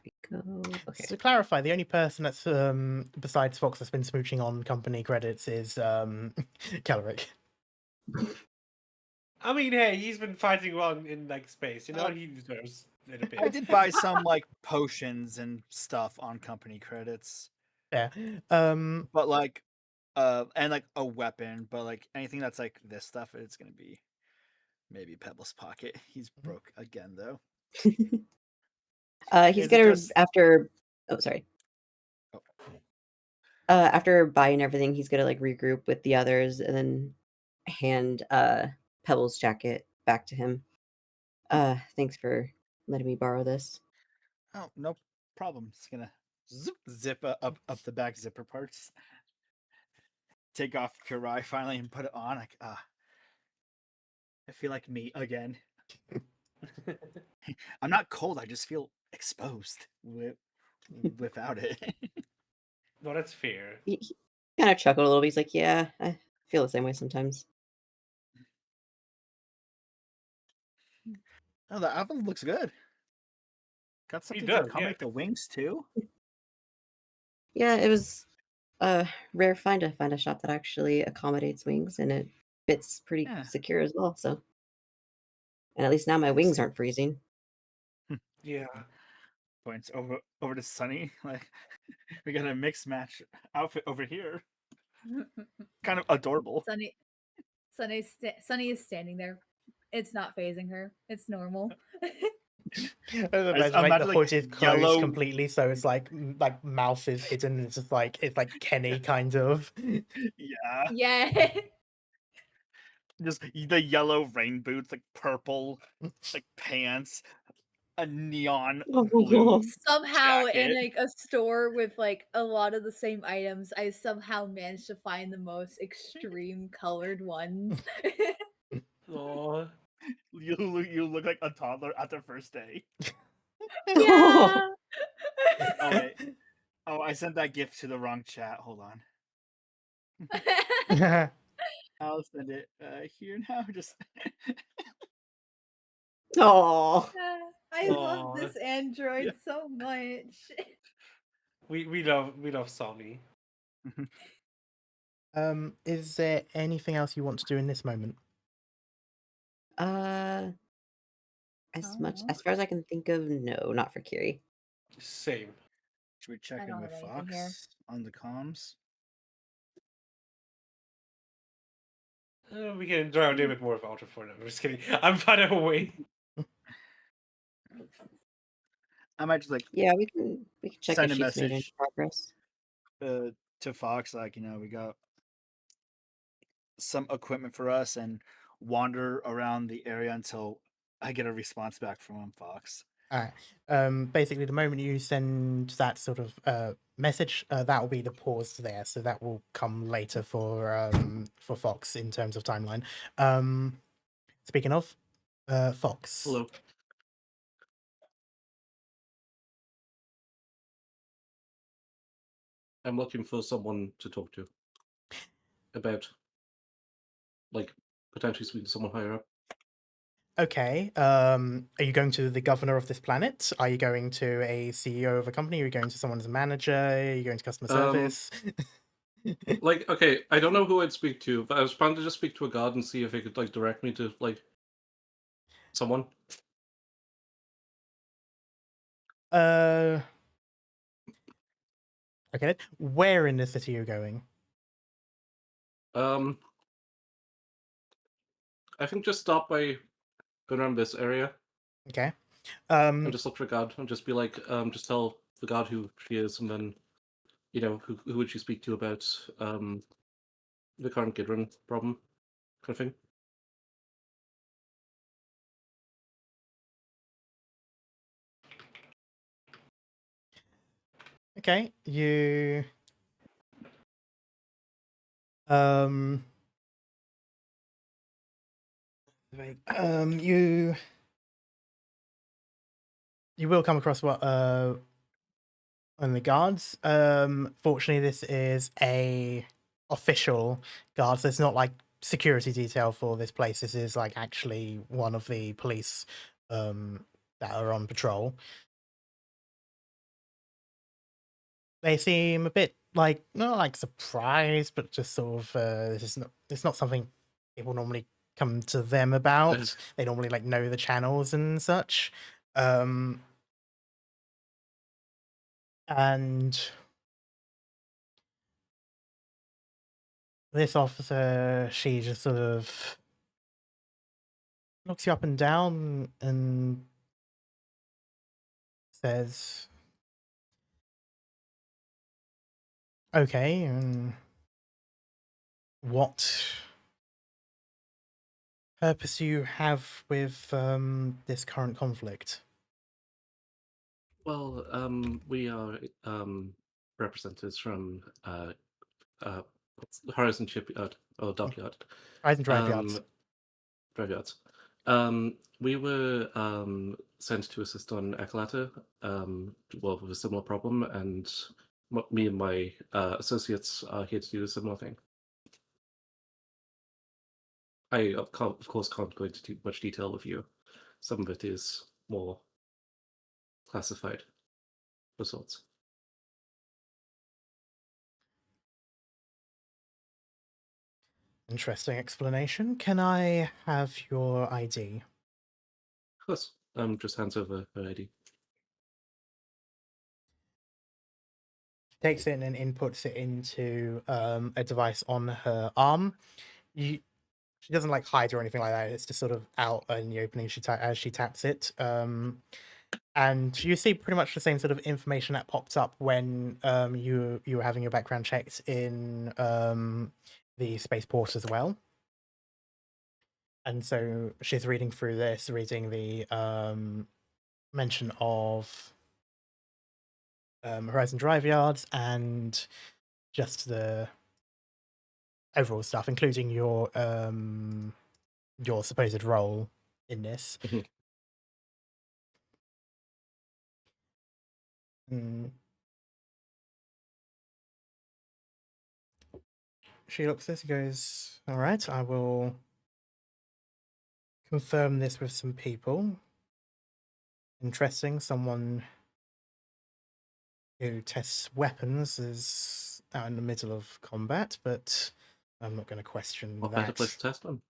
we go. Okay. To clarify, the only person that's besides Fox that's been smooching on company credits is Calric. I mean, hey, he's been fighting around in like space. You know, he deserves a little bit. I did buy some like potions and stuff on company credits. Yeah. But like and like a weapon, but like anything that's like this stuff, it's gonna be maybe Pebble's pocket. He's broke again though. He's Is it gonna just after. Oh, sorry. oh, After buying everything, he's gonna like regroup with the others and then hand Pebble's jacket back to him. Thanks for letting me borrow this. oh, no problem. Just gonna zip up the back zipper parts. Take off Kurai finally and put it on. Like, I feel like me again. I'm not cold. I just feel exposed without it. No, that's fair. He kind of chuckled a little bit. He's like, "Yeah, I feel the same way sometimes." Oh, the outfit looks good. Got He something to does, yeah. accommodate the wings too. Yeah, it was a rare find to find a shop that actually accommodates wings, and it fits pretty Yeah. secure as well. So, and at least now my wings aren't freezing. Yeah. Points over to Sunny. Like, we got a mixed match outfit over here. Kind of adorable. Sunny is standing there. It's not phasing her. It's normal. Imagine like the hood is closed yellow completely, so it's like mouth is hidden. And it's just like Kenny kind of. Yeah. Yeah. Just the yellow rain boots, like purple, like pants, a neon blue Somehow in jacket. like a store with like a lot of the same items, I somehow managed to find the most extreme colored ones. Oh. You look like a toddler at their first day. Yeah. Oh wait. Oh, I sent that gift to the wrong chat. Hold on. I'll send it here now. Just Oh, I love this android Yeah. so much. We love Sonny. Is there anything else you want to do in this moment? as far as I can think of, no, not for Kiri. Same. Should we check I in don't with have anything here. Fox on the comms? We can enjoy a little bit more of Outer for now. I'm just kidding. I'm far away. I might just Yeah, we can check send if a she's made any message progress. to Fox, like, we got some equipment for us and wander around the area until I get a response back from him, Fox. All right. Basically, the moment you send that sort of message, that will be the pause there. So that will come later for Fox in terms of timeline. Speaking of, Fox. Hello. I'm looking for someone to talk to about, like, potentially speaking to someone higher up. Okay. Are you going to the governor of this planet? Are you going to a CEO of a company? Are you going to someone's manager? Are you going to customer service? Like, okay, I don't know who I'd speak to, but I was planning to just speak to a guard and see if he could, like, direct me to, like, someone. Okay. Where in the city are you going? I think just stop by going around this area Okay. and just look for a guard and just be like, just tell the guard who she is, and then, who would she speak to about the current Gidderon problem, kind of thing. Okay. You you will come across what on the guards. Fortunately, this is a official guard, so it's not like security detail for this place. This is like actually one of the police that are on patrol. They seem a bit like not like surprised, but just sort of it's not something people normally come to them about. They normally like know the channels and such. And this officer, she just sort of looks you up and down and says, "Okay, what purpose do you have with this current conflict?" Well, we are representatives from Horizon Shipyard or Dockyard. Horizon Drive Yards. Drive Yards. We were sent to assist on Acalata, with a similar problem, and me and my associates are here to do a similar thing. I, of course, can't go into too much detail with you. Some of it is more classified of sorts. Interesting explanation. Can I have your ID? Of course. Just hands over her ID. Takes it and inputs it into a device on her arm. She doesn't like hide or anything like that. It's just sort of out in the opening as she taps it. And you see pretty much the same sort of information that popped up when you were having your background checked in the spaceport as well. And so she's reading through this, reading the mention of Horizon Drive Yards and just the overall stuff, including your supposed role in this. She looks at this and goes, "All right, I will confirm this with some people. Interesting, someone who tests weapons is out in the middle of combat, but I'm not going to question What that." better place to test them?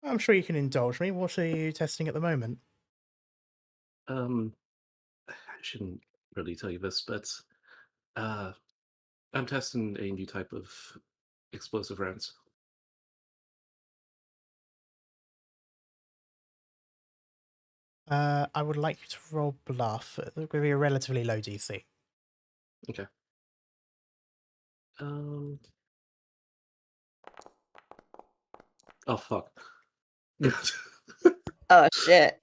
I'm sure you can indulge me. What are you testing at the moment? I shouldn't really tell you this, but I'm testing a new type of explosive rounds. I would like you to roll bluff. It's going to be a relatively low DC. Okay. Oh fuck. Oh shit.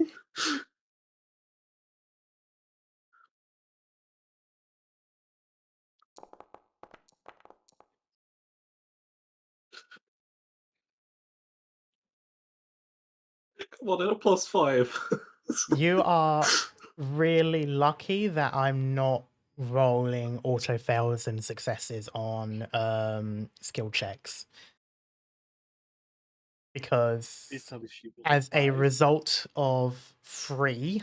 Come on, at a +5. You are really lucky that I'm not rolling auto fails and successes on skill checks, because as a result of 3,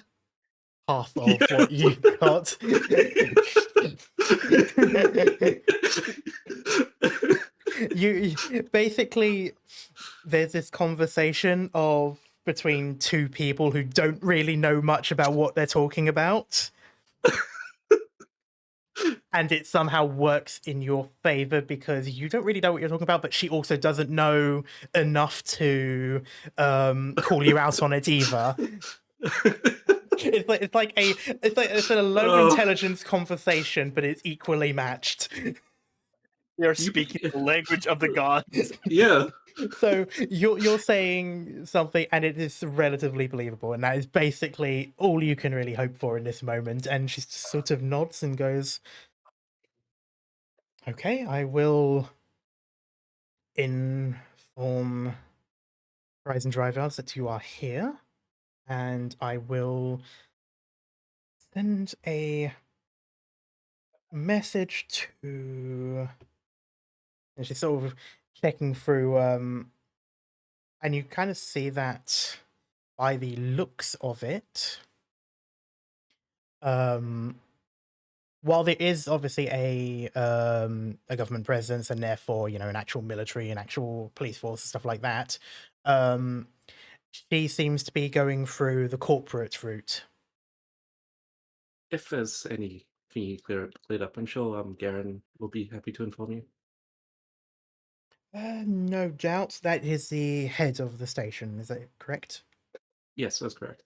half of what you got, you basically, there's this conversation of between two people who don't really know much about what they're talking about. And it somehow works in your favor because you don't really know what you're talking about, but she also doesn't know enough to call you out on it either. It's a low intelligence conversation, but it's equally matched. They're speaking the language of the gods. Yeah. So you're saying something, and it is relatively believable, and that is basically all you can really hope for in this moment. And she sort of nods and goes, "Okay, I will inform Horizon Drive Yards that you are here, and I will send a message to." And she's sort of checking through, and you kind of see that by the looks of it, while there is obviously a government presence and therefore, you know, an actual military and actual police force and stuff like that, she seems to be going through the corporate route. If there's anything you cleared up, I'm sure Geran will be happy to inform you. No doubt. That is the head of the station, is that correct? Yes, that's correct.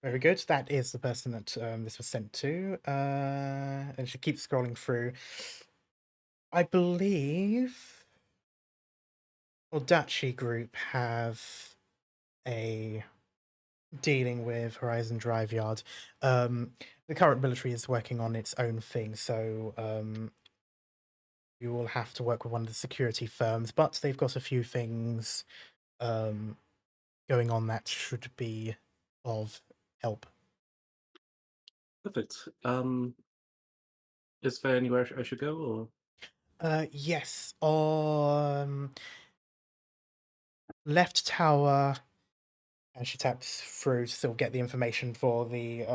Very good. That is the person that this was sent to. And she keeps scrolling through. I believe Dachi Group have a dealing with Horizon Drive Yard. The current military is working on its own thing, so you will have to work with one of the security firms, but they've got a few things going on that should be of help. Perfect. Is there anywhere I should go, or? Yes, left tower, and she taps through to still get the information for the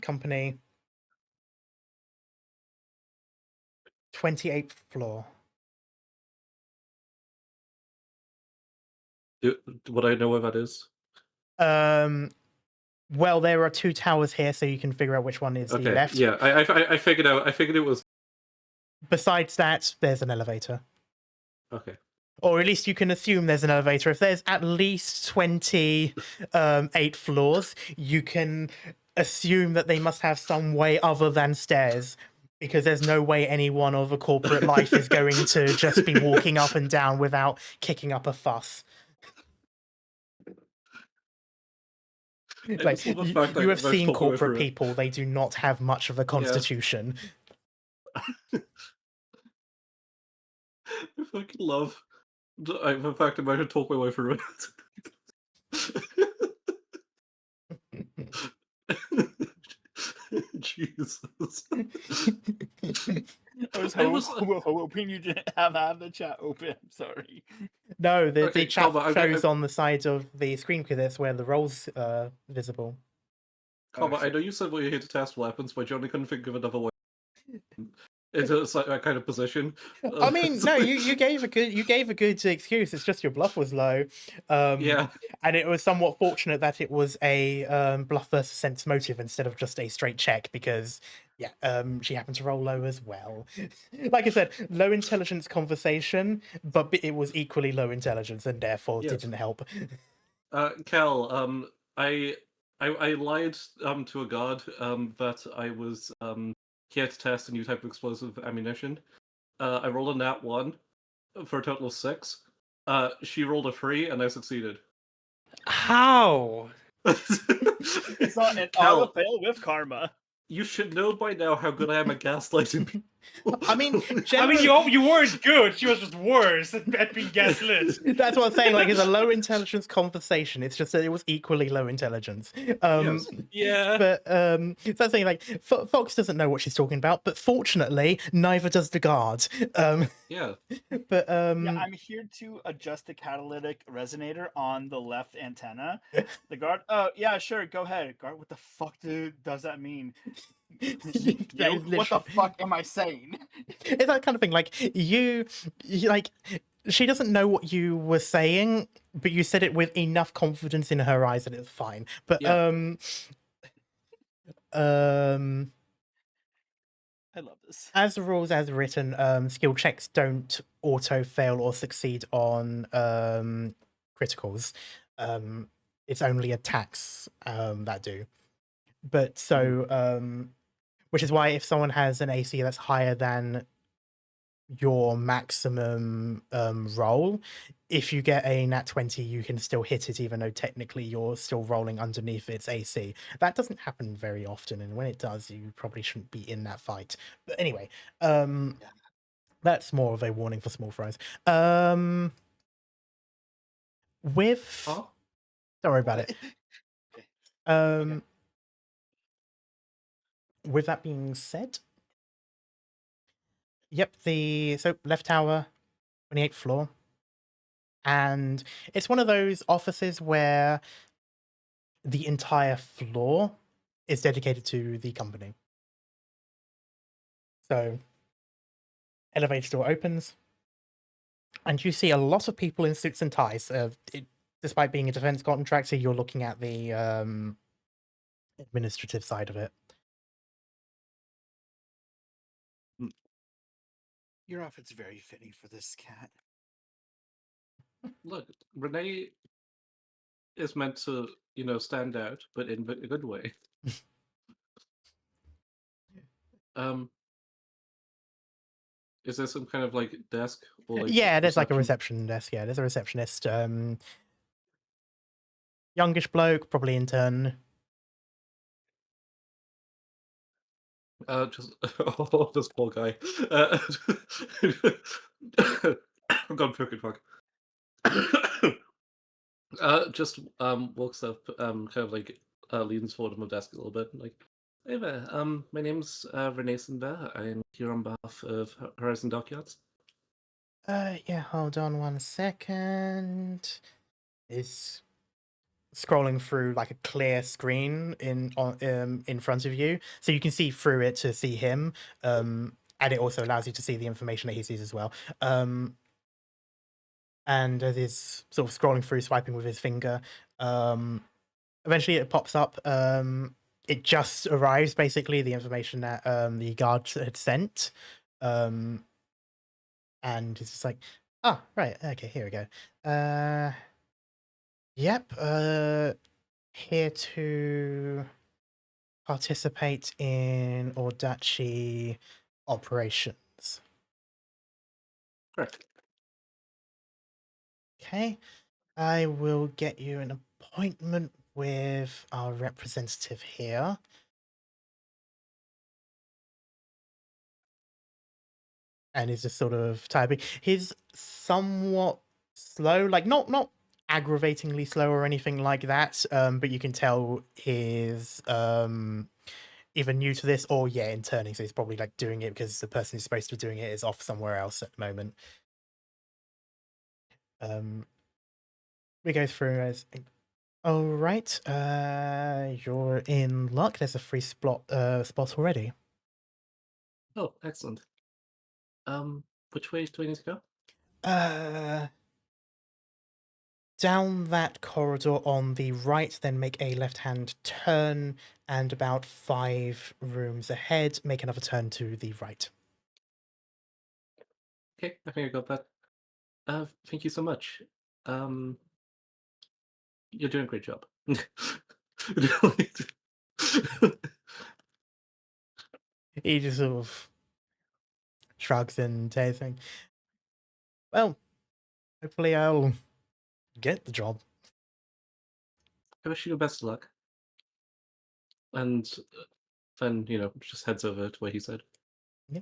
company. 28th floor. Would I know where that is? Well, there are 2 towers here, so you can figure out which one is the left. Yeah, I figured out. I figured it was. Besides that, there's an elevator. Okay. Or at least you can assume there's an elevator. If there's at least 28 floors, you can assume that they must have some way other than stairs, because there's no way anyone of a corporate life is going to just be walking up and down without kicking up a fuss. Like, you have seen corporate people, they do not have much of a constitution. Yeah. I fucking love. In fact, I might have talked my way through it. Jesus. I was hoping you didn't have the chat open. Sorry. No, the chat shows on the side of the screen because that's where the roles are visible. I know you said well, you're here to test weapons, but Johnny couldn't think of another way into that kind of position. I mean, no, you gave a good excuse. It's just your bluff was low. Yeah. And it was somewhat fortunate that it was a bluff versus sense motive instead of just a straight check, because she happened to roll low as well. Like I said, low intelligence conversation, but it was equally low intelligence and therefore didn't help. Cal, I lied to a guard that I was here to test a new type of explosive ammunition. I rolled a nat 1 for a total of 6. She rolled a 3 and I succeeded. How? It's not an auto fail with karma. You should know by now how good I am at gaslighting people. I mean, you weren't good. She was just worse at being gaslit. That's what I'm saying. Like, it's a low intelligence conversation. It's just that it was equally low intelligence. Yes. Yeah. But so I'm saying, like, Fox doesn't know what she's talking about, but fortunately, neither does the guard. Yeah. But yeah, I'm here to adjust the catalytic resonator on the left antenna. The guard. Oh yeah, sure. Go ahead, guard. What the fuck does that mean? What the fuck am I saying? It's that kind of thing. Like you like, she doesn't know what you were saying, but you said it with enough confidence in her eyes that it's fine. But I love this. As the rules as written, skill checks don't auto fail or succeed on criticals. It's only attacks that do. But so, which is why if someone has an AC that's higher than your maximum roll, if you get a nat 20, you can still hit it, even though technically you're still rolling underneath its AC. That doesn't happen very often, and when it does, you probably shouldn't be in that fight. But anyway, that's more of a warning for small fries. With don't worry about it. Okay. With that being said, yep, so left tower, 28th floor. And it's one of those offices where the entire floor is dedicated to the company. So, elevator door opens, and you see a lot of people in suits and ties. Despite being a defense contractor, you're looking at the administrative side of it. Your outfit's very fitting for this cat. Look, Renee is meant to, stand out, but in a good way. Is there some kind of like desk or like Yeah, there's like a reception? reception desk. Yeah, there's a receptionist. Youngish bloke, probably intern. Just this poor guy. I've gone crooked fuck. Just walks up, kind of like leans forward on the desk a little bit, like, hey there. My name's Renee Sinber. I'm here on behalf of Horizon Dockyards. Yeah, hold on 1 second. Is scrolling through like a clear screen in front of you, so you can see through it to see him. And it also allows you to see the information that he sees as well. And as he's sort of scrolling through, swiping with his finger, eventually it pops up. It just arrives, basically, the information that the guard had sent. And it's just like, oh, right, okay, here we go. Yep, here to participate in Audaci operations. Correct. Okay, I will get you an appointment with our representative here. And he's just sort of typing. He's somewhat slow, like not aggravatingly slow or anything like that. But you can tell he's either new to this or interning. So he's probably like doing it because the person who's supposed to be doing it is off somewhere else at the moment. We go through as, all right. You're in luck. There's a free spot already. Oh, excellent. Which way do I need to go? Down that corridor on the right, then make a left-hand turn, and about 5 rooms ahead, make another turn to the right. Okay, I think I got that. Thank you so much. You're doing a great job. He just sort of shrugs and says, well, hopefully I'll get the job. I wish you the best of luck. And then, just heads over to where he said. Yeah.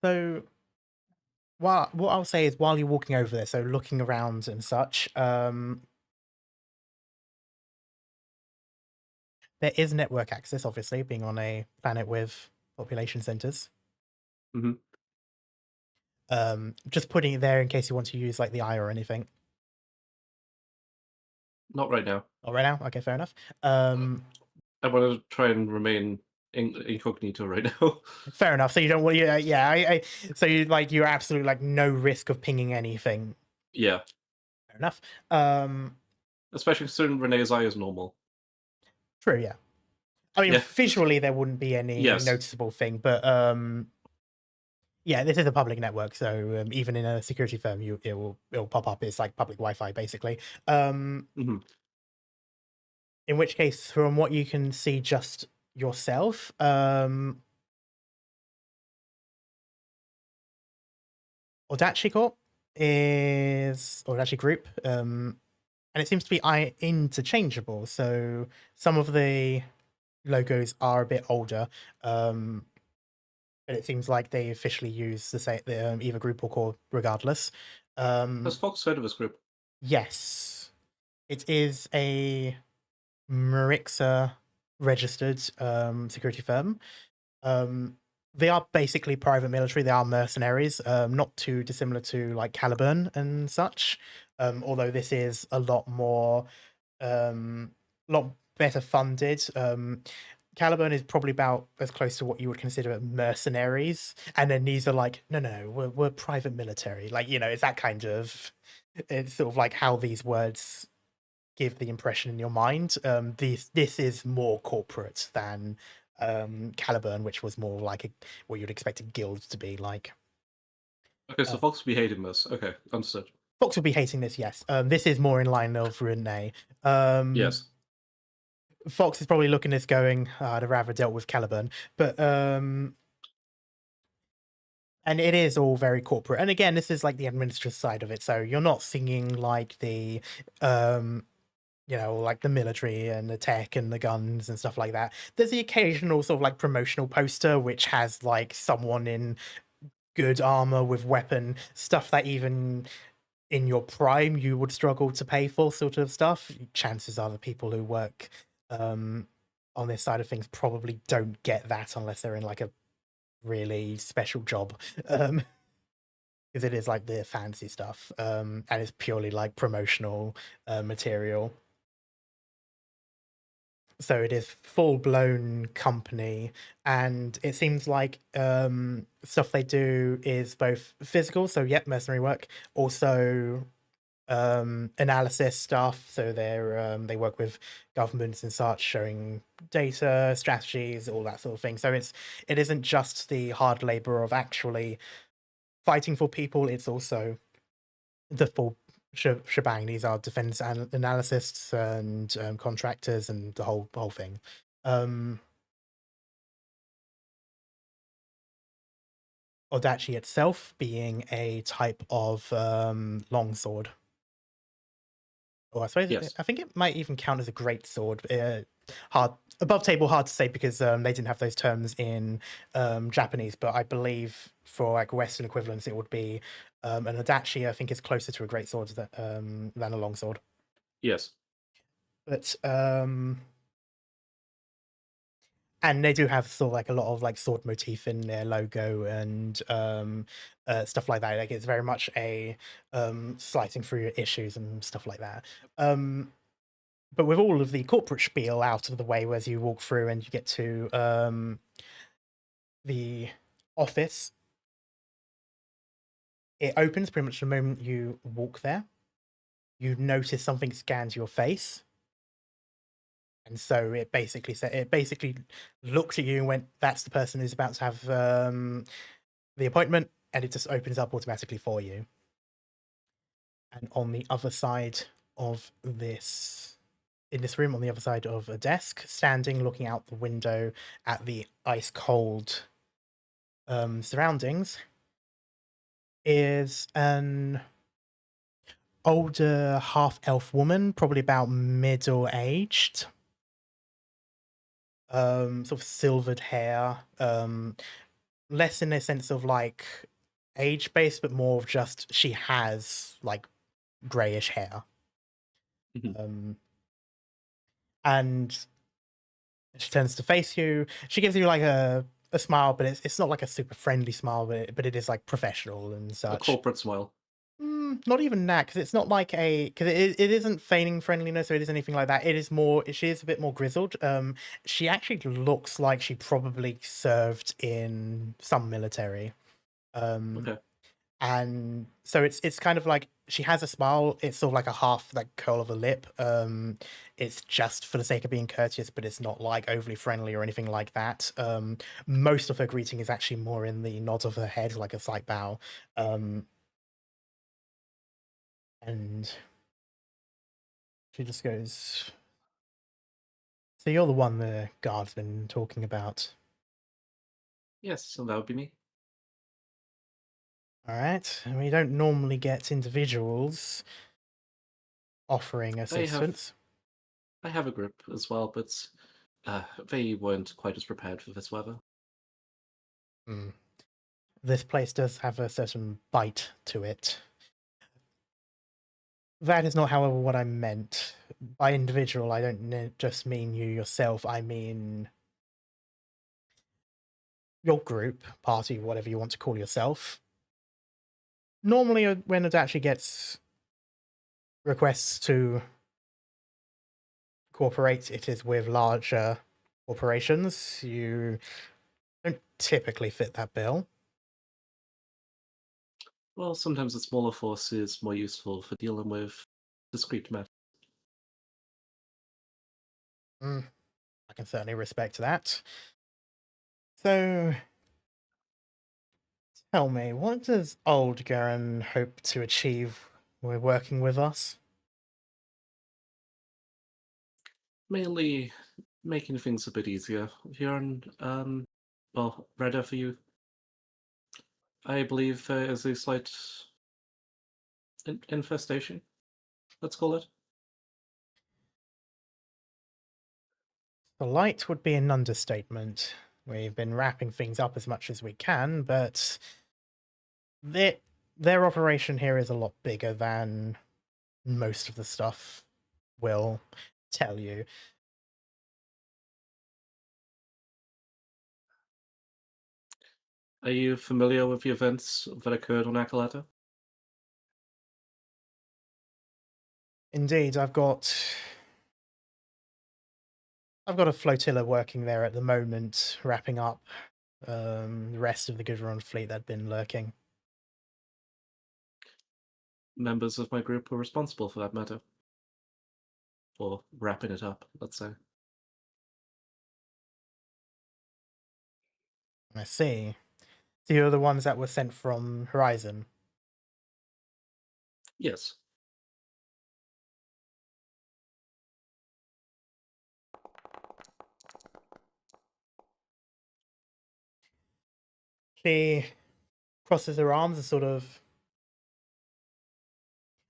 So what I'll say is, while you're walking over there, so looking around and such, there is network access, obviously, being on a planet with population centers. Mm-hmm. Just putting it there in case you want to use like the eye or anything. Not right now. Not right now? Okay, fair enough. I want to try and remain incognito right now. Fair enough. So you don't want, so you're absolutely like no risk of pinging anything. Yeah. Fair enough. Especially considering Renee's eye is normal. True, yeah. I mean, visually there wouldn't be any noticeable thing, but yeah, this is a public network, so even in a security firm, it'll pop up. It's like public Wi-Fi, basically. Mm-hmm. In which case, from what you can see just yourself, Audaci Corp is Audaci Group, and it seems to be interchangeable. So some of the logos are a bit older, but it seems like they officially use the either group or core regardless. Has Fox heard of this group? Yes, it is a Marixa registered security firm. They are basically private military. They are mercenaries, not too dissimilar to like Caliburn and such. Although this is a lot more, lot better funded. Caliburn is probably about as close to what you would consider mercenaries, and then these are like, no, we're private military. Like, it's that kind of, it's sort of like how these words give the impression in your mind. This is more corporate than Caliburn, which was more like what you'd expect a guild to be like. Okay, so Fox will be hating this. Okay, understood. Fox will be hating this, yes. This is more in line of Renee. Yes. Fox is probably looking at this going, I'd have rather dealt with Caliburn. But and it is all very corporate. And again, this is like the administrative side of it. So you're not singing like the like the military and the tech and the guns and stuff like that. There's the occasional sort of like promotional poster which has like someone in good armor with weapon, stuff that even in your prime you would struggle to pay for, sort of stuff. Chances are the people who work on this side of things probably don't get that unless they're in like a really special job, because it is like the fancy stuff, and it's purely like promotional material. So it is full-blown company, and it seems like stuff they do is both physical, so yep, mercenary work, also analysis stuff. So they work with governments and such, showing data, strategies, all that sort of thing. So it isn't just the hard labor of actually fighting for people, it's also the full shebang. These are defense analysts and contractors and the whole thing. Odachi itself being a type of longsword. Or I suppose Yes. I think it might even count as a great sword. Hard above table, hard to say because they didn't have those terms in Japanese. But I believe for like Western equivalents, it would be an Odachi. I think is closer to a great sword than a longsword. Yes. But and they do have sort of like a lot of like sword motif in their logo and stuff like that. Like it's very much a slicing through your issues and stuff like that. But with all of the corporate spiel out of the way, as you walk through and you get to the office, it opens pretty much the moment you walk there. You notice something scans your face. And so it basically looked at you and went, that's the person who's about to have the appointment, and it just opens up automatically for you. And on the other side of this, in this room, on the other side of a desk, standing, looking out the window at the ice cold surroundings, is an older half-elf woman, probably about middle-aged. Sort of silvered hair, less in a sense of like age based, but more of just she has like grayish hair. And she turns to face you. She gives you like a smile, but it's not like a super friendly smile, but it is like professional and such. A corporate smile. Not even that, because it's not like because it isn't feigning friendliness or it is anything like that. It is more, she is a bit more grizzled. She actually looks like she probably served in some military. Okay. And so it's kind of like she has a smile. It's sort of like a half like curl of a lip. It's just for the sake of being courteous, but it's not like overly friendly or anything like that. Most of her greeting is actually more in the nod of her head, like a slight bow. And she just goes, so you're the one the guard's been talking about? Yes, so that would be me. All right. And we don't normally get individuals offering assistance. I have a group as well, but they weren't quite as prepared for this weather. This place does have a certain bite to it. That is not, however, what I meant. By individual, I don't just mean you yourself. I mean your group, party, whatever you want to call yourself. Normally, when it actually gets requests to cooperate, it is with larger corporations. You don't typically fit that bill. Well, sometimes a smaller force is more useful for dealing with discrete matters. I can certainly respect that. So, tell me, what does old Geran hope to achieve with working with us? Mainly making things a bit easier. Here on, well, Redda for you. I believe there is a slight infestation, let's call it. The light would be an understatement. We've been wrapping things up as much as we can, but their operation here is a lot bigger than most of the stuff will tell you. Are you familiar with the events that occurred on Acalata? Indeed, I've got a flotilla working there at the moment, wrapping up the rest of the Gidderon fleet that'd been lurking. Members of my group were responsible for that matter. For wrapping it up, let's say. I see. So you're the ones that were sent from Horizon? Yes. She crosses her arms and sort of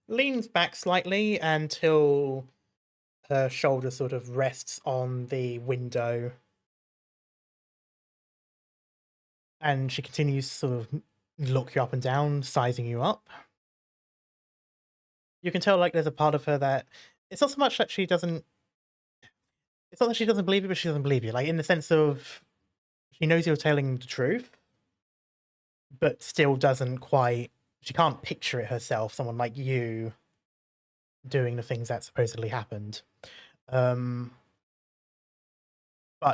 leans back slightly until her shoulder sort of rests on the window. And she continues to sort of look you up and down, sizing you up. You can tell, like, there's a part of her that it's not so much that she doesn't. It's not that she doesn't believe you, but she doesn't believe you. Like, in the sense of she knows you're telling the truth, but still doesn't quite. She can't picture it herself. Someone like you doing the things that supposedly happened. But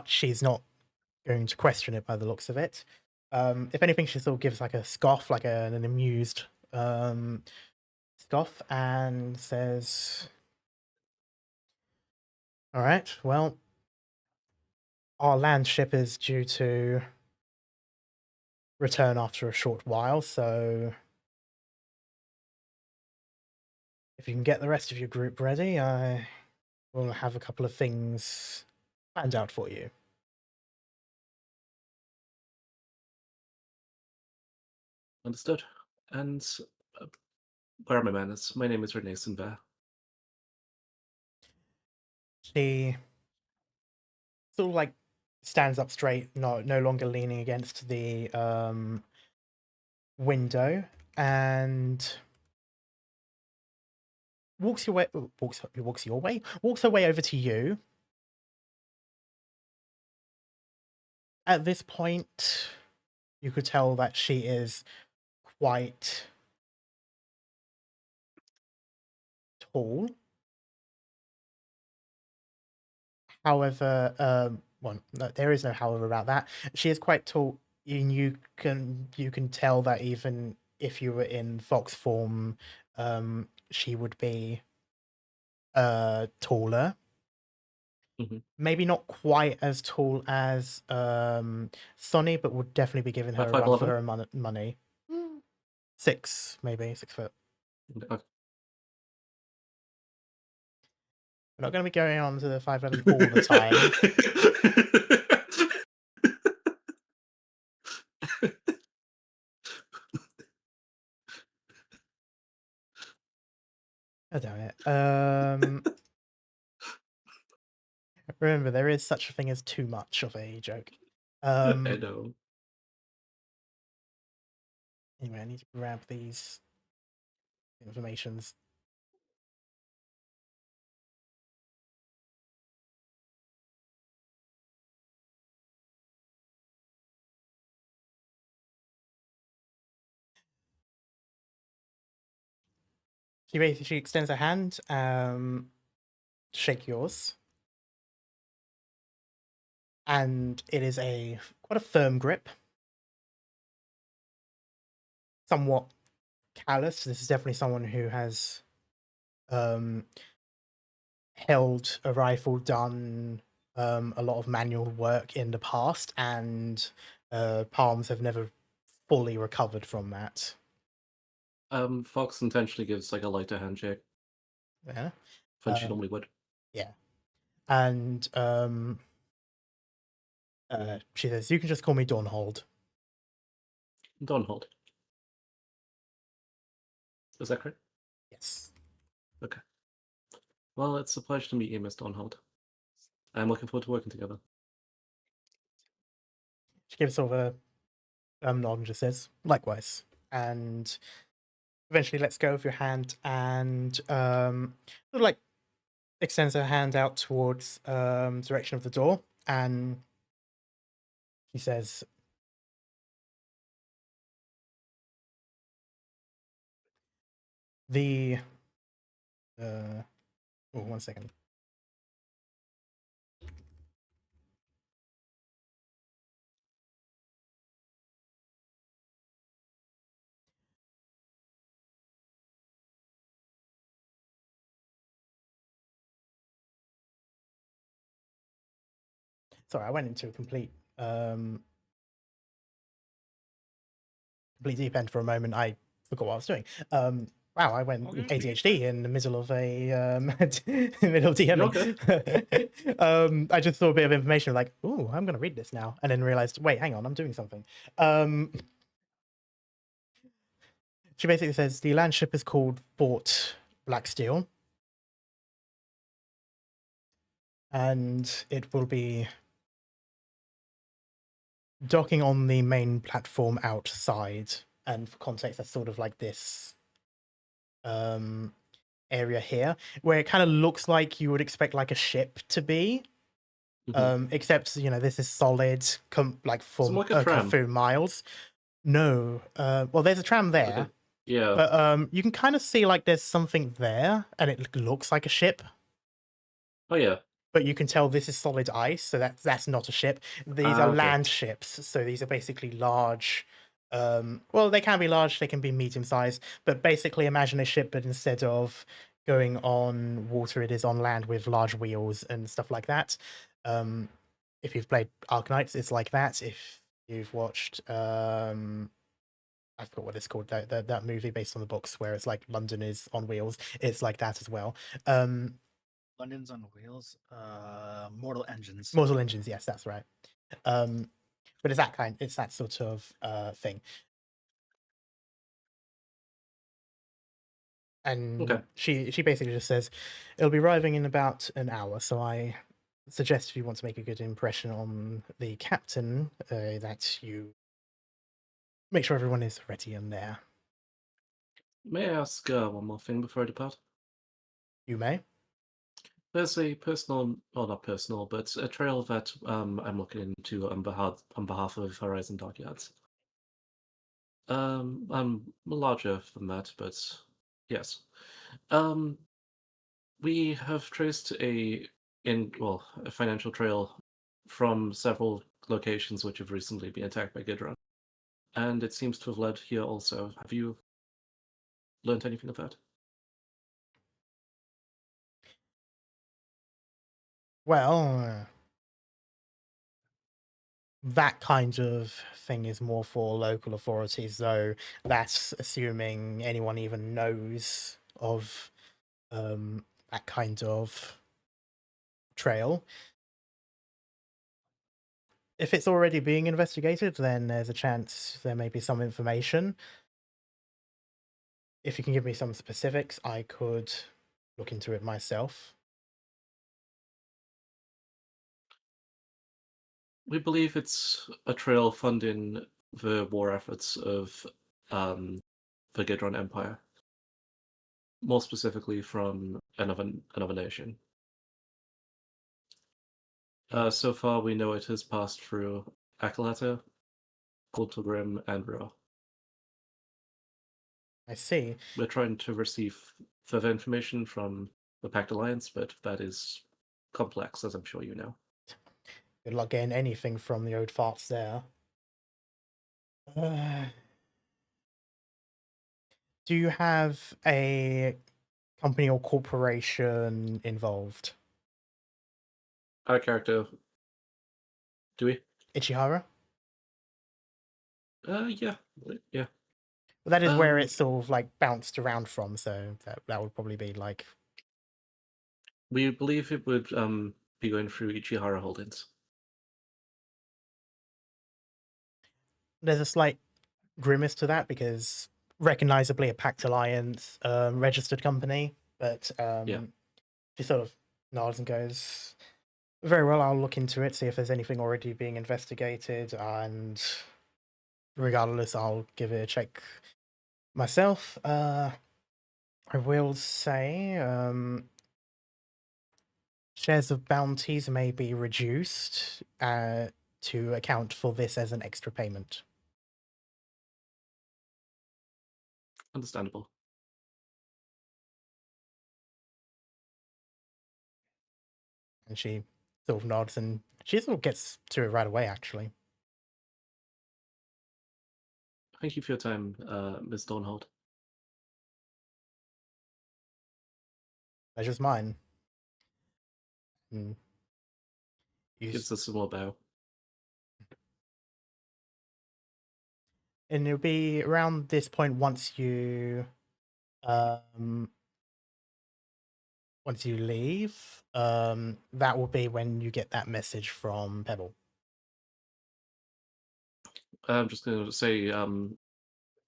she's not going to question it by the looks of it. If anything, she sort of gives like a scoff, like an amused scoff, and says, "All right, well, our land ship is due to return after a short while, so if you can get the rest of your group ready, I will have a couple of things planned out for you." Understood. And where are my manners? My name is Renee Sinver. She sort of like stands up straight, no longer leaning against the window, and walks your way walks her way over to you. At this point, you could tell that she is quite tall. However, well, no, there is no however about that. She is quite tall, and you can tell that even if you were in fox form, she would be taller. Mm-hmm. Maybe not quite as tall as Sonny, but would definitely be giving her a run for her money. 6, maybe 6 foot. Okay. We're not going to be going on to the 5'11" all the time. Oh, damn it. Remember, there is such a thing as too much of a joke. I know. Anyway, I need to grab these informations. She extends her hand, shake yours, and it is quite a firm grip, somewhat callous. This is definitely someone who has held a rifle, done a lot of manual work in the past, and palms have never fully recovered from that. Fox intentionally gives like a lighter handshake Yeah. than she normally would. Yeah. And she says, "You can just call me Dawnhold." Dawnhold. Is that correct? Yes. Okay. Well, it's a pleasure to meet you, Miss Dawnhold. I'm looking forward to working together. She gives sort of a nod and just says, "Likewise." And eventually lets go of your hand and sort of like extends her hand out towards direction of the door, and she says, "The oh, 1 second." Sorry, I went into a complete deep end for a moment. I forgot what I was doing. Wow, I went ADHD in the middle of a middle of DMing. Okay. I just saw a bit of information like, "Ooh, I'm going to read this now," and then realized, wait, hang on, I'm doing something. She basically says the land ship is called Fort Blacksteel, and it will be docking on the main platform outside. And for context, that's sort of like this area here, where it kind of looks like you would expect like a ship to be. Except, this is solid, like for like a tram. a few miles. No. Well, there's a tram there. Okay. Yeah. But you can kind of see like there's something there, and it looks like a ship. Oh yeah. But you can tell this is solid ice, so that's not a ship. These are land ships, so these are basically large. Well, they can be large, they can be medium sized, but basically imagine a ship, but instead of going on water, it is on land with large wheels and stuff like that. If you've played Arknights, it's like that. If you've watched, I forgot what it's called, that movie based on the books where it's like London is on wheels, it's like that as well. London's on Wheels. Mortal Engines. Mortal Engines, yes, that's right. But it's that sort of thing. And she basically just says, "It'll be arriving in about an hour, so I suggest if you want to make a good impression on the captain, that you make sure everyone is ready in there." May I ask one more thing before I depart? You may. There's a personal, well, not personal, but a trail that I'm looking into on behalf of Horizon Dockyards. I'm larger than that, but yes. We have traced a financial trail from several locations which have recently been attacked by Gidderon, and it seems to have led here also. Have you learned anything of that? Well, that kind of thing is more for local authorities, though that's assuming anyone even knows of that kind of trail. If it's already being investigated, then there's a chance there may be some information. If you can give me some specifics, I could look into it myself. We believe it's a trail funding the war efforts of the Gidderon Empire, more specifically from another nation. So far, we know it has passed through Acalata, Grim, and Ro. I see. We're trying to receive further information from the Pact Alliance, but that is complex, as I'm sure you know. Good luck getting anything from the old farts there. Do you have a company or corporation involved? Our character. Do we? Ichihara. Yeah. Well, that is where it's sort of like bounced around from, so that would probably be like. We believe it would be going through Ichihara Holdings. There's a slight grimace to that because recognizably a Pact Alliance registered company, but she sort of nods and goes, "Very well, I'll look into it, see if there's anything already being investigated, and regardless, I'll give it a check myself. I will say, shares of bounties may be reduced to account for this as an extra payment." Understandable. And she sort of nods, and she sort of gets to it right away, actually. Thank you for your time, Ms. Dornhold. Pleasure's mine. And Gives us a small bow. And it'll be around this point once you leave, that will be when you get that message from Pebble. I'm just going to say,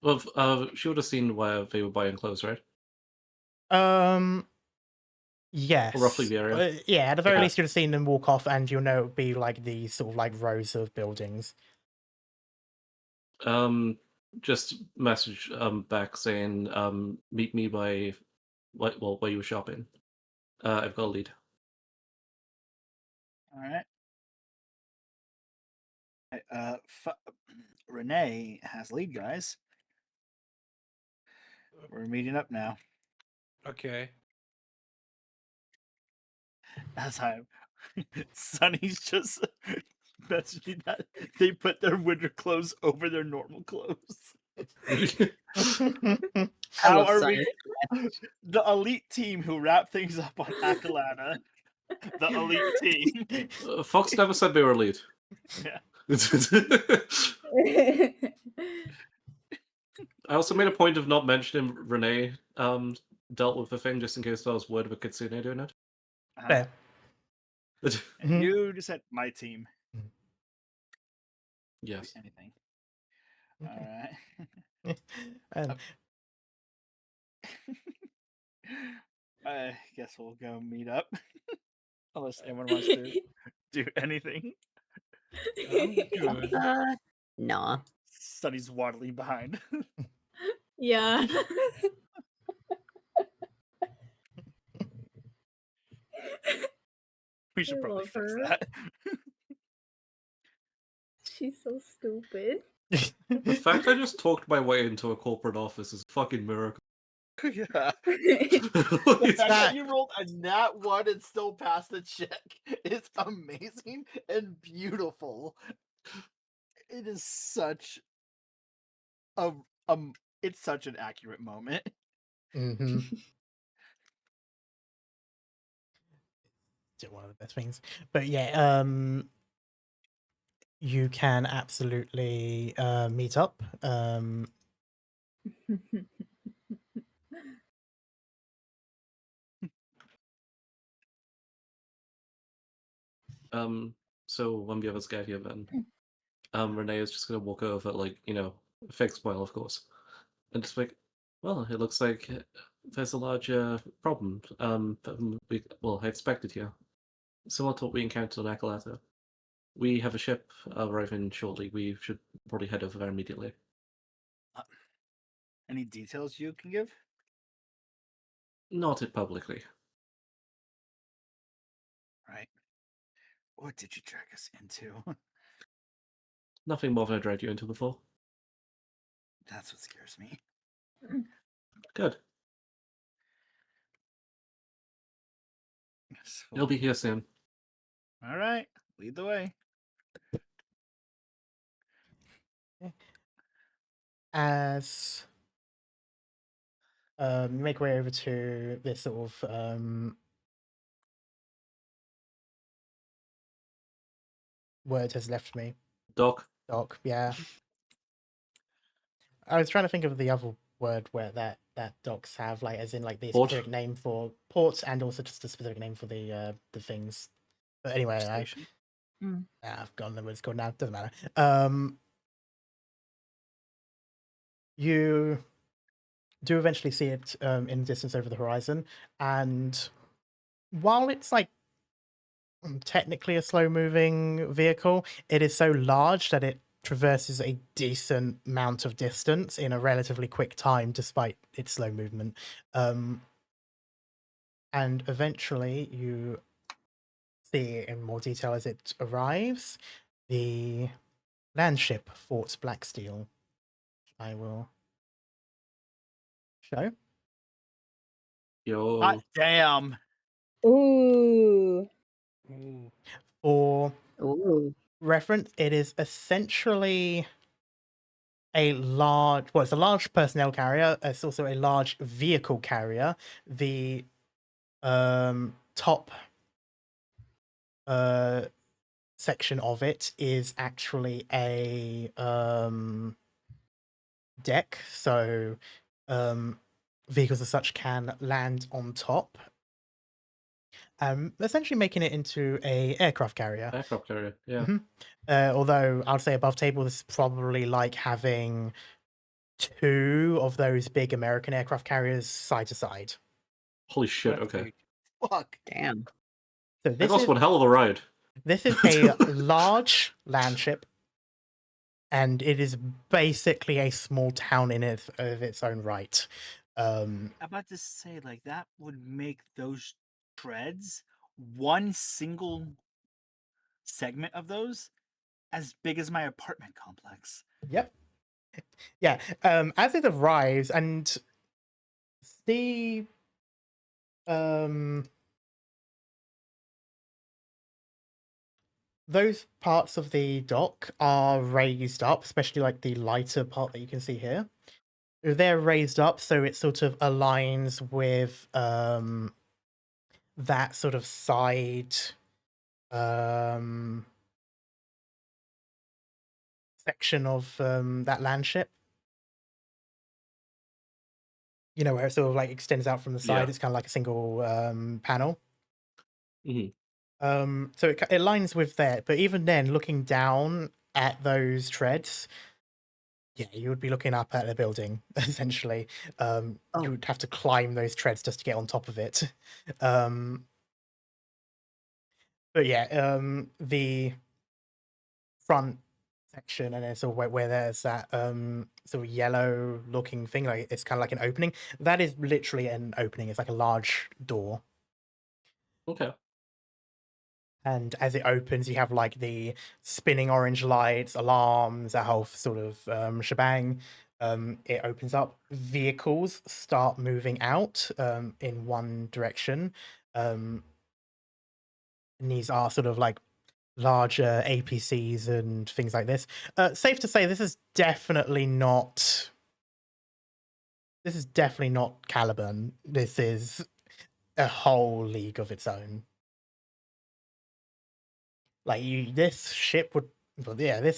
well, she would have seen where they were buying clothes, right? Yes. Or roughly the area. Yeah, at the very least, you'd have seen them walk off, and you'll know it would be like these sort of like rows of buildings. Just message back saying, meet me by where you were shopping. I've got a lead. All right. Renee has lead, guys. We're meeting up now. Okay. As Sunny's just messaging that they put their winter clothes over their normal clothes. How are we? The elite team who wrap things up on Acalata. The elite team. Fox never said they were elite. Yeah. I also made a point of not mentioning Renee dealt with the thing just in case there was word of a kitsune doing it. Fair. And you just said my team. Yes. Anything. Okay. All right. I guess we'll go meet up. Unless anyone wants to do anything. I'm good. Nah. Sunny's waddling behind. Yeah. We should probably fix that. She's so stupid. The fact I just talked my way into a corporate office is a fucking miracle. Yeah. The fact that you rolled a nat 1 and still passed the check is amazing and beautiful. It is such it's such an accurate moment. Mm-hmm. One of the best things. But yeah, you can absolutely meet up. So when the others get here, then Renee is just gonna walk over, like, a fake smile, of course, and just like, well, it looks like there's a larger problem than I expected here. Similar to what we encountered on Acalata. We have a ship arriving shortly. We should probably head over there immediately. Any details you can give? Not it publicly. Right. What did you drag us into? Nothing more than I dragged you into before. That's what scares me. Good. He'll be here soon. All right. Lead the way. As make way over to this sort of word has left me. Dock. Dock, yeah. I was trying to think of the other word where that docks have, like, as in like the Port. specific name for ports and also just a specific name for the things. But anyway, I've forgotten what it's called now. Doesn't matter. You do eventually see it in the distance over the horizon, and while it's like technically a slow-moving vehicle, it is so large that it traverses a decent amount of distance in a relatively quick time, despite its slow movement. And eventually, you see in more detail as it arrives the landship Fort Blacksteel. I will show. Yo. Hot damn. Ooh. For Ooh. reference, it is essentially a large, well, it's a large personnel carrier. It's also a large vehicle carrier. The top section of it is actually a deck, so vehicles as such can land on top, essentially making it into a aircraft carrier. Aircraft carrier, yeah. Although I'd say above table, this is probably like having 2 of those big American aircraft carriers side to side. Holy shit, okay. Fuck. Damn. So That was one hell of a ride. This is a large landship, and it is basically a small town in it of its own right. I'm about to say, like, that would make those treads, one single segment of those, as big as my apartment complex. Yep. Yeah. As it arrives, and the those parts of the dock are raised up, especially like the lighter part that you can see here. They're raised up so it sort of aligns with that sort of side section of that landship. You know, where it sort of like extends out from the side. Yeah. It's kind of like a single panel. Mm-hmm. So it aligns with that, but even then, looking down at those treads, yeah, you would be looking up at the building, essentially. You would have to climb those treads just to get on top of it. But yeah, the front section, and then sort of where there's that sort of yellow looking thing, like it's kind of like an opening. That is literally an opening. It's like a large door. Okay. And as it opens, you have like the spinning orange lights, alarms, that whole sort of shebang. It opens up. Vehicles start moving out in one direction. And these are sort of like larger APCs and things like this. Safe to say, this is definitely not Caliban. This is a whole league of its own. Like this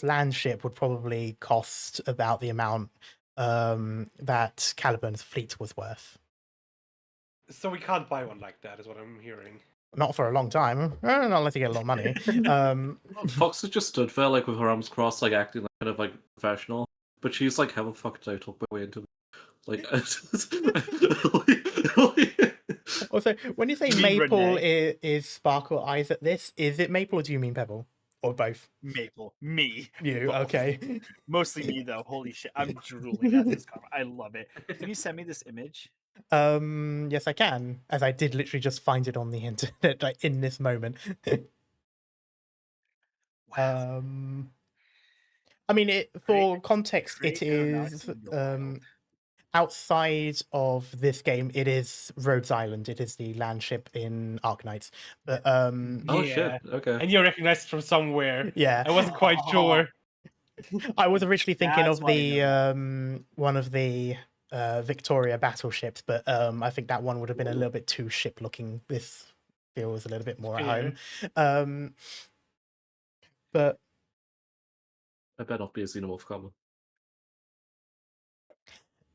land ship would probably cost about the amount that Caliban's fleet was worth. So we can't buy one like that, is what I'm hearing. Not for a long time. Not unless you get a lot of money. Fox has just stood there, like with her arms crossed, like acting like, kind of like professional, but she's like hella fucked out all the way into like. Also, when you say Maple is Sparkle eyes at this, is it Maple or do you mean Pebble? Or both? Maple. Me. You, both. okay. Mostly me, though. Holy shit. I'm drooling at this cover. I love it. Can you send me this image? Yes, I can. As I did literally just find it on the internet, like in this moment. Wow. I mean, for context, it is outside of this game. It is Rhodes Island. It is the land ship in Arknights. But oh shit! Okay. And you recognized it from somewhere. Yeah, I wasn't quite sure. I was originally thinking That's of the one of the Victoria battleships, but I think that one would have been a little bit too ship looking. This feels a little bit more at home. But I bet I'll be a xenomorph comma.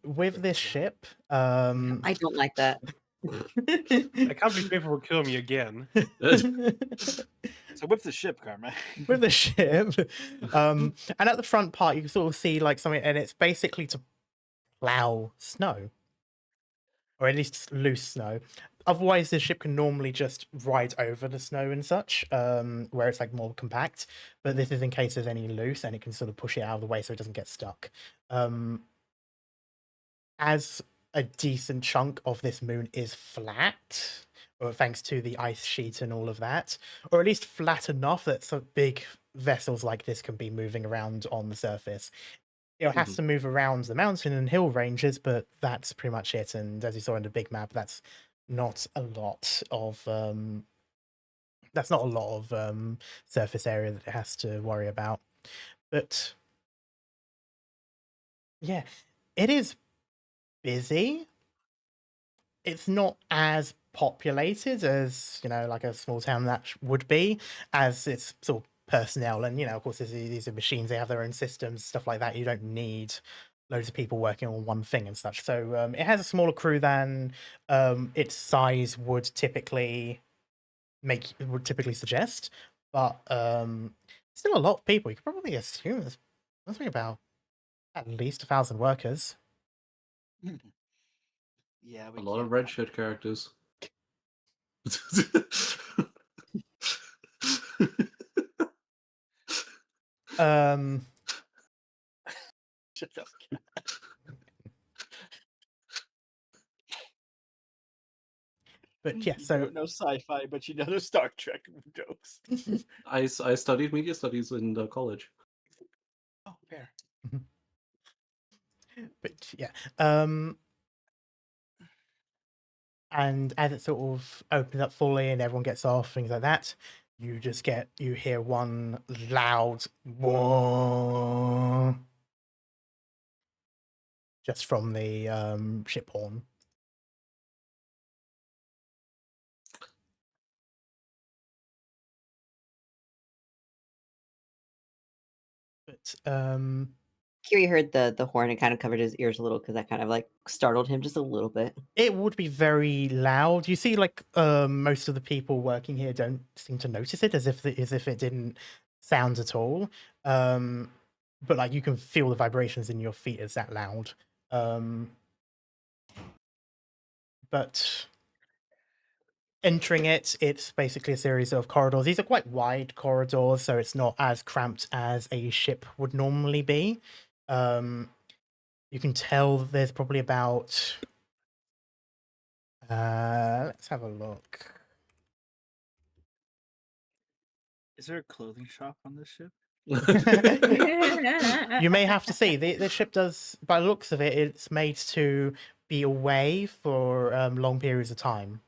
with this ship, I don't like that. I can't believe people will kill me again. So with the ship, Karma. with the ship, and at the front part, you can sort of see like something, and it's basically to plow snow, or at least loose snow. Otherwise, the ship can normally just ride over the snow and such, where it's like more compact. But this is in case there's any loose, and it can sort of push it out of the way so it doesn't get stuck. As a decent chunk of this moon is flat, or thanks to the ice sheet and all of that, or at least flat enough that some big vessels like this can be moving around on the surface. It has to move around the mountain and hill ranges, but that's pretty much it. And as you saw in the big map, that's not a lot of surface area that it has to worry about. But yeah, it is busy. It's not as populated as, like a small town that would be, as it's sort of personnel. And, of course, these are machines, they have their own systems, stuff like that. You don't need loads of people working on one thing and such. So it has a smaller crew than its size would typically suggest. But still a lot of people. You could probably assume there's something about at least 1,000 workers. Yeah, a lot of red shit characters. Shut up. But yeah, You so don't know sci-fi, but you know the Star Trek jokes. I studied media studies in college. Oh, fair. But yeah, and as it sort of opens up fully and everyone gets off, things like that, you hear one loud whoa just from the ship horn. But Kiri heard the horn and kind of covered his ears a little because that kind of like startled him just a little bit. It would be very loud. You see, like most of the people working here don't seem to notice it, as if it didn't sound at all. But like you can feel the vibrations in your feet. It's that loud. But entering it's basically a series of corridors. These are quite wide corridors, so it's not as cramped as a ship would normally be. You can tell there's probably about let's have a look. Is there a clothing shop on this ship? You may have to see. The ship does, by the looks of it, it's made to be away for long periods of time.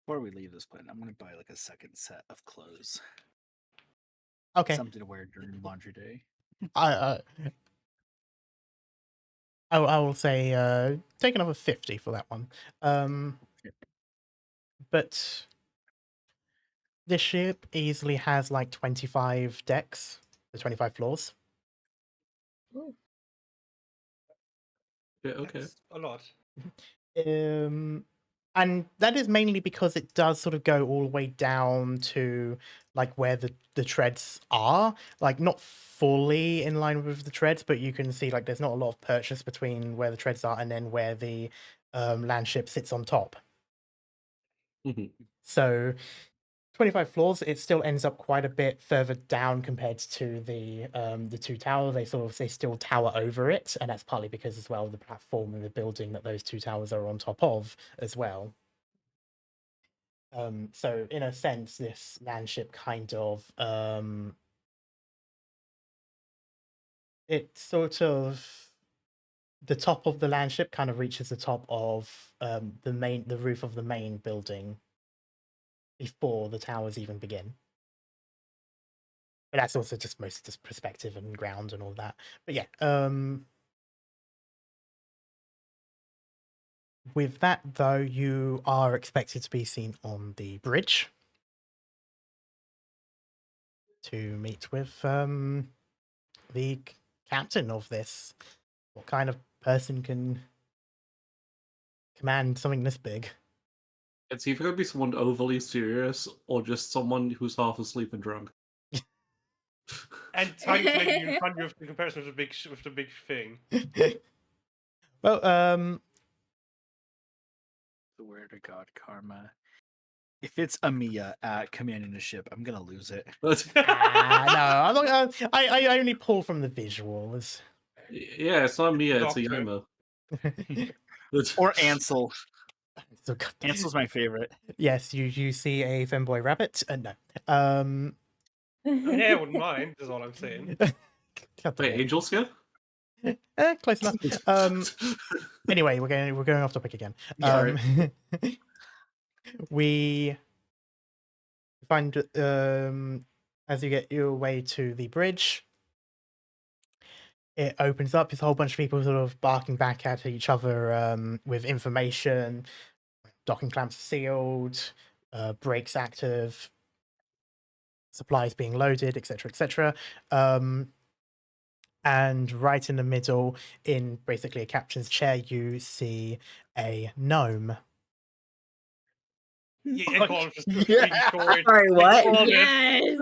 Before we leave this planet, I'm gonna buy like a second set of clothes. Okay. Something to wear during laundry day. I will say take another 50 for that one. But this ship easily has like 25 decks, the 25 floors. Ooh. Yeah, okay. That's a lot. And that is mainly because it does sort of go all the way down to like where the treads are, like not fully in line with the treads, but you can see like there's not a lot of purchase between where the treads are and then where the land ship sits on top. So 25 floors, it still ends up quite a bit further down compared to the two towers. They still tower over it, and that's partly because as well the platform and the building that those two towers are on top of as well. So in a sense, this landship kind of it sort of the top of the landship kind of reaches the top of the roof of the main building before the towers even begin. But that's also just mostly just perspective and ground and all that. But yeah, With that, though, you are expected to be seen on the bridge to meet with the captain of this. What kind of person can command something this big? It's either going to be someone overly serious or just someone who's half asleep and drunk. And trying to make you in front of the comparison with the big thing. Well, The word of God, karma. If it's Amiya at commanding the ship, I'm gonna lose it. no, I'm not. I only pull from the visuals. Yeah, it's not Mia, it's a Yama. Or Ansel. So, Ansel's my favorite. Yes, you see a femboy rabbit. No. I mean, yeah, I wouldn't mind. Is all I'm saying. Wait, Angel's here? Close enough. Anyway, we're going off topic again. We find as you get your way to the bridge, it opens up. There's a whole bunch of people sort of barking back at each other with information. Docking clamps sealed, brakes active, supplies being loaded, etc., etc. And right in the middle, in basically a captain's chair, you see a gnome. Yeah, Sorry, what? Yes.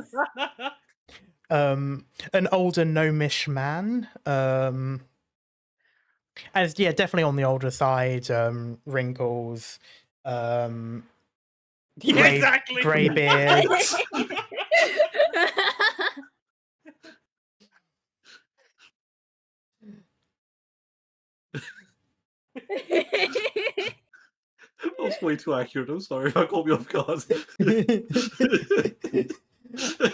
An older gnomish man. As yeah, definitely on the older side. Wrinkles. Yeah, exactly. Grey beard. That was way too accurate. I'm sorry. I caught me off guard.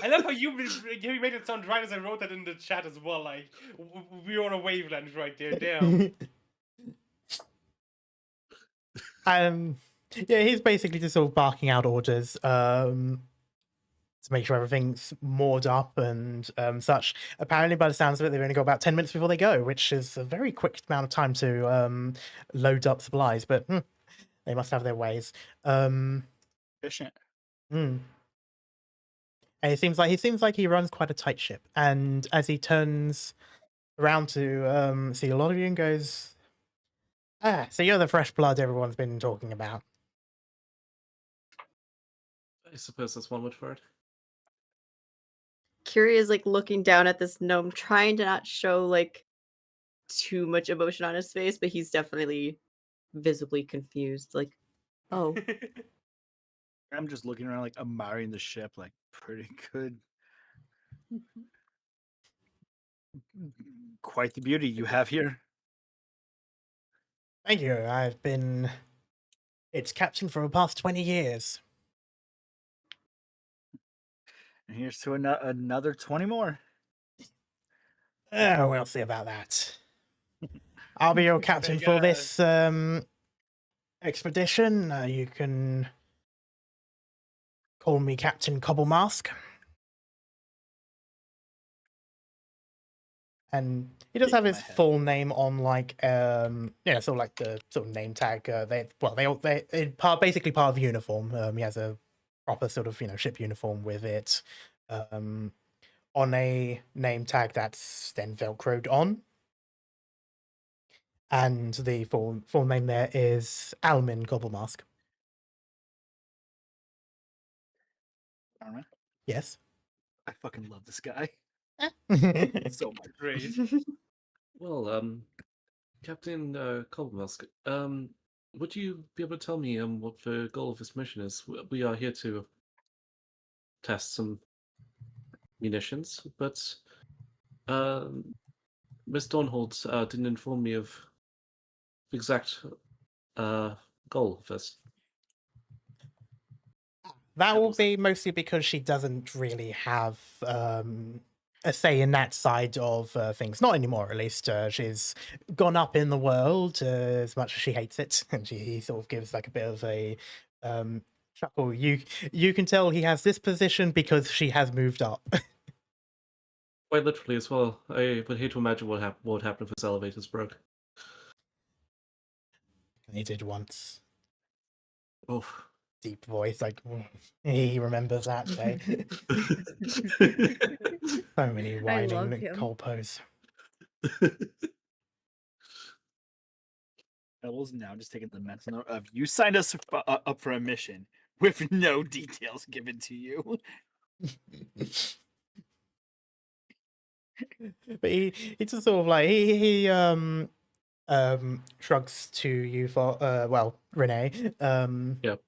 I love how you made it sound right as I wrote that in the chat as well. Like we were on a wavelength right there. Damn. Yeah, he's basically just sort of barking out orders to make sure everything's moored up and such. Apparently, by the sounds of it, they've only got about 10 minutes before they go, which is a very quick amount of time to load up supplies, but they must have their ways. Efficient. And he seems like he runs quite a tight ship. And as he turns around to see a lot of you and goes, so you're the fresh blood everyone's been talking about. I suppose that's one word for it. Curie is like looking down at this gnome, trying to not show like too much emotion on his face, but he's definitely visibly confused. Like, oh, I'm just looking around, like admiring the ship, like pretty good. Quite the beauty you have here. Thank you. I've been its captain for the past 20 years. And here's to another 20 more. We'll see about that. I'll be your captain for this expedition. You can call me Captain Cobblemask. And he does have his full name on like sort of like the sort of name tag. They basically part of the uniform. He has a proper sort of ship uniform with it on a name tag that's then velcroed on. And the full name there is Almin Cobblemask. Alright. Yes. I fucking love this guy. So much. Great. Well, Captain Cobblemask, would you be able to tell me what the goal of this mission is? We are here to test some munitions, but Miss Dornhold didn't inform me of the exact goal of this. That will be mostly because she doesn't really have a say in that side of things. Not anymore, at least. She's gone up in the world as much as she hates it. And he sort of gives like a bit of a chuckle. You can tell he has this position because she has moved up. Quite literally as well. I would hate to imagine what would happen if his elevators broke. He did once. Oh. Deep voice, like he remembers that day. So many whining colpos. El's now just taking the mental note of you signed us up for a mission with no details given to you. But he just sort of like he shrugs to you for Renee. Yep.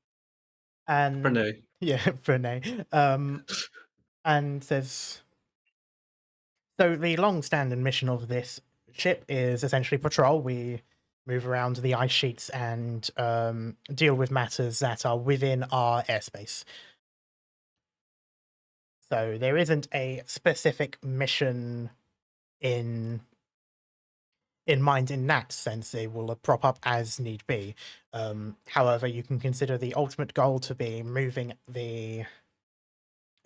And Renee. Yeah, Renee. And says, so the long-standing mission of this ship is essentially patrol. We move around the ice sheets and deal with matters that are within our airspace. So there isn't a specific mission in mind in that sense. It will prop up as need be. However, you can consider the ultimate goal to be moving the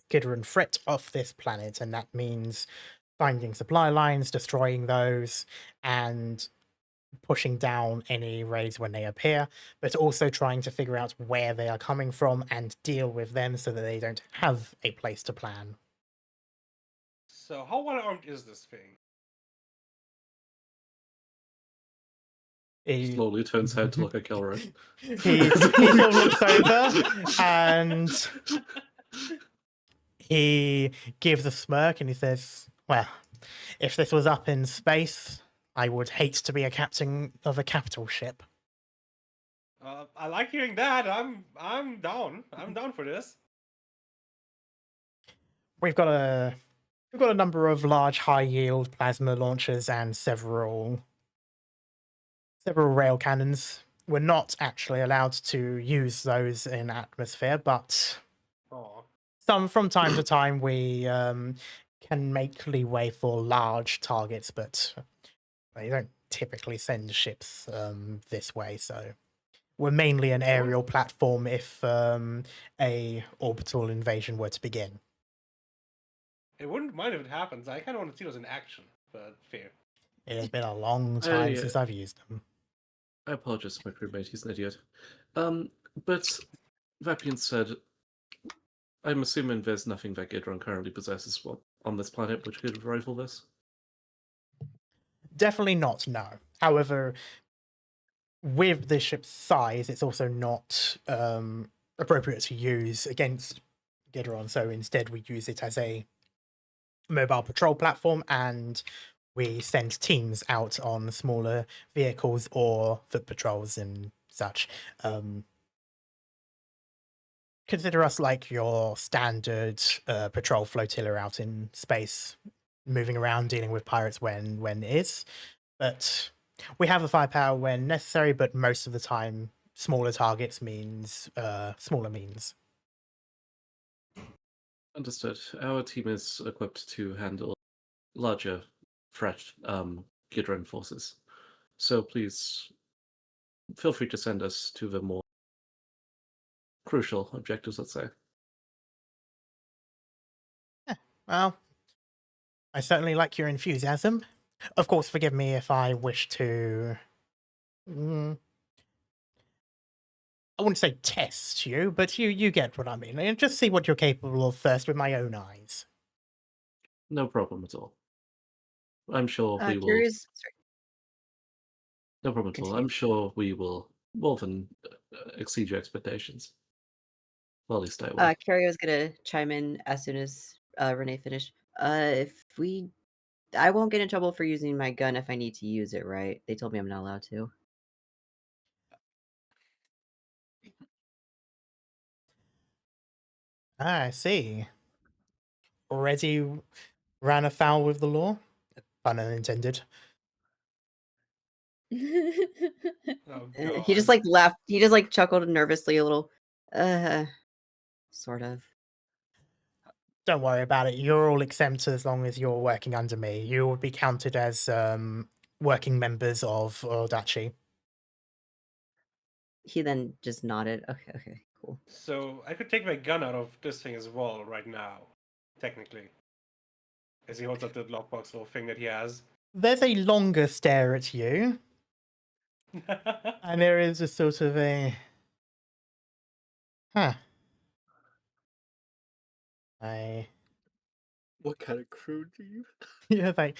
Gidderon threat off this planet, and that means finding supply lines, destroying those, and pushing down any raids when they appear, but also trying to figure out where they are coming from and deal with them so that they don't have a place to plan. So how one-armed is this thing? He slowly turns head to look at Geran. he sort of looks over and he gives a smirk and he says, well, if this was up in space, I would hate to be a captain of a capital ship. I like hearing that. I'm down. I'm down for this. We've got a number of large, high-yield plasma launchers and several rail cannons. We're not actually allowed to use those in atmosphere, but from time to time we can make leeway for large targets, but they don't typically send ships this way, so we're mainly an aerial platform if a orbital invasion were to begin. I wouldn't mind if it happens. I kind of want to see those in action, but fair. It has been a long time since I've used them. I apologize to my crewmate, he's an idiot. But that being said, I'm assuming there's nothing that Gidderon currently possesses on this planet which could rival this? Definitely not, no. However, with the ship's size, it's also not appropriate to use against Gidderon, so instead we use it as a mobile patrol platform, and we send teams out on smaller vehicles or foot patrols and such. Consider us like your standard patrol flotilla out in space, moving around, dealing with pirates when it is. But we have the firepower when necessary, but most of the time, smaller targets means smaller means. Understood. Our team is equipped to handle larger threat Gidderon forces. So please feel free to send us to the more crucial objectives, let's say. Yeah, well, I certainly like your enthusiasm. Of course, forgive me if I wish to... I wouldn't say test you, but you get what I mean. And just see what you're capable of first with my own eyes. No problem at all. I'm sure we will... Curious... No problem at all. I'm sure we will more than exceed your expectations. Well, at least I will. Carrie was gonna chime in as soon as Renee finished. I won't get in trouble for using my gun if I need to use it, right? They told me I'm not allowed to. I see. Already ran afoul with the law? Pun unintended. Oh, He just like laughed. He just like chuckled nervously a little. Sort of. Don't worry about it. You're all exempt as long as you're working under me. You will be counted as working members of Odachi. He then just nodded. Okay, cool. So I could take my gun out of this thing as well right now, technically. As he holds up the lockbox little thing that he has. There's a longer stare at you. And there is a sort of a... Huh. What kind of crew do you? Yeah, like...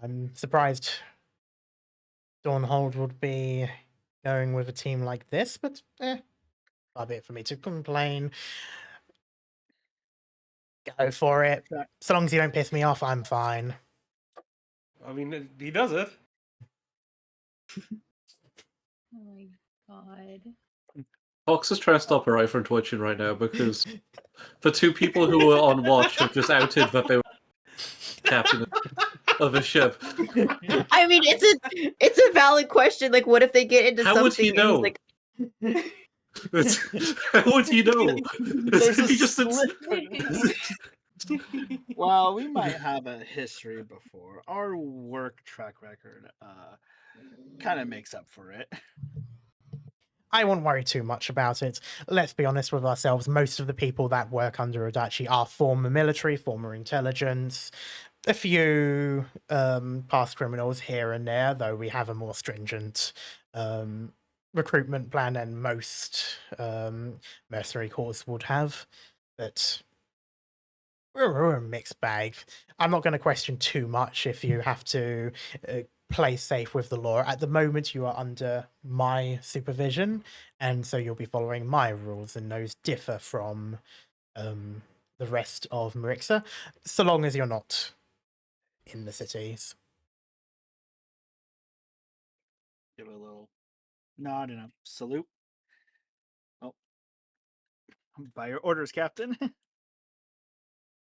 I'm surprised Dawnhold would be going with a team like this, but far be it for me to complain. Go for it. So long as you don't piss me off, I'm fine. I mean, he does it. Oh my god. Fox is trying to stop her eye from twitching right now because the two people who were on watch have just outed that they were captain of a ship. I mean, it's a valid question. Like, what if they get into How something would he know? and he's like... How would he know? There's a He just Well, we might have a history before. Our work track record kind of makes up for it. I won't worry too much about it. Let's be honest with ourselves. Most of the people that work under Adachi are former military, former intelligence. A few past criminals here and there, though we have a more stringent recruitment plan than most mercenary corps would have. But we're a mixed bag. I'm not going to question too much if you have to play safe with the law. At the moment, you are under my supervision, and so you'll be following my rules, and those differ from the rest of Marixa, so long as you're not in the cities. Give a little nod and a salute. Oh, by your orders, Captain.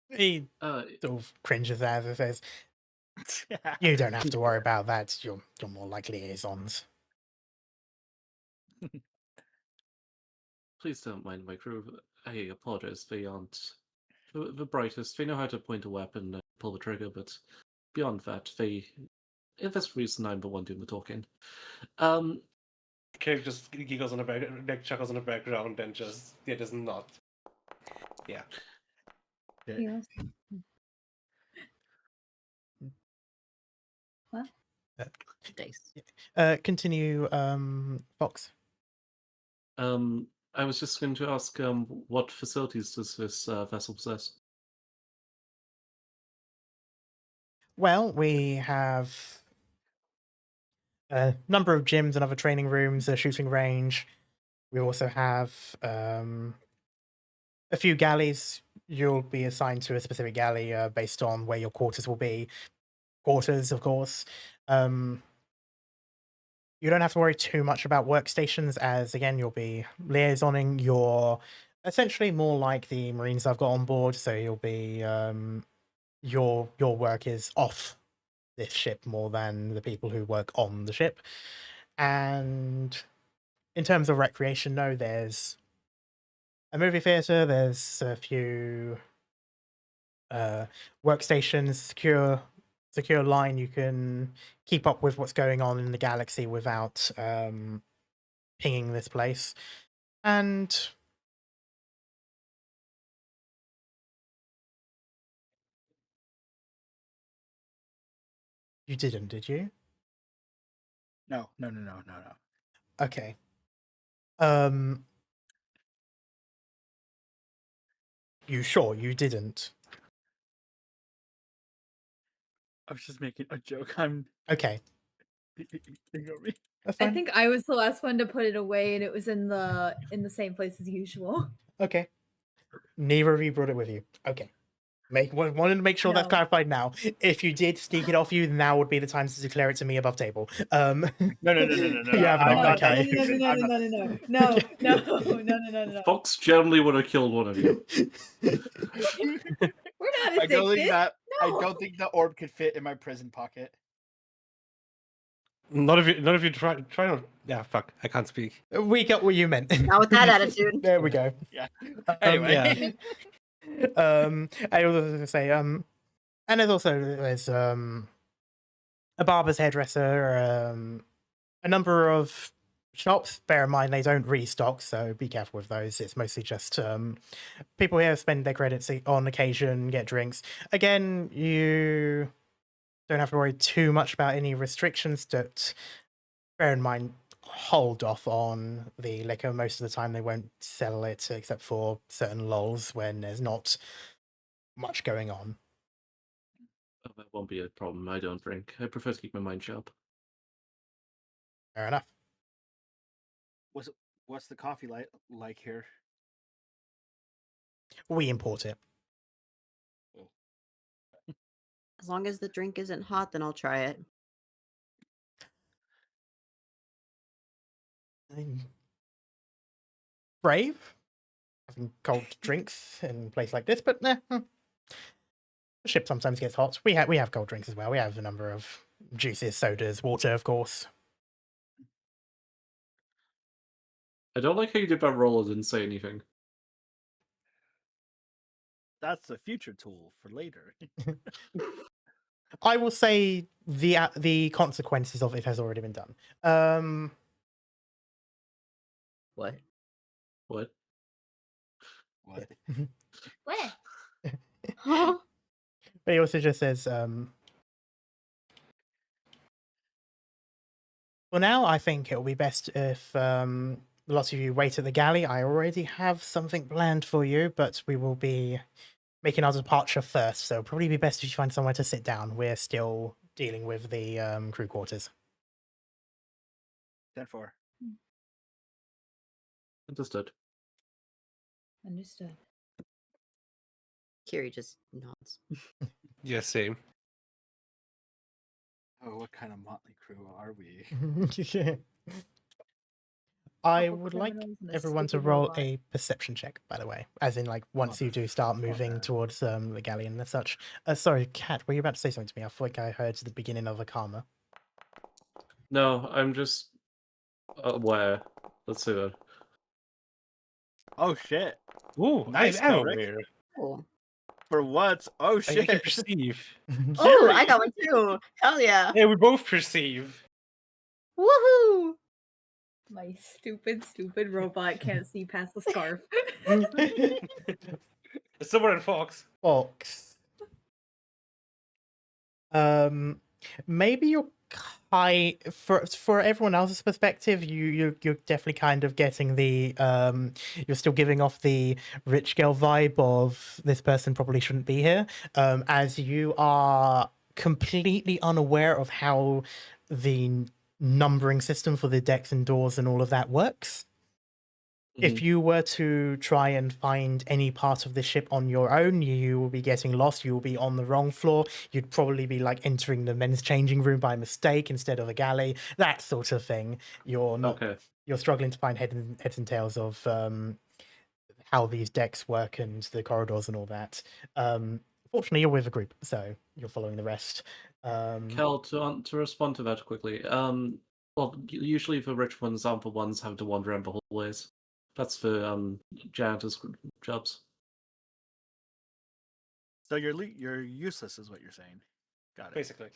He sort of cringes as and says, "You don't have to worry about that. You're more like liaisons." Please don't mind my crew. I apologize. They aren't the brightest. They know how to point a weapon and pull the trigger, but beyond that, for this reason, I'm the one doing the talking. Kirk just giggles on the back, like chuckles on the background, and just does not. Yeah. Yes. What? Dice. Continue, Fox. I was just going to ask, what facilities does this vessel possess? Well, we have a number of gyms and other training rooms, a shooting range. We also have a few galleys. You'll be assigned to a specific galley based on where your quarters will be. Quarters, of course. You don't have to worry too much about workstations, as again, you'll be liaisoning. You're essentially more like the Marines I've got on board, so you'll be your work is off this ship more than the people who work on the ship. And in terms of recreation, no, there's a movie theater, there's a few workstations, secure line. You can keep up with what's going on in the galaxy without pinging this place. And you didn't, did you? No. Okay. You sure you didn't? I was just making a joke. I'm okay. Ignore me. That's fine. I think I was the last one to put it away, and it was in the same place as usual. Okay. Neither of you brought it with you. Okay. Wanted to make sure that's clarified now. If you did sneak it off you, now would be the time to declare it to me above table. No. You have no. Okay. No. Fox generally would have killed one of you. We're not addicted. I don't think the orb could fit in my prison pocket. None of you try not. Yeah, fuck. I can't speak. We got what you meant. Not with that attitude. There we go. Yeah. Anyway. I was going to say, and there's a barber's hairdresser, a number of shops. Bear in mind they don't restock, so be careful with those. It's mostly just people here spend their credits on occasion, get drinks. Again, you don't have to worry too much about any restrictions. That bear in mind, hold off on the liquor. Most of the time, they won't sell it except for certain lulls when there's not much going on. Oh, that won't be a problem. I don't drink. I prefer to keep my mind sharp. Fair enough. What's the coffee like here? We import it. As long as the drink isn't hot, then I'll try it. Brave having cold drinks in a place like this, but the ship sometimes gets hot. We have cold drinks as well. We have a number of juices, sodas, water, of course. I don't like how you did that roll and didn't say anything. That's a future tool for later. I will say the consequences of it has already been done. What? What? What? What? Huh? But he also just says, for now, I think it'll be best if lots of you wait at the galley. I already have something planned for you, but we will be making our departure first, so it'll probably be best if you find somewhere to sit down. We're still dealing with the crew quarters. 10-4. Understood. Understood. Kiri just nods. Yeah, same. Oh, what kind of motley crew are we? I Couple would like criminals and a everyone to stupid roll robot. a perception check, by the way, as in like once you do start moving Motherfucker. towards the galley and such. Sorry, Kat, were you about to say something to me? I feel like I heard the beginning of a karma. No, I'm just aware. Let's do it. Oh shit! Ooh, Nice, I'm Kelrick. aware. Cool. For what? Oh I shit! can perceive. Oh, I got one too. Hell yeah. Yeah, we both perceive. Woohoo! My stupid robot can't see past the scarf. It's somewhere in Fox. Fox. Maybe you're for everyone else's perspective, you're definitely kind of getting the you're still giving off the rich girl vibe of this person probably shouldn't be here. As you are completely unaware of how the numbering system for the decks and doors and all of that works. If you were to try and find any part of the ship on your own, you will be getting lost. You will be on the wrong floor. You'd probably be like entering the men's changing room by mistake instead of a galley. That sort of thing. You're not. Okay. You're struggling to find heads and tails of how these decks work and the corridors and all that. Fortunately, you're with a group, so you're following the rest. Kel, to respond to that quickly. Well, usually the rich ones aren't the ones having to wander around the hallways. That's for janitors' jobs. So you're useless, is what you're saying. Got it. Basically.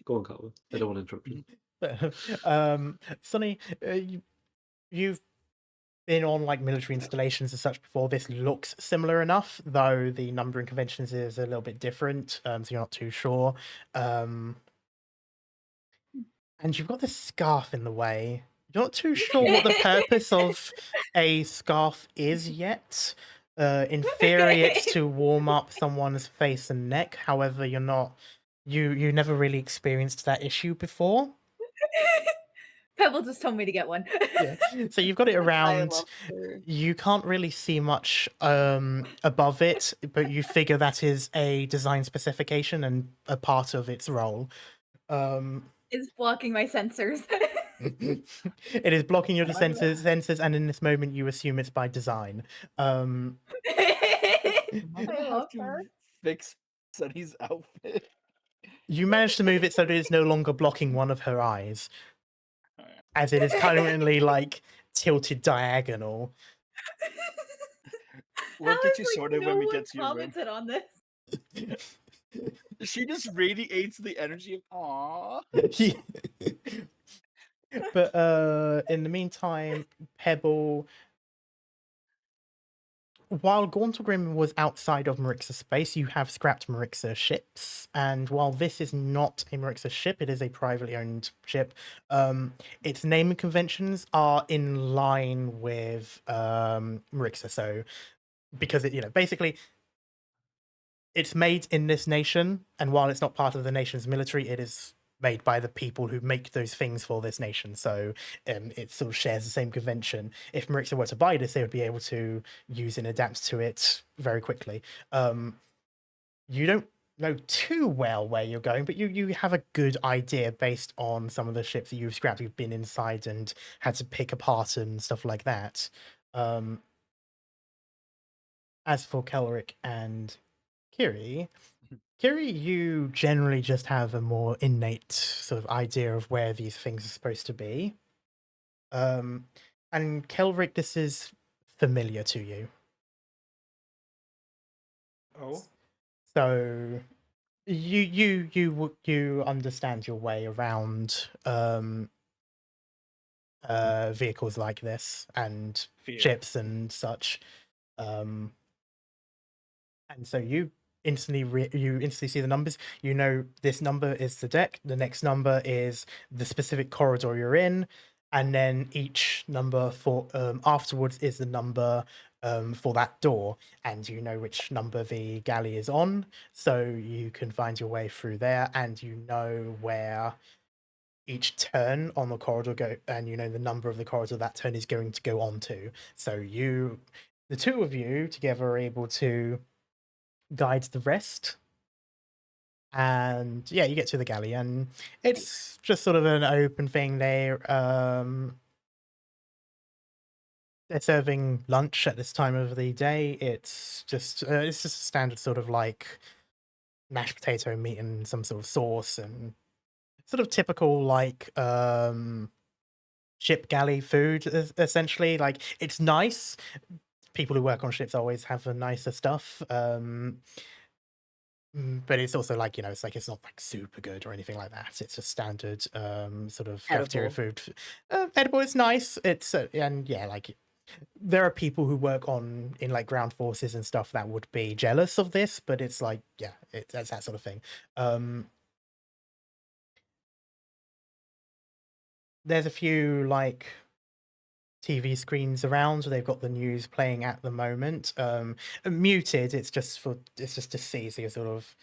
Go on, Carl. I don't want to interrupt you. Sonny, you've been on like military installations and such before. This looks similar enough, though the numbering conventions is a little bit different, so you're not too sure. And you've got this scarf in the way. You're not too sure what the purpose of a scarf is yet. In theory, it's to warm up someone's face and neck. However, you're not. You never really experienced that issue before. Pebble just told me to get one. Yeah. So you've got it I around. love her. You can't really see much above it, but you figure that is a design specification and a part of its role. It's blocking my sensors. It is blocking your sensors, and in this moment, you assume it's by design. I'm gonna I have love to her. fix Sunny's outfit. You manage to move it so that it's no longer blocking one of her eyes, as it is currently like tilted diagonal. We'll get you Alex, sorted no when we one get to your room. commented on this. She just radiates the energy of aw. But in the meantime, Pebble, while Gauntlegrim was outside of Marixa space, you have scrapped Marixa ships, and while this is not a Marixa ship, it is a privately owned ship. Its naming conventions are in line with Marixa, so because it, basically, it's made in this nation, and while it's not part of the nation's military, it is made by the people who make those things for this nation. So it sort of shares the same convention. If Marixa were to buy this, they would be able to use and adapt to it very quickly. You don't know too well where you're going, but you have a good idea based on some of the ships that you've scrapped. You've been inside and had to pick apart and stuff like that. As for Kelric and Kiri, you generally just have a more innate sort of idea of where these things are supposed to be. And Kelric, this is familiar to you. Oh. So you understand your way around vehicles like this and ships and such. And so you instantly see the numbers. You know this number is the deck, the next number is the specific corridor you're in, and then each number for afterwards is the number for that door, and you know which number the galley is on, so you can find your way through there, and you know where each turn on the corridor go, and you know the number of the corridor that turn is going to go on to. So the two of you together are able to guide the rest. And yeah, you get to the galley, and it's just sort of an open thing. They're serving lunch at this time of the day. It's just a standard sort of like mashed potato, meat, and some sort of sauce, and sort of typical like ship galley food. Essentially, like it's nice. People who work on ships always have the nicer stuff. But it's also like, it's like it's not like super good or anything like that. It's just standard sort of cafeteria food. Edible is nice. It's and yeah, like there are people who work in like ground forces and stuff that would be jealous of this, but it's like, yeah, that's that sort of thing. There's a few like TV screens around. They've got the news playing at the moment. Muted. It's just to see. So you're sort of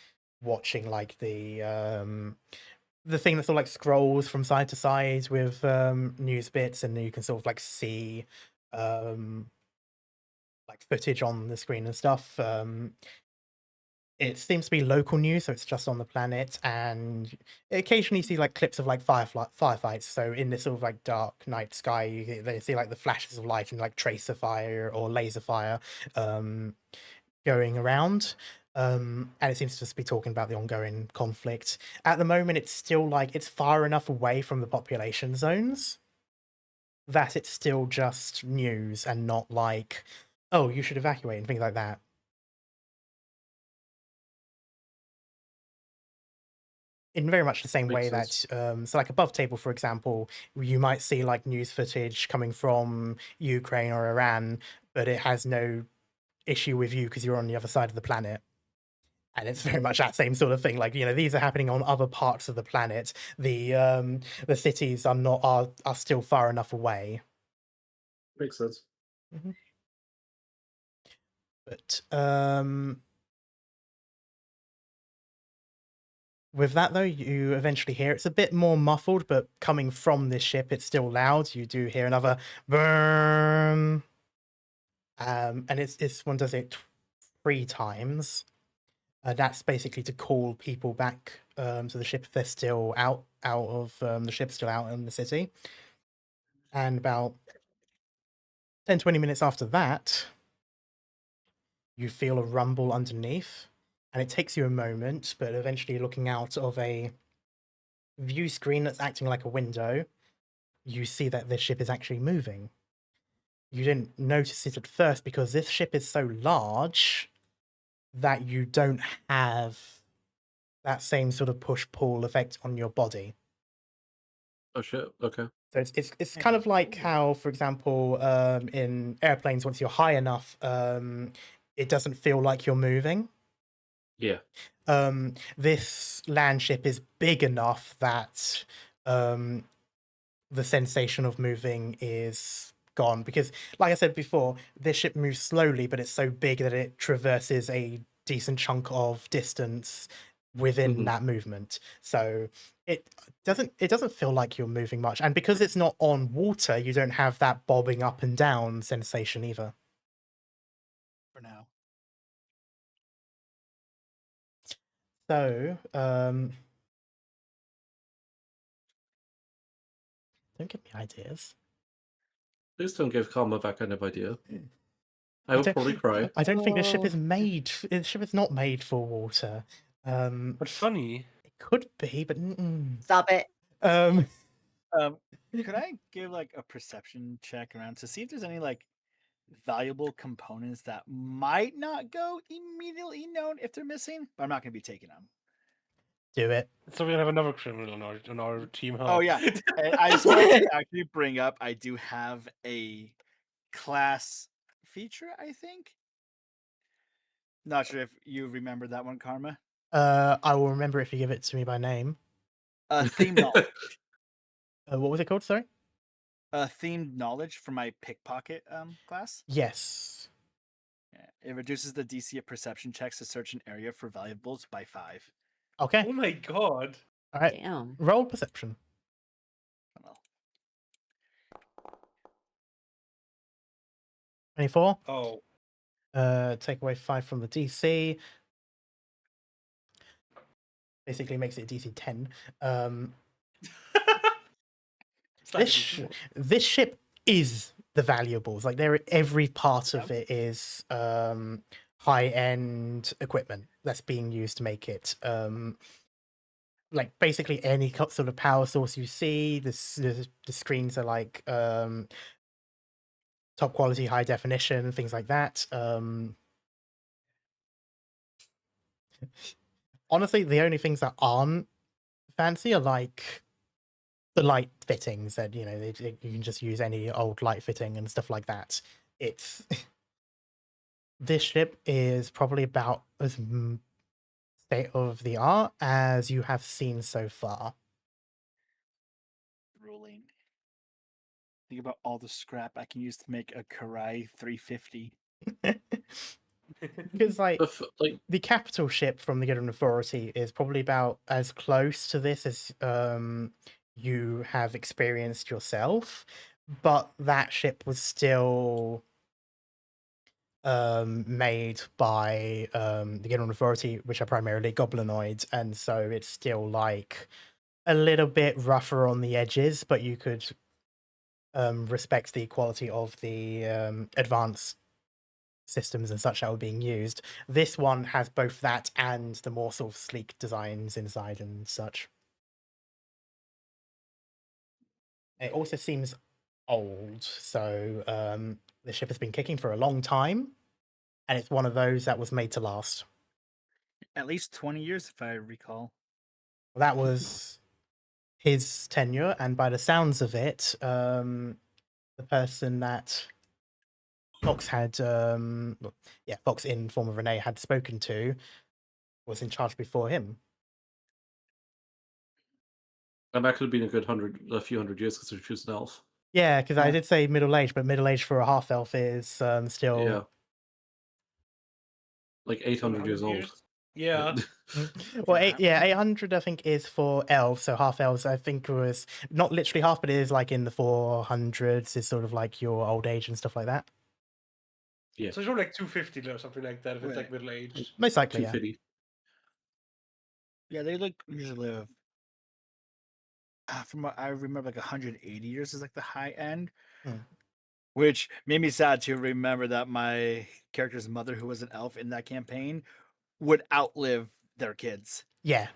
watching like the thing that sort of like scrolls from side to side with news bits, and you can sort of like see like footage on the screen and stuff. It seems to be local news, so it's just on the planet, and occasionally you see like clips of like firefights. So in this sort of like dark night sky, they see like the flashes of light and like tracer fire or laser fire going around. And it seems to just be talking about the ongoing conflict. At the moment, it's still like it's far enough away from the population zones that it's still just news and not like, oh, you should evacuate and things like that. In very much the same way that, so like above table, for example, you might see like news footage coming from Ukraine or Iran, but it has no issue with you because you're on the other side of the planet. And it's very much that same sort of thing. Like, these are happening on other parts of the planet. The cities are still far enough away. Makes sense. Mm-hmm. But with that, though, you eventually hear it's a bit more muffled, but coming from this ship, it's still loud. You do hear another burn. And it's one does it 3 times. That's basically to call people back to the ship if they're still out of the ship, still out in the city. And about 10-20 minutes after that, you feel a rumble underneath, and it takes you a moment, but eventually looking out of a view screen that's acting like a window, you see that this ship is actually moving. You didn't notice it at first because this ship is so large that you don't have that same sort of push-pull effect on your body. Oh shit, okay. So it's kind of like how, for example, in airplanes, once you're high enough, it doesn't feel like you're moving. Yeah. This land ship is big enough that the sensation of moving is gone, because, like I said before, this ship moves slowly, but it's so big that it traverses a decent chunk of distance within that movement. So it doesn't feel like you're moving much, and because it's not on water, you don't have that bobbing up and down sensation either. For now. So don't give me ideas. Please don't give Karma that kind of idea. I would probably cry. I don't think the ship is made. The ship is not made for water. But funny. It could be, but Stop it. Could I give like a perception check around to see if there's any like valuable components that might not go immediately known if they're missing, but I'm not going to be taking them. Do it. So we have another criminal on our team, huh? Oh yeah, I just wanted to actually bring up. I do have a class feature. I think. Not sure if you remember that one, Karma. I will remember if you give it to me by name. Themed knowledge. What was it called? Sorry. Themed knowledge for my pickpocket class. Yes. Yeah, it reduces the DC of perception checks to search an area for valuables by 5. Okay. Oh my god. All right. Damn. Roll perception. 24. Oh. Take away 5 from the DC. Basically makes it DC 10. This ship is the valuables. Like every part of it is high-end equipment that's being used to make it. Like basically any sort of power source you see, the screens are like top quality, high definition, things like that. Honestly, the only things that aren't fancy are like the light fittings that, you know, you can just use any old light fitting and stuff like that. It's this ship is probably about as state of the art as you have seen so far. Rolling. Think about all the scrap I can use to make a Karai 350. Because like the capital ship from the Gidderon Authority is probably about as close to this as you have experienced yourself, but that ship was still made by the Gidderon Authority, which are primarily goblinoids, and so it's still like a little bit rougher on the edges, but you could respect the quality of the advanced systems and such that were being used. This one has both that and the more sort of sleek designs inside and such. It also seems old, so the ship has been kicking for a long time, and it's one of those that was made to last. At least 20 years, if I recall. Well, that was his tenure, and by the sounds of it, the person that Fox had, Fox in form of Renee had spoken to, was in charge before him. And that could have been a few hundred years because she was an elf. Yeah, because I did say middle age, but middle age for a half elf is still like 800 years old. Yeah. Well, 800 I think is for elves, so half elves I think was not literally half, but it is like in the 400s is sort of like your old age and stuff like that. Yeah. So it's probably like 250 or something like that if it's like middle aged. Most likely, 250. Yeah, they usually live. From what I remember, like 180 years is like the high end, which made me sad to remember that my character's mother, who was an elf in that campaign, would outlive their kids. Yeah,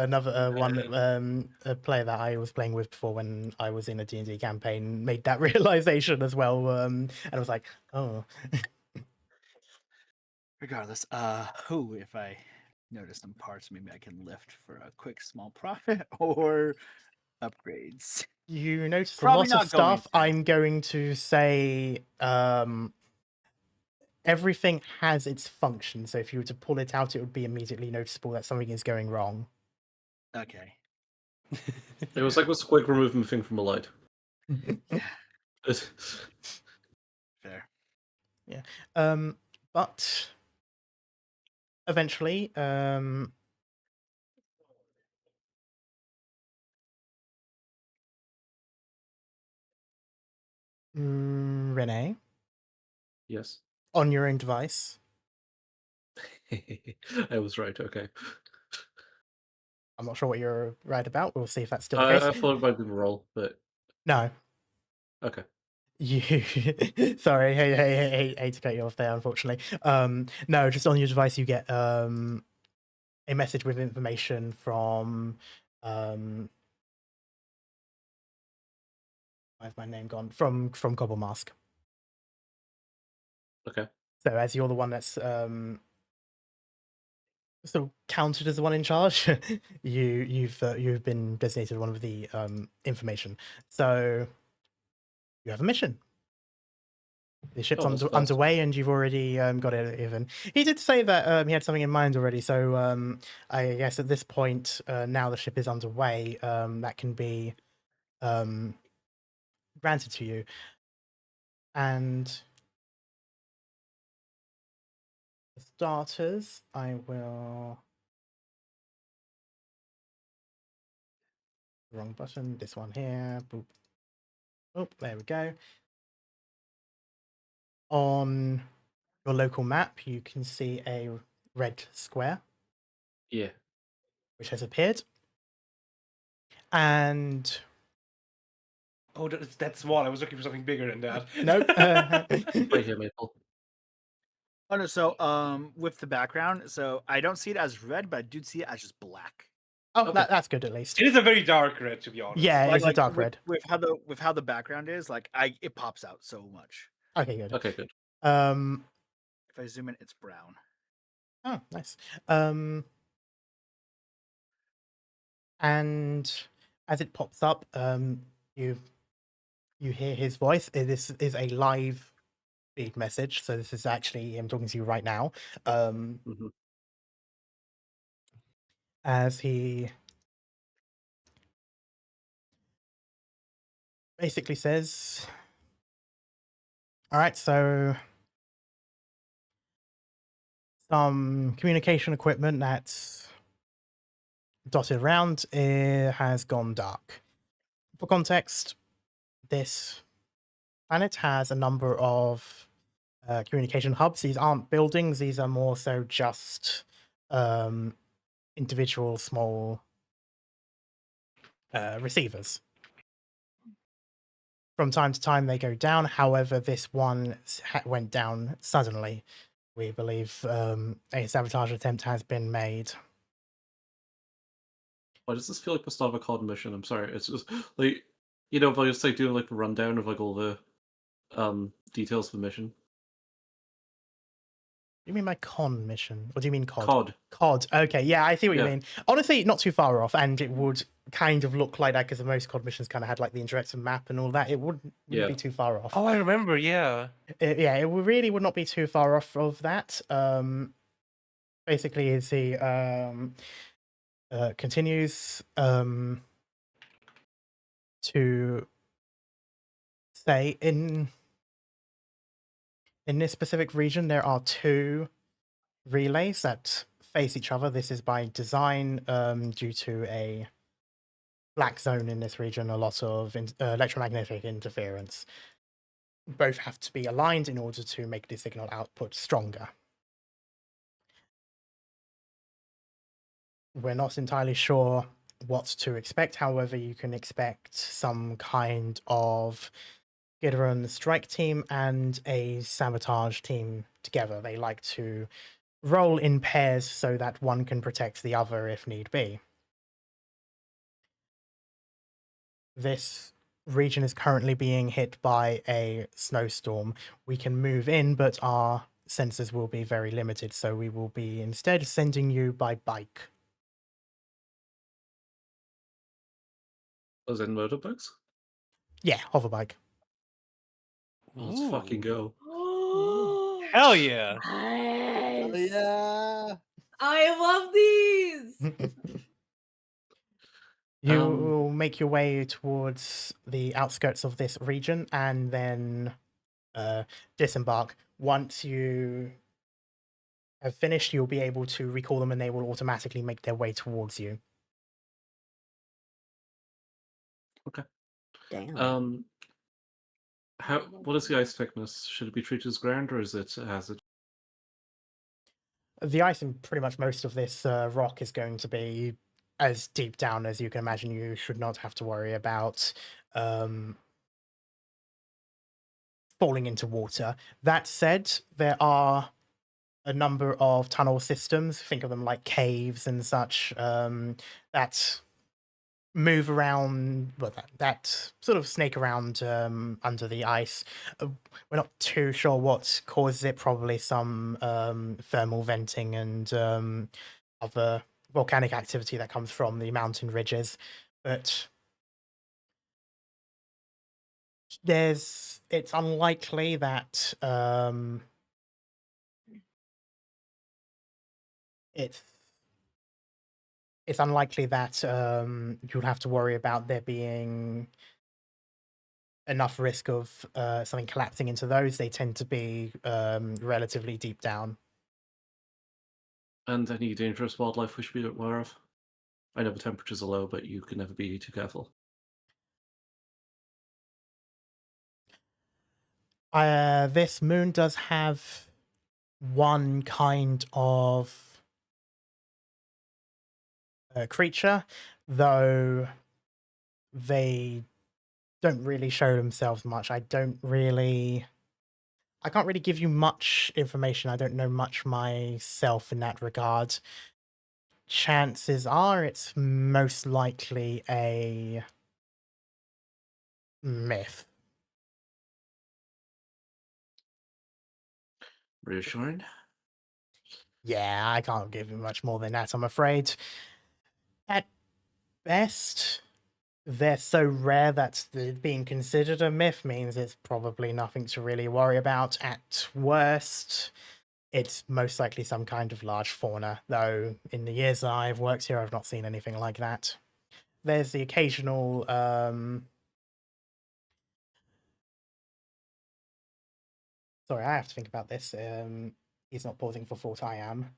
another a player that I was playing with before when I was in a D&D campaign made that realization as well, and I was like, oh. Regardless, if I notice some parts, maybe I can lift for a quick small profit or upgrades. You notice Probably a lot of not going stuff. fast. I'm going to say everything has its function. So if you were to pull it out, it would be immediately noticeable that something is going wrong. Okay. It was like a squig removing a thing from a light. Yeah. Fair. Yeah. But eventually, Renee, Yes. on your own device. I was right. Okay. I'm not sure what you're right about. We'll see if that's still the I case. thought it might have been a roll, but No. okay. You sorry, hate to cut you off there, unfortunately. No, just on your device you get a message with information from where's my name gone? From Cobble Mask. Okay. So as you're the one that's so counted as the one in charge, you've been designated one of the information. So you have a mission. The ship's underway, and you've already got it even. He did say that he had something in mind already, so I guess at this point, now the ship is underway, that can be granted to you. And for starters, I will... Wrong button, this one here. Boop. Oh, there we go. On your local map, you can see a red square. Yeah. Which has appeared. And... Oh, that's small. I was looking for something bigger than that. Nope. Right here, Maple. Oh no, so with the background, so I don't see it as red, but I do see it as just black. Oh, Okay. that's good at least. It is a very dark red, to be honest. Yeah, it's a dark red. With how the background is, like it pops out so much. Okay, good. Okay, good. If I zoom in, it's brown. Oh, nice. And as it pops up, you hear his voice. This is a live feed message, so this is actually him talking to you right now. As he basically says, all right, so some communication equipment that's dotted around has gone dark. For context, this planet has a number of communication hubs. These aren't buildings, these are more so just individual small receivers. From time to time they go down, however this one went down suddenly. We believe a sabotage attempt has been made. Why does this feel like the start of a COD mission? I'm sorry, it's just like, you know, if I just like doing like a rundown of like all the details of the mission. You mean my con mission? Or do you mean COD? COD. COD. Okay, yeah, I see what you mean. Honestly, not too far off, and it would kind of look like that because most COD missions kind of had like the interactive map and all that. It wouldn't be too far off. Oh, I remember, yeah. It really would not be too far off of that. Basically, is he continues to say in this specific region there are two relays that face each other. This is by design due to a black zone in this region, a lot of electromagnetic interference. Both have to be aligned in order to make the signal output stronger. We're not entirely sure what to expect, however, you can expect some kind of Gidderon strike team and a sabotage team together. They like to roll in pairs so that one can protect the other if need be. This region is currently being hit by a snowstorm. We can move in, but our sensors will be very limited, so we will be instead sending you by bike. Was in motorbikes? Yeah, hover bike. Let's fucking go. Hell yeah. Nice. Oh yeah. I love these. You make your way towards the outskirts of this region and then disembark. Once you have finished, you'll be able to recall them and they will automatically make their way towards you. Okay. Damn. What is the ice thickness? Should it be treated as ground or is it a hazard? The ice in pretty much most of this rock is going to be as deep down as you can imagine. You should not have to worry about falling into water. That said, there are a number of tunnel systems, think of them like caves and such, that move around, well, that sort of snake around under the ice. We're not too sure what causes it, probably some thermal venting and other volcanic activity that comes from the mountain ridges, but it's unlikely that it's unlikely that you'll have to worry about there being enough risk of something collapsing into those. They tend to be relatively deep down. And any dangerous wildlife we should be aware of? I know the temperatures are low, but you can never be too careful. This moon does have one kind of creature, though they don't really show themselves much. I can't really give you much information. I don't know much myself in that regard. Chances are it's most likely a myth. Reassuring? Yeah, I can't give you much more than that, I'm afraid. At best, they're so rare that being considered a myth means it's probably nothing to really worry about. At worst, it's most likely some kind of large fauna, though in the years that I've worked here, I've not seen anything like that. There's the occasional sorry, I have to think about this. He's not pausing for thought, I am.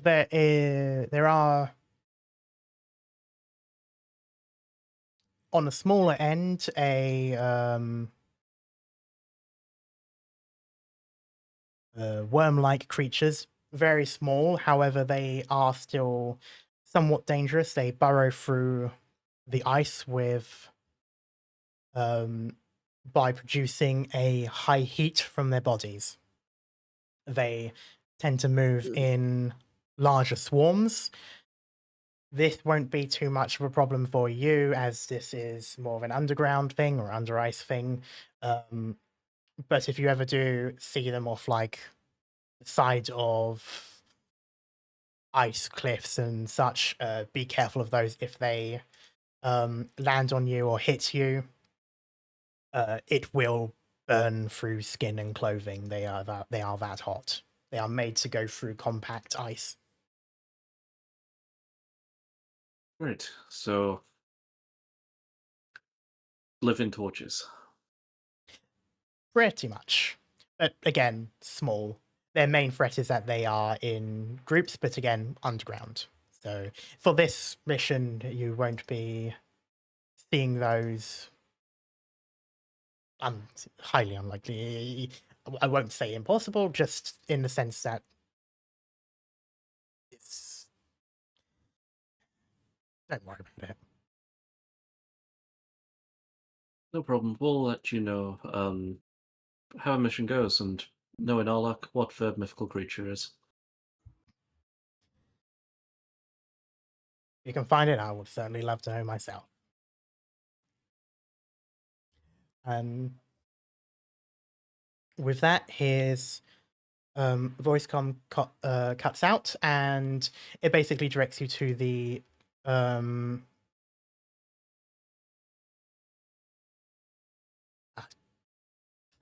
There are, on a smaller end, worm-like creatures, very small. However, they are still somewhat dangerous. They burrow through the ice with by producing a high heat from their bodies. They tend to move in larger swarms. This won't be too much of a problem for you, as this is more of an underground thing or under ice thing. But if you ever do see them off like the side of ice cliffs and such, be careful of those. If they land on you or hit you, it will burn through skin and clothing. They are that hot. They are made to go through compact ice. Right, so living torches. Pretty much. But again, small. Their main threat is that they are in groups, but again, underground. So for this mission, you won't be seeing those. Highly unlikely. I won't say impossible, just in the sense that it's. Don't worry about it. No problem. We'll let you know how a mission goes and knowing our luck, what the mythical creature is. You can find it. I would certainly love to know myself. With that, here's voice cuts out, and it basically directs you to the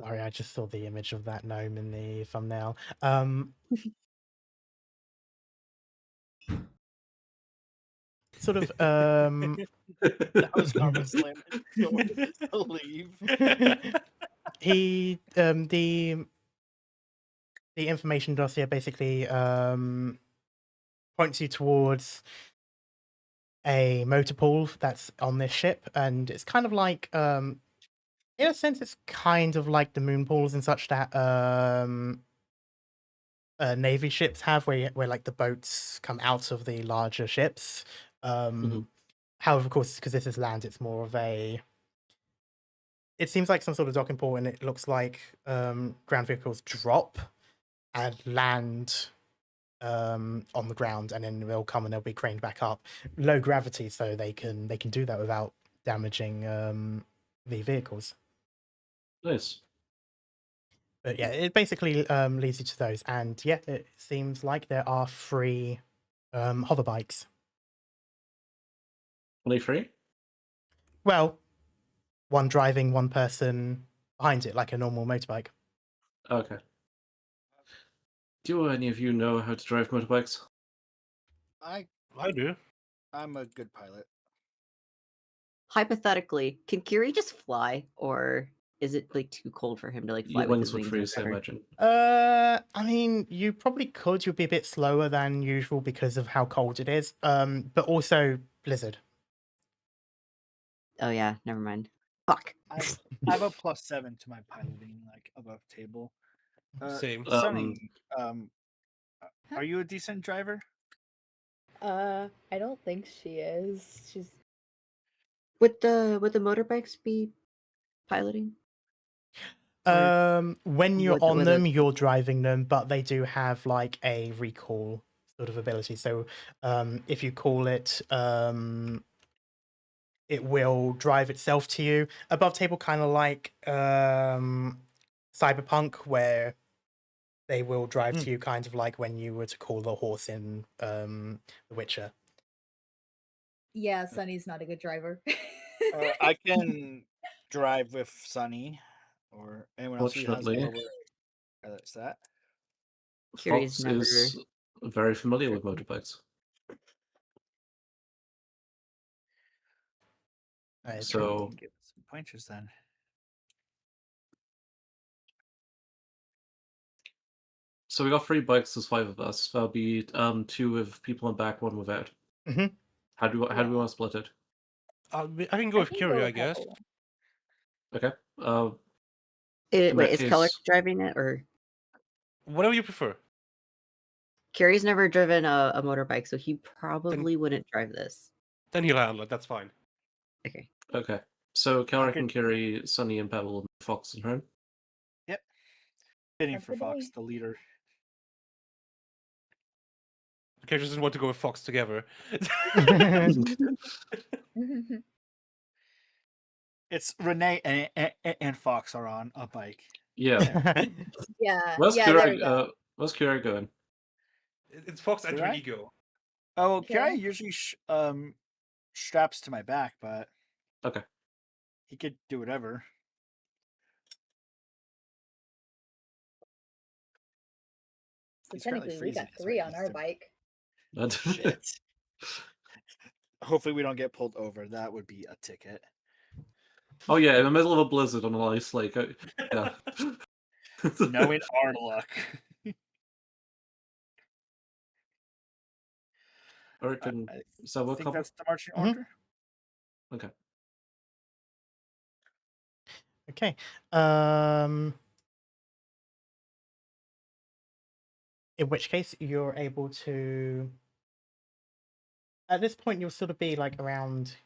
sorry, I just saw the image of that gnome in the thumbnail. Sort of That was Karma slamming the door to leave. he the information dossier basically points you towards a motor pool that's on this ship, and it's kind of like in a sense it's kind of like the moon pools and such that navy ships have, where like the boats come out of the larger ships. However, of course, because this is land, it's more of a, it seems like some sort of docking port, and it looks like ground vehicles drop and land on the ground, and then they'll come and they'll be craned back up. Low gravity, so they can do that without damaging the vehicles. Nice. But yeah, it basically leads you to those, and yeah, it seems like there are free hover bikes. Only free? Well, one driving, one person behind it, like a normal motorbike. Okay. Do any of you know how to drive motorbikes? I do. I'm a good pilot. Hypothetically, can Kiri just fly, or is it like too cold for him to like fly Your with wings his would wings? freeze, I imagine. I mean, you probably could. You'd be a bit slower than usual because of how cold it is. But also blizzard. Oh yeah, never mind. Fuck. I have a +7 to my piloting, like above table. Same. Sunny, are you a decent driver? I don't think she is. She's Would the motorbikes be piloting? When you're With on a- them, you're driving them, but they do have like a recall sort of ability. So, if you call it, it will drive itself to you. Above table, kind of like Cyberpunk, where they will drive to you, kind of like when you were to call the horse in The Witcher. Yeah, Sunny's not a good driver. I can drive with Sunny or anyone else who has Fortunately, lower pilots that. Kiri's Fox never. is very familiar with motorbikes. So Give us some pointers then. So we got 3 bikes. There's 5 of us. That'll be 2 with people in back, 1 without. How do we want to split it? I can go with Kiri, I guess. Okay. Wait, is Keller driving it, or whatever you prefer? Kiri's never driven a motorbike, so he probably wouldn't drive this. Then he'll handle it. That's fine. Okay. Okay. So Keller can carry Sunny and Pebble and Fox and Hearn. Yep. Fitting for Fox, the leader. Okay, just want to go with Fox together. It's Renee and Fox are on a bike. Yeah. Yeah. Where's yeah, Kira, there we go. where's Kira going? It's Fox and Kira? Ego. Oh, well, Kira usually straps to my back, but Okay. he could do whatever. So technically, we got 3 on our bike. Shit. Hopefully, we don't get pulled over. That would be a ticket. Oh yeah, in the middle of a blizzard on an ice lake. Yeah. Knowing our luck. Or can I think that's the marching order. Okay. Okay. In which case, you're able to. At this point, you'll sort of be like around.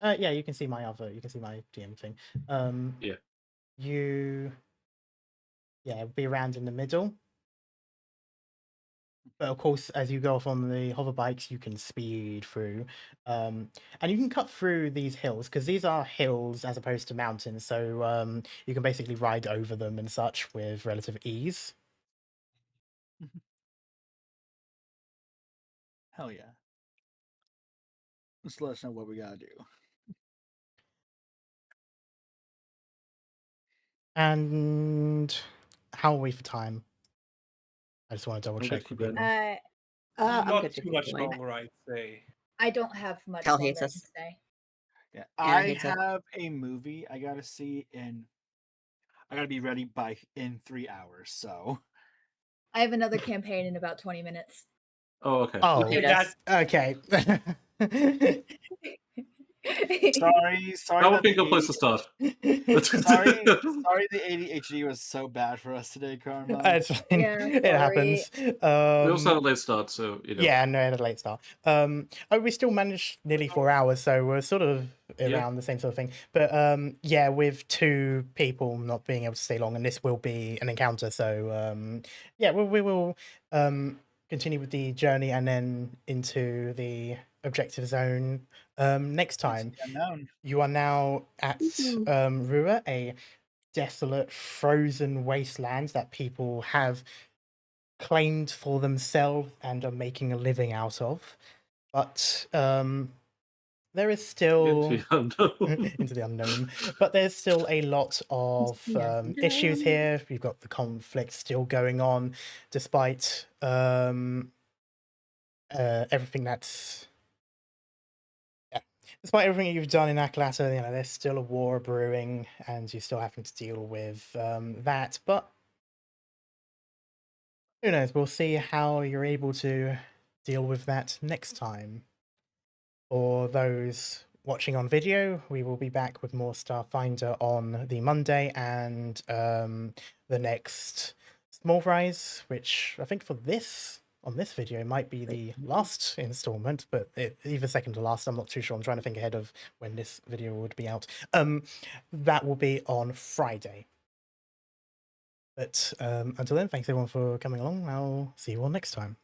Yeah, you can see my GM thing. Yeah. Be around in the middle. But of course, as you go off on the hover bikes, you can speed through, and you can cut through these hills because these are hills as opposed to mountains. So you can basically ride over them and such with relative ease. Hell yeah. Just let us know what we gotta do. And how are we for time? I just want to double I'm good check to keep with going. people. I'm Not good to too keep much going. longer, I'd say. I don't have much Cal longer hates to us. stay. Yeah, Anna I hates us. have a movie I gotta see I gotta be ready in 3 hours, so I have another campaign in about 20 minutes. Oh, okay. Oh, Hate us. okay. sorry That would that be a the good place to start. sorry the ADHD was so bad for us today, Karma. It's fine. Yeah, It sorry. happens. We also had a late start, so you know. Yeah, no, at a late start. We still managed nearly 4 hours, so we're sort of around the same sort of thing. But yeah, with 2 people not being able to stay long, and this will be an encounter, so yeah, we will continue with the journey and then into the objective zone next time. Unknown. You are now at Rua, a desolate, frozen wasteland that people have claimed for themselves and are making a living out of. But there is still into the unknown. But there's still a lot of issues here. We've got the conflict still going on, despite everything that's. Yeah. Despite everything you've done in Acalata, you know, there's still a war brewing, and you're still having to deal with that. But who knows? We'll see how you're able to deal with that next time. For those watching on video, we will be back with more Starfinder on the Monday and the next Small Rise, which I think for this on this video might be the last installment, but either second to last, I'm not too sure. I'm trying to think ahead of when this video would be out. That will be on Friday. But until then, thanks everyone for coming along. I'll see you all next time.